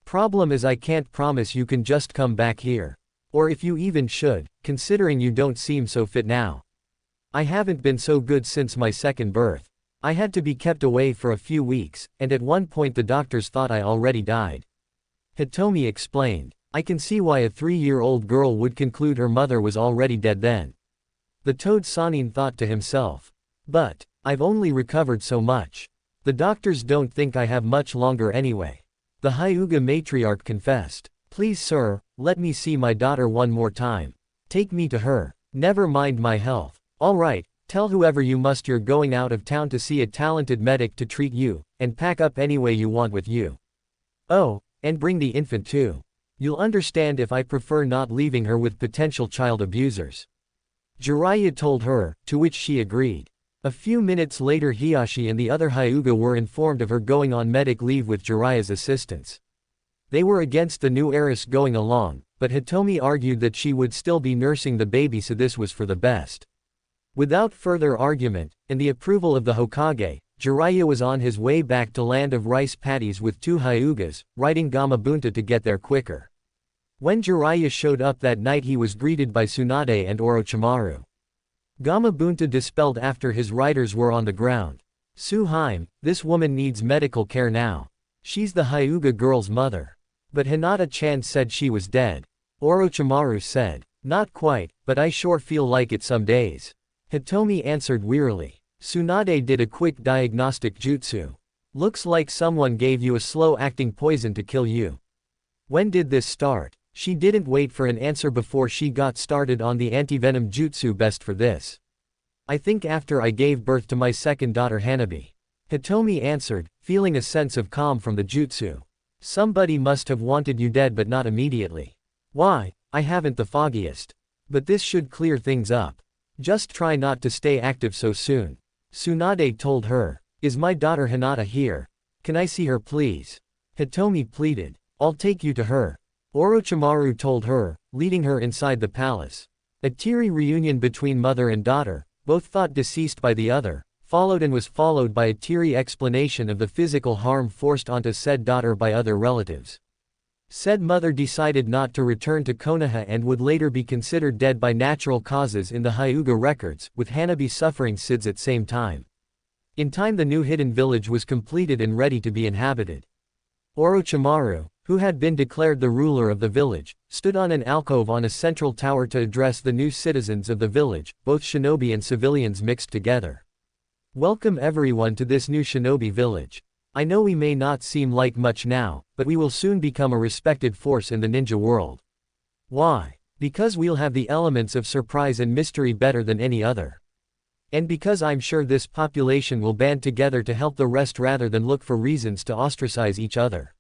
Problem is I can't promise you can just come back here. Or if you even should, considering you don't seem so fit now. I haven't been so good since my second birth. I had to be kept away for a few weeks, and at one point the doctors thought I already died. Hitomi explained. I can see why a 3-year-old girl would conclude her mother was already dead then. The Toad Sannin thought to himself. But I've only recovered so much. The doctors don't think I have much longer anyway. The Hyuga matriarch confessed. Please sir, let me see my daughter one more time. Take me to her. Never mind my health. Alright, tell whoever you must you're going out of town to see a talented medic to treat you, and pack up any way you want with you. Oh, and bring the infant too. You'll understand if I prefer not leaving her with potential child abusers. Jiraiya told her, to which she agreed. A few minutes later Hiashi and the other Hyuga were informed of her going on medic leave with Jiraiya's assistance. They were against the new heiress going along, but Hitomi argued that she would still be nursing the baby, so this was for the best. Without further argument, and the approval of the Hokage, Jiraiya was on his way back to Land of Rice Paddies with 2 Hyugas, riding Gamabunta to get there quicker. When Jiraiya showed up that night he was greeted by Tsunade and Orochimaru. Gamabunta dispelled after his riders were on the ground. Suheim, this woman needs medical care now. She's the Hyuga girl's mother. But Hinata-chan said she was dead. Orochimaru said, not quite, but I sure feel like it some days. Hitomi answered wearily. Tsunade did a quick diagnostic jutsu. Looks like someone gave you a slow-acting poison to kill you. When did this start? She didn't wait for an answer before she got started on the anti-venom jutsu. Best for this. I think after I gave birth to my second daughter Hanabi. Hitomi answered, feeling a sense of calm from the jutsu. Somebody must have wanted you dead but not immediately. Why, I haven't the foggiest. But this should clear things up. Just try not to stay active so soon. Tsunade told her. Is my daughter Hinata here? Can I see her please? Hitomi pleaded. I'll take you to her. Orochimaru told her, leading her inside the palace. A teary reunion between mother and daughter, both thought deceased by the other, followed and was followed by a teary explanation of the physical harm forced onto said daughter by other relatives. Said mother decided not to return to Konoha and would later be considered dead by natural causes in the Hyuga records, with Hanabi suffering SIDS at same time. In time the new hidden village was completed and ready to be inhabited. Orochimaru, who had been declared the ruler of the village, stood on an alcove on a central tower to address the new citizens of the village, both shinobi and civilians mixed together. Welcome everyone to this new shinobi village. I know we may not seem like much now, but we will soon become a respected force in the ninja world. Why? Because we'll have the elements of surprise and mystery better than any other. And because I'm sure this population will band together to help the rest rather than look for reasons to ostracize each other.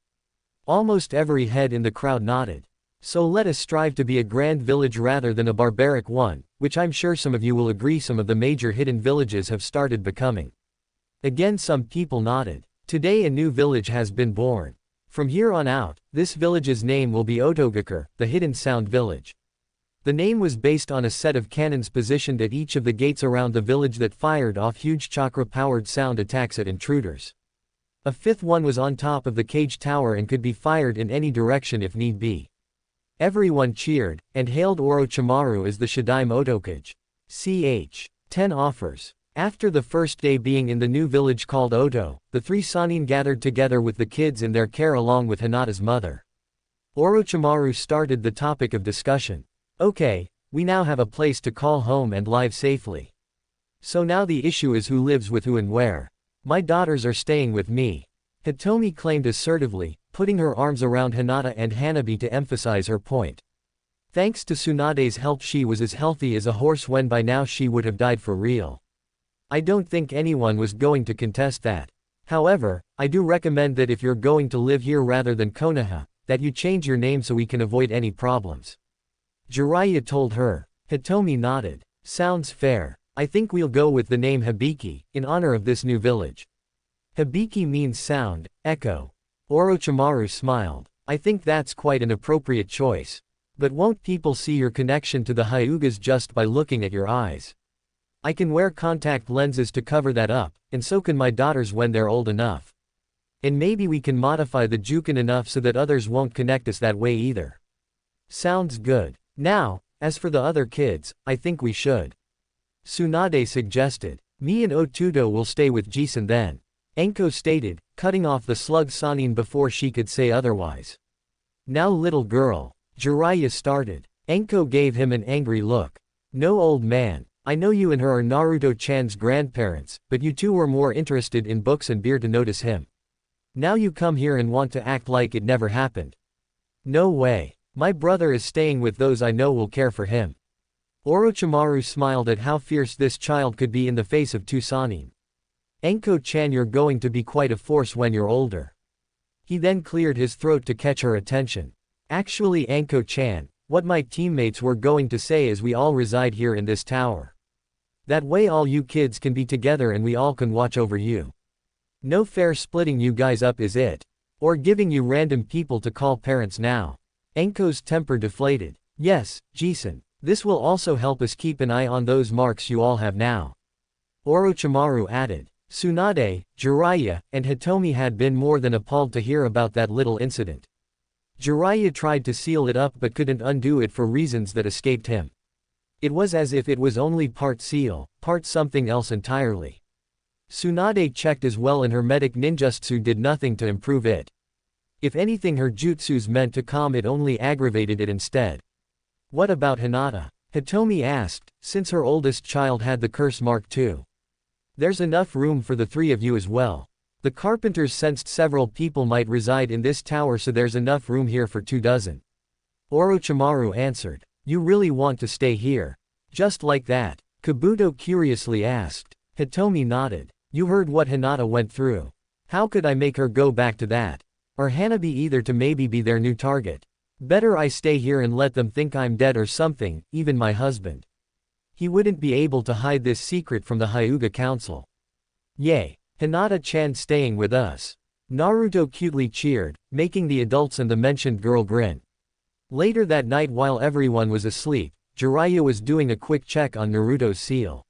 Almost every head in the crowd nodded. So let us strive to be a grand village rather than a barbaric one, which I'm sure some of you will agree some of the major hidden villages have started becoming. Again some people nodded. Today a new village has been born. From here on out, this village's name will be Otogakure, the Hidden Sound Village. The name was based on a set of cannons positioned at each of the gates around the village that fired off huge chakra-powered sound attacks at intruders. A fifth one was on top of the cage tower and could be fired in any direction if need be. Everyone cheered, and hailed Orochimaru as the Shidaime Otokage. Ch. 10 offers. After the first day being in the new village called Oto, the 3 Sannin gathered together with the kids in their care along with Hinata's mother. Orochimaru started the topic of discussion. Okay, we now have a place to call home and live safely. So now the issue is who lives with who and where. My daughters are staying with me. Hitomi claimed assertively, putting her arms around Hinata and Hanabi to emphasize her point. Thanks to Tsunade's help she was as healthy as a horse when by now she would have died for real. I don't think anyone was going to contest that. However, I do recommend that if you're going to live here rather than Konoha, that you change your name so we can avoid any problems. Jiraiya told her. Hitomi nodded. Sounds fair. I think we'll go with the name Hibiki, in honor of this new village. Hibiki means sound, echo. Orochimaru smiled. I think that's quite an appropriate choice. But won't people see your connection to the Hyugas just by looking at your eyes? I can wear contact lenses to cover that up, and so can my daughters when they're old enough. And maybe we can modify the Juken enough so that others won't connect us that way either. Sounds good. Now, as for the other kids, I think we should. Tsunade suggested. Me and Otudo will stay with Jisun then. Anko stated, cutting off the slug Sannin before she could say otherwise. Now little girl. Jiraiya started. Anko gave him an angry look. No old man. I know you and her are Naruto-chan's grandparents, but you two were more interested in books and beer to notice him. Now you come here and want to act like it never happened. No way. My brother is staying with those I know will care for him. Orochimaru smiled at how fierce this child could be in the face of 2 Sannin. Anko-chan, you're going to be quite a force when you're older. He then cleared his throat to catch her attention. Actually, Anko-chan, what my teammates were going to say is we all reside here in this tower. That way all you kids can be together and we all can watch over you. No fair splitting you guys up is it? Or giving you random people to call parents now. Anko's temper deflated. Yes, Jason. This will also help us keep an eye on those marks you all have now. Orochimaru added. Tsunade, Jiraiya, and Hitomi had been more than appalled to hear about that little incident. Jiraiya tried to seal it up but couldn't undo it for reasons that escaped him. It was as if it was only part seal, part something else entirely. Tsunade checked as well and her medic ninjutsu did nothing to improve it. If anything, her jutsus meant to calm it only aggravated it instead. What about Hinata? Hitomi asked, since her oldest child had the curse mark too. There's enough room for the three of you as well. The carpenters sensed several people might reside in this tower, so there's enough room here for 24. Orochimaru answered. You really want to stay here? Just like that? Kabuto curiously asked. Hitomi nodded. You heard what Hinata went through. How could I make her go back to that? Or Hanabi either, to maybe be their new target. Better I stay here and let them think I'm dead or something, even my husband. He wouldn't be able to hide this secret from the Hyuga Council. Yay! Hinata-chan staying with us. Naruto cutely cheered, making the adults and the mentioned girl grin. Later that night, while everyone was asleep, Jiraiya was doing a quick check on Naruto's seal.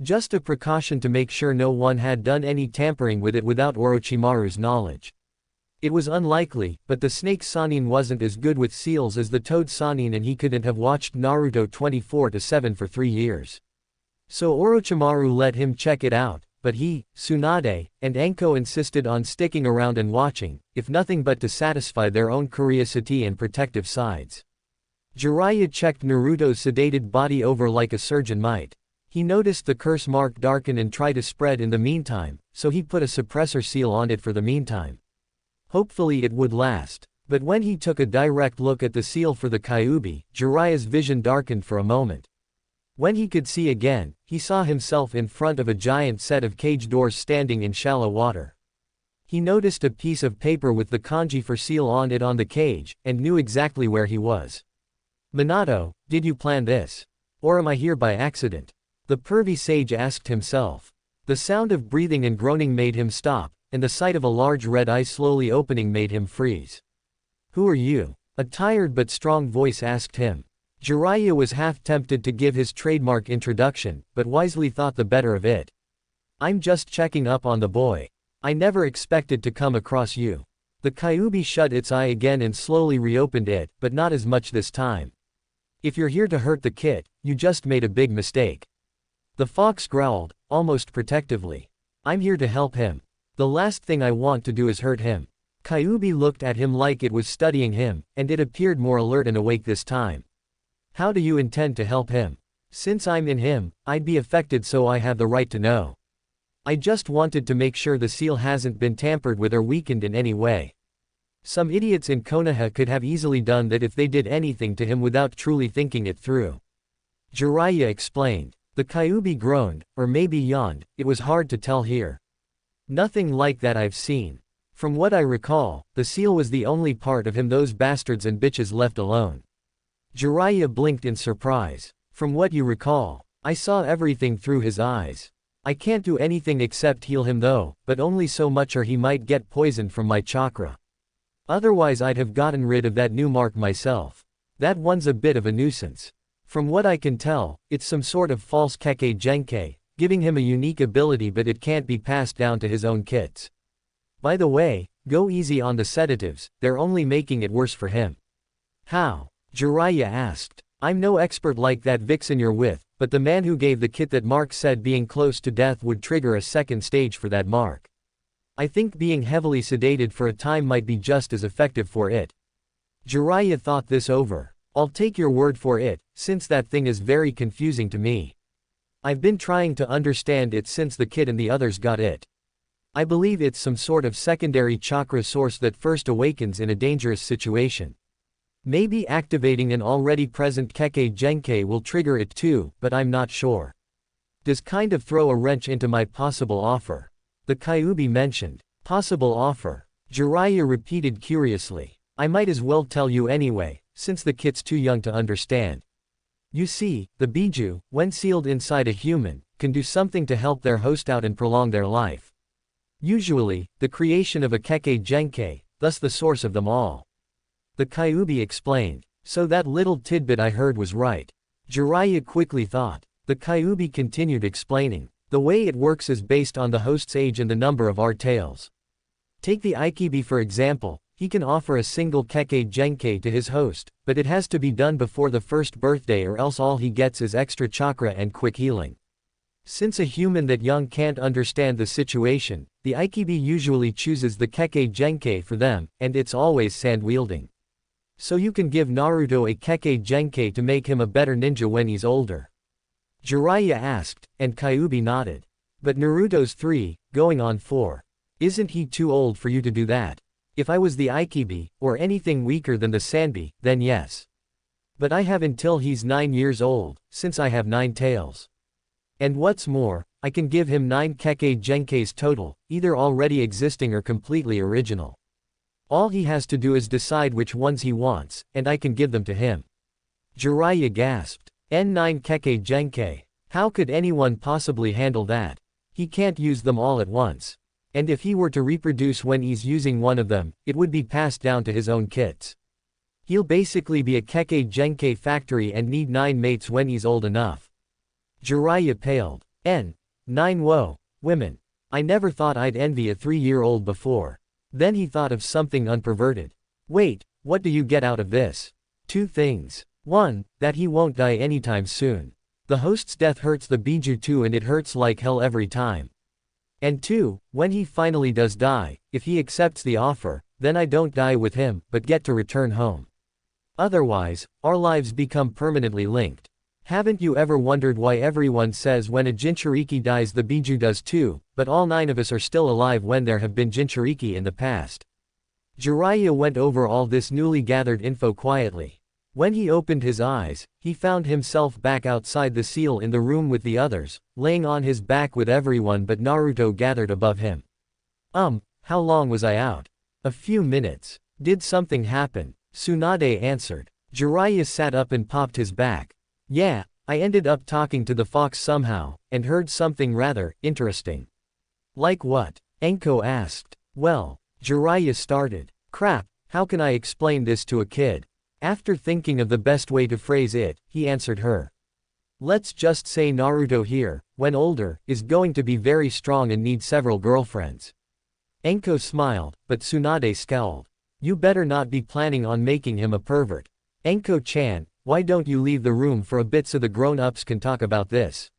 Just a precaution to make sure no one had done any tampering with it without Orochimaru's knowledge. It was unlikely, but the snake Sannin wasn't as good with seals as the toad Sannin, and he couldn't have watched Naruto 24/7 for 3 years. So Orochimaru let him check it out, but he, Tsunade, and Anko insisted on sticking around and watching, if nothing but to satisfy their own curiosity and protective sides. Jiraiya checked Naruto's sedated body over like a surgeon might. He noticed the curse mark darken and try to spread in the meantime, so he put a suppressor seal on it for the meantime. Hopefully it would last. But when he took a direct look at the seal for the Kyuubi, Jiraiya's vision darkened for a moment. When he could see again, he saw himself in front of a giant set of cage doors standing in shallow water. He noticed a piece of paper with the kanji for seal on it on the cage, and knew exactly where he was. Minato, did you plan this? Or am I here by accident? The pervy sage asked himself. The sound of breathing and groaning made him stop, and the sight of a large red eye slowly opening made him freeze. Who are you? A tired but strong voice asked him. Jiraiya was half tempted to give his trademark introduction, but wisely thought the better of it. I'm just checking up on the boy. I never expected to come across you. The Kyuubi shut its eye again and slowly reopened it, but not as much this time. If you're here to hurt the kid, you just made a big mistake. The fox growled, almost protectively. I'm here to help him. The last thing I want to do is hurt him. Kyuubi looked at him like it was studying him, and it appeared more alert and awake this time. How do you intend to help him? Since I'm in him, I'd be affected, so I have the right to know. I just wanted to make sure the seal hasn't been tampered with or weakened in any way. Some idiots in Konoha could have easily done that if they did anything to him without truly thinking it through. Jiraiya explained. The Kyuubi groaned, or maybe yawned, it was hard to tell here. Nothing like that I've seen. From what I recall, the seal was the only part of him those bastards and bitches left alone. Jiraiya blinked in surprise. From what you recall, I saw everything through his eyes. I can't do anything except heal him though, but only so much or he might get poisoned from my chakra. Otherwise I'd have gotten rid of that new mark myself. That one's a bit of a nuisance. From what I can tell, it's some sort of false Kekkei Genkei, giving him a unique ability, but it can't be passed down to his own kits. By the way, go easy on the sedatives, they're only making it worse for him. How? Jiraiya asked. I'm no expert like that vixen you're with, but the man who gave the kit that Mark said being close to death would trigger a second stage for that mark. I think being heavily sedated for a time might be just as effective for it. Jiraiya thought this over. I'll take your word for it, since that thing is very confusing to me. I've been trying to understand it since the kid and the others got it. I believe it's some sort of secondary chakra source that first awakens in a dangerous situation. Maybe activating an already present Kekkei Genkei will trigger it too, but I'm not sure. Does kind of throw a wrench into my possible offer. The Kyuubi mentioned. Possible offer. Jiraiya repeated curiously. I might as well tell you anyway, since the kid's too young to understand. You see, the Biju, when sealed inside a human, can do something to help their host out and prolong their life. Usually, the creation of a Kekkei Genkai, thus the source of them all. The Kyuubi explained. So that little tidbit I heard was right. Jiraiya quickly thought. The Kyuubi continued explaining. The way it works is based on the host's age and the number of our tails. Take the Ikibi for example, he can offer a single Kekkei Genkai to his host, but it has to be done before the first birthday or else all he gets is extra chakra and quick healing. Since a human that young can't understand the situation, the Ikibi usually chooses the Kekkei Genkai for them, and it's always sand-wielding. So you can give Naruto a Kekkei Genkai to make him a better ninja when he's older. Jiraiya asked, and Kyuubi nodded. But Naruto's 3, going on 4. Isn't he too old for you to do that? If I was the Ikibi, or anything weaker than the Sanbi, then yes. But I have until he's 9 years old, since I have 9 tails. And what's more, I can give him 9 Kekkei Genkais total, either already existing or completely original. All he has to do is decide which ones he wants, and I can give them to him. Jiraiya gasped. N9 Kekkei Genkai. How could anyone possibly handle that? He can't use them all at once. And if he were to reproduce when he's using one of them, it would be passed down to his own kits. He'll basically be a Kekkei Genkai factory and need 9 mates when he's old enough. Jiraiya paled. N9 whoa, women. I never thought I'd envy a 3-year-old before. Then he thought of something unperverted. Wait, what do you get out of this? 2 things. 1, that he won't die anytime soon. The host's death hurts the Biju too and it hurts like hell every time. And 2, when he finally does die, if he accepts the offer, then I don't die with him, but get to return home. Otherwise, our lives become permanently linked. Haven't you ever wondered why everyone says when a Jinchuriki dies the Biju does too, but all 9 of us are still alive when there have been Jinchuriki in the past? Jiraiya went over all this newly gathered info quietly. When he opened his eyes, he found himself back outside the seal in the room with the others, laying on his back with everyone but Naruto gathered above him. How long was I out? A few minutes. Did something happen? Tsunade answered. Jiraiya sat up and popped his back. Yeah, I ended up talking to the fox somehow, and heard something rather interesting. Like what? Anko asked. Well, Jiraiya started. Crap, how can I explain this to a kid? After thinking of the best way to phrase it, he answered her. Let's just say Naruto here, when older, is going to be very strong and need several girlfriends. Anko smiled, but Tsunade scowled. You better not be planning on making him a pervert. Anko-chan, why don't you leave the room for a bit so the grown-ups can talk about this?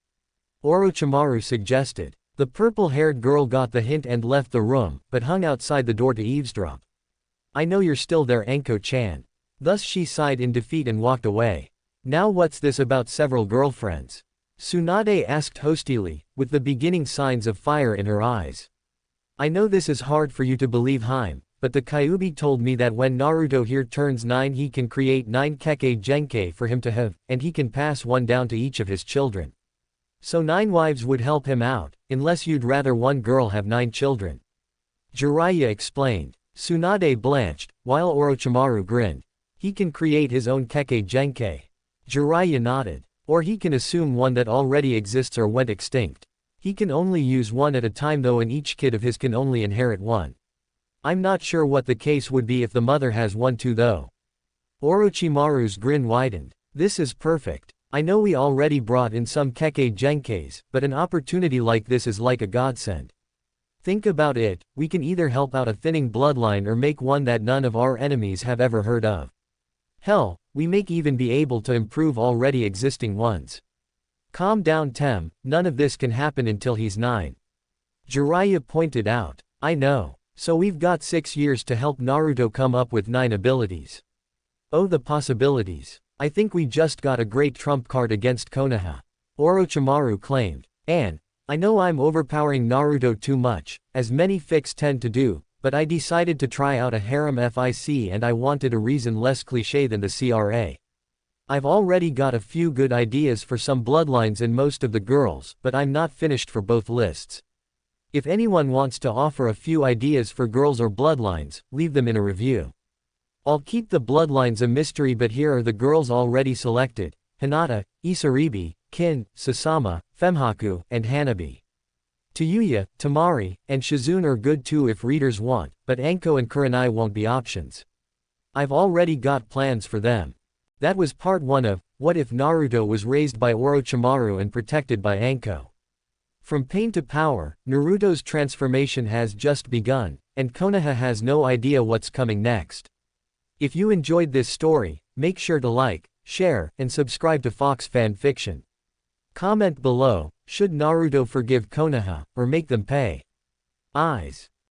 Orochimaru suggested. The purple-haired girl got the hint and left the room, but hung outside the door to eavesdrop. I know you're still there, Anko-chan. Thus she sighed in defeat and walked away. Now what's this about several girlfriends? Tsunade asked hostily, with the beginning signs of fire in her eyes. I know this is hard for you to believe, Haim, but the Kyuubi told me that when Naruto here turns 9 he can create 9 Kekkei Genkai for him to have, and he can pass one down to each of his children. So 9 wives would help him out, unless you'd rather one girl have 9 children. Jiraiya explained. Tsunade blanched, while Orochimaru grinned. He can create his own Kekkei Genkai. Jiraiya nodded. Or he can assume one that already exists or went extinct. He can only use one at a time though, and each kid of his can only inherit one. I'm not sure what the case would be if the mother has one too though. Orochimaru's grin widened. This is perfect. I know we already brought in some Kekkei Genkais, but an opportunity like this is like a godsend. Think about it, we can either help out a thinning bloodline or make one that none of our enemies have ever heard of. Hell, we may even be able to improve already existing ones. Calm down, Tem, none of this can happen until he's 9. Jiraiya pointed out. I know. So we've got 6 years to help Naruto come up with 9 abilities. Oh, the possibilities. I think we just got a great trump card against Konoha. Orochimaru claimed. And I know I'm overpowering Naruto too much, as many fics tend to do, but I decided to try out a harem fic and I wanted a reason less cliché than the CRA. I've already got a few good ideas for some bloodlines and most of the girls, but I'm not finished for both lists. If anyone wants to offer a few ideas for girls or bloodlines, leave them in a review. I'll keep the bloodlines a mystery, but here are the girls already selected: Hinata, Isaribi, Kin, Sasama, Femhaku, and Hanabi. Tayuya, Tamari, and Shizune are good too if readers want, but Anko and Kurenai won't be options. I've already got plans for them. That was part 1 of What If Naruto Was Raised by Orochimaru and Protected by Anko. From pain to power, Naruto's transformation has just begun, and Konoha has no idea what's coming next. If you enjoyed this story, make sure to like, share, and subscribe to FoxFanFiction. Comment below, should Naruto forgive Konoha, or make them pay? Eyes.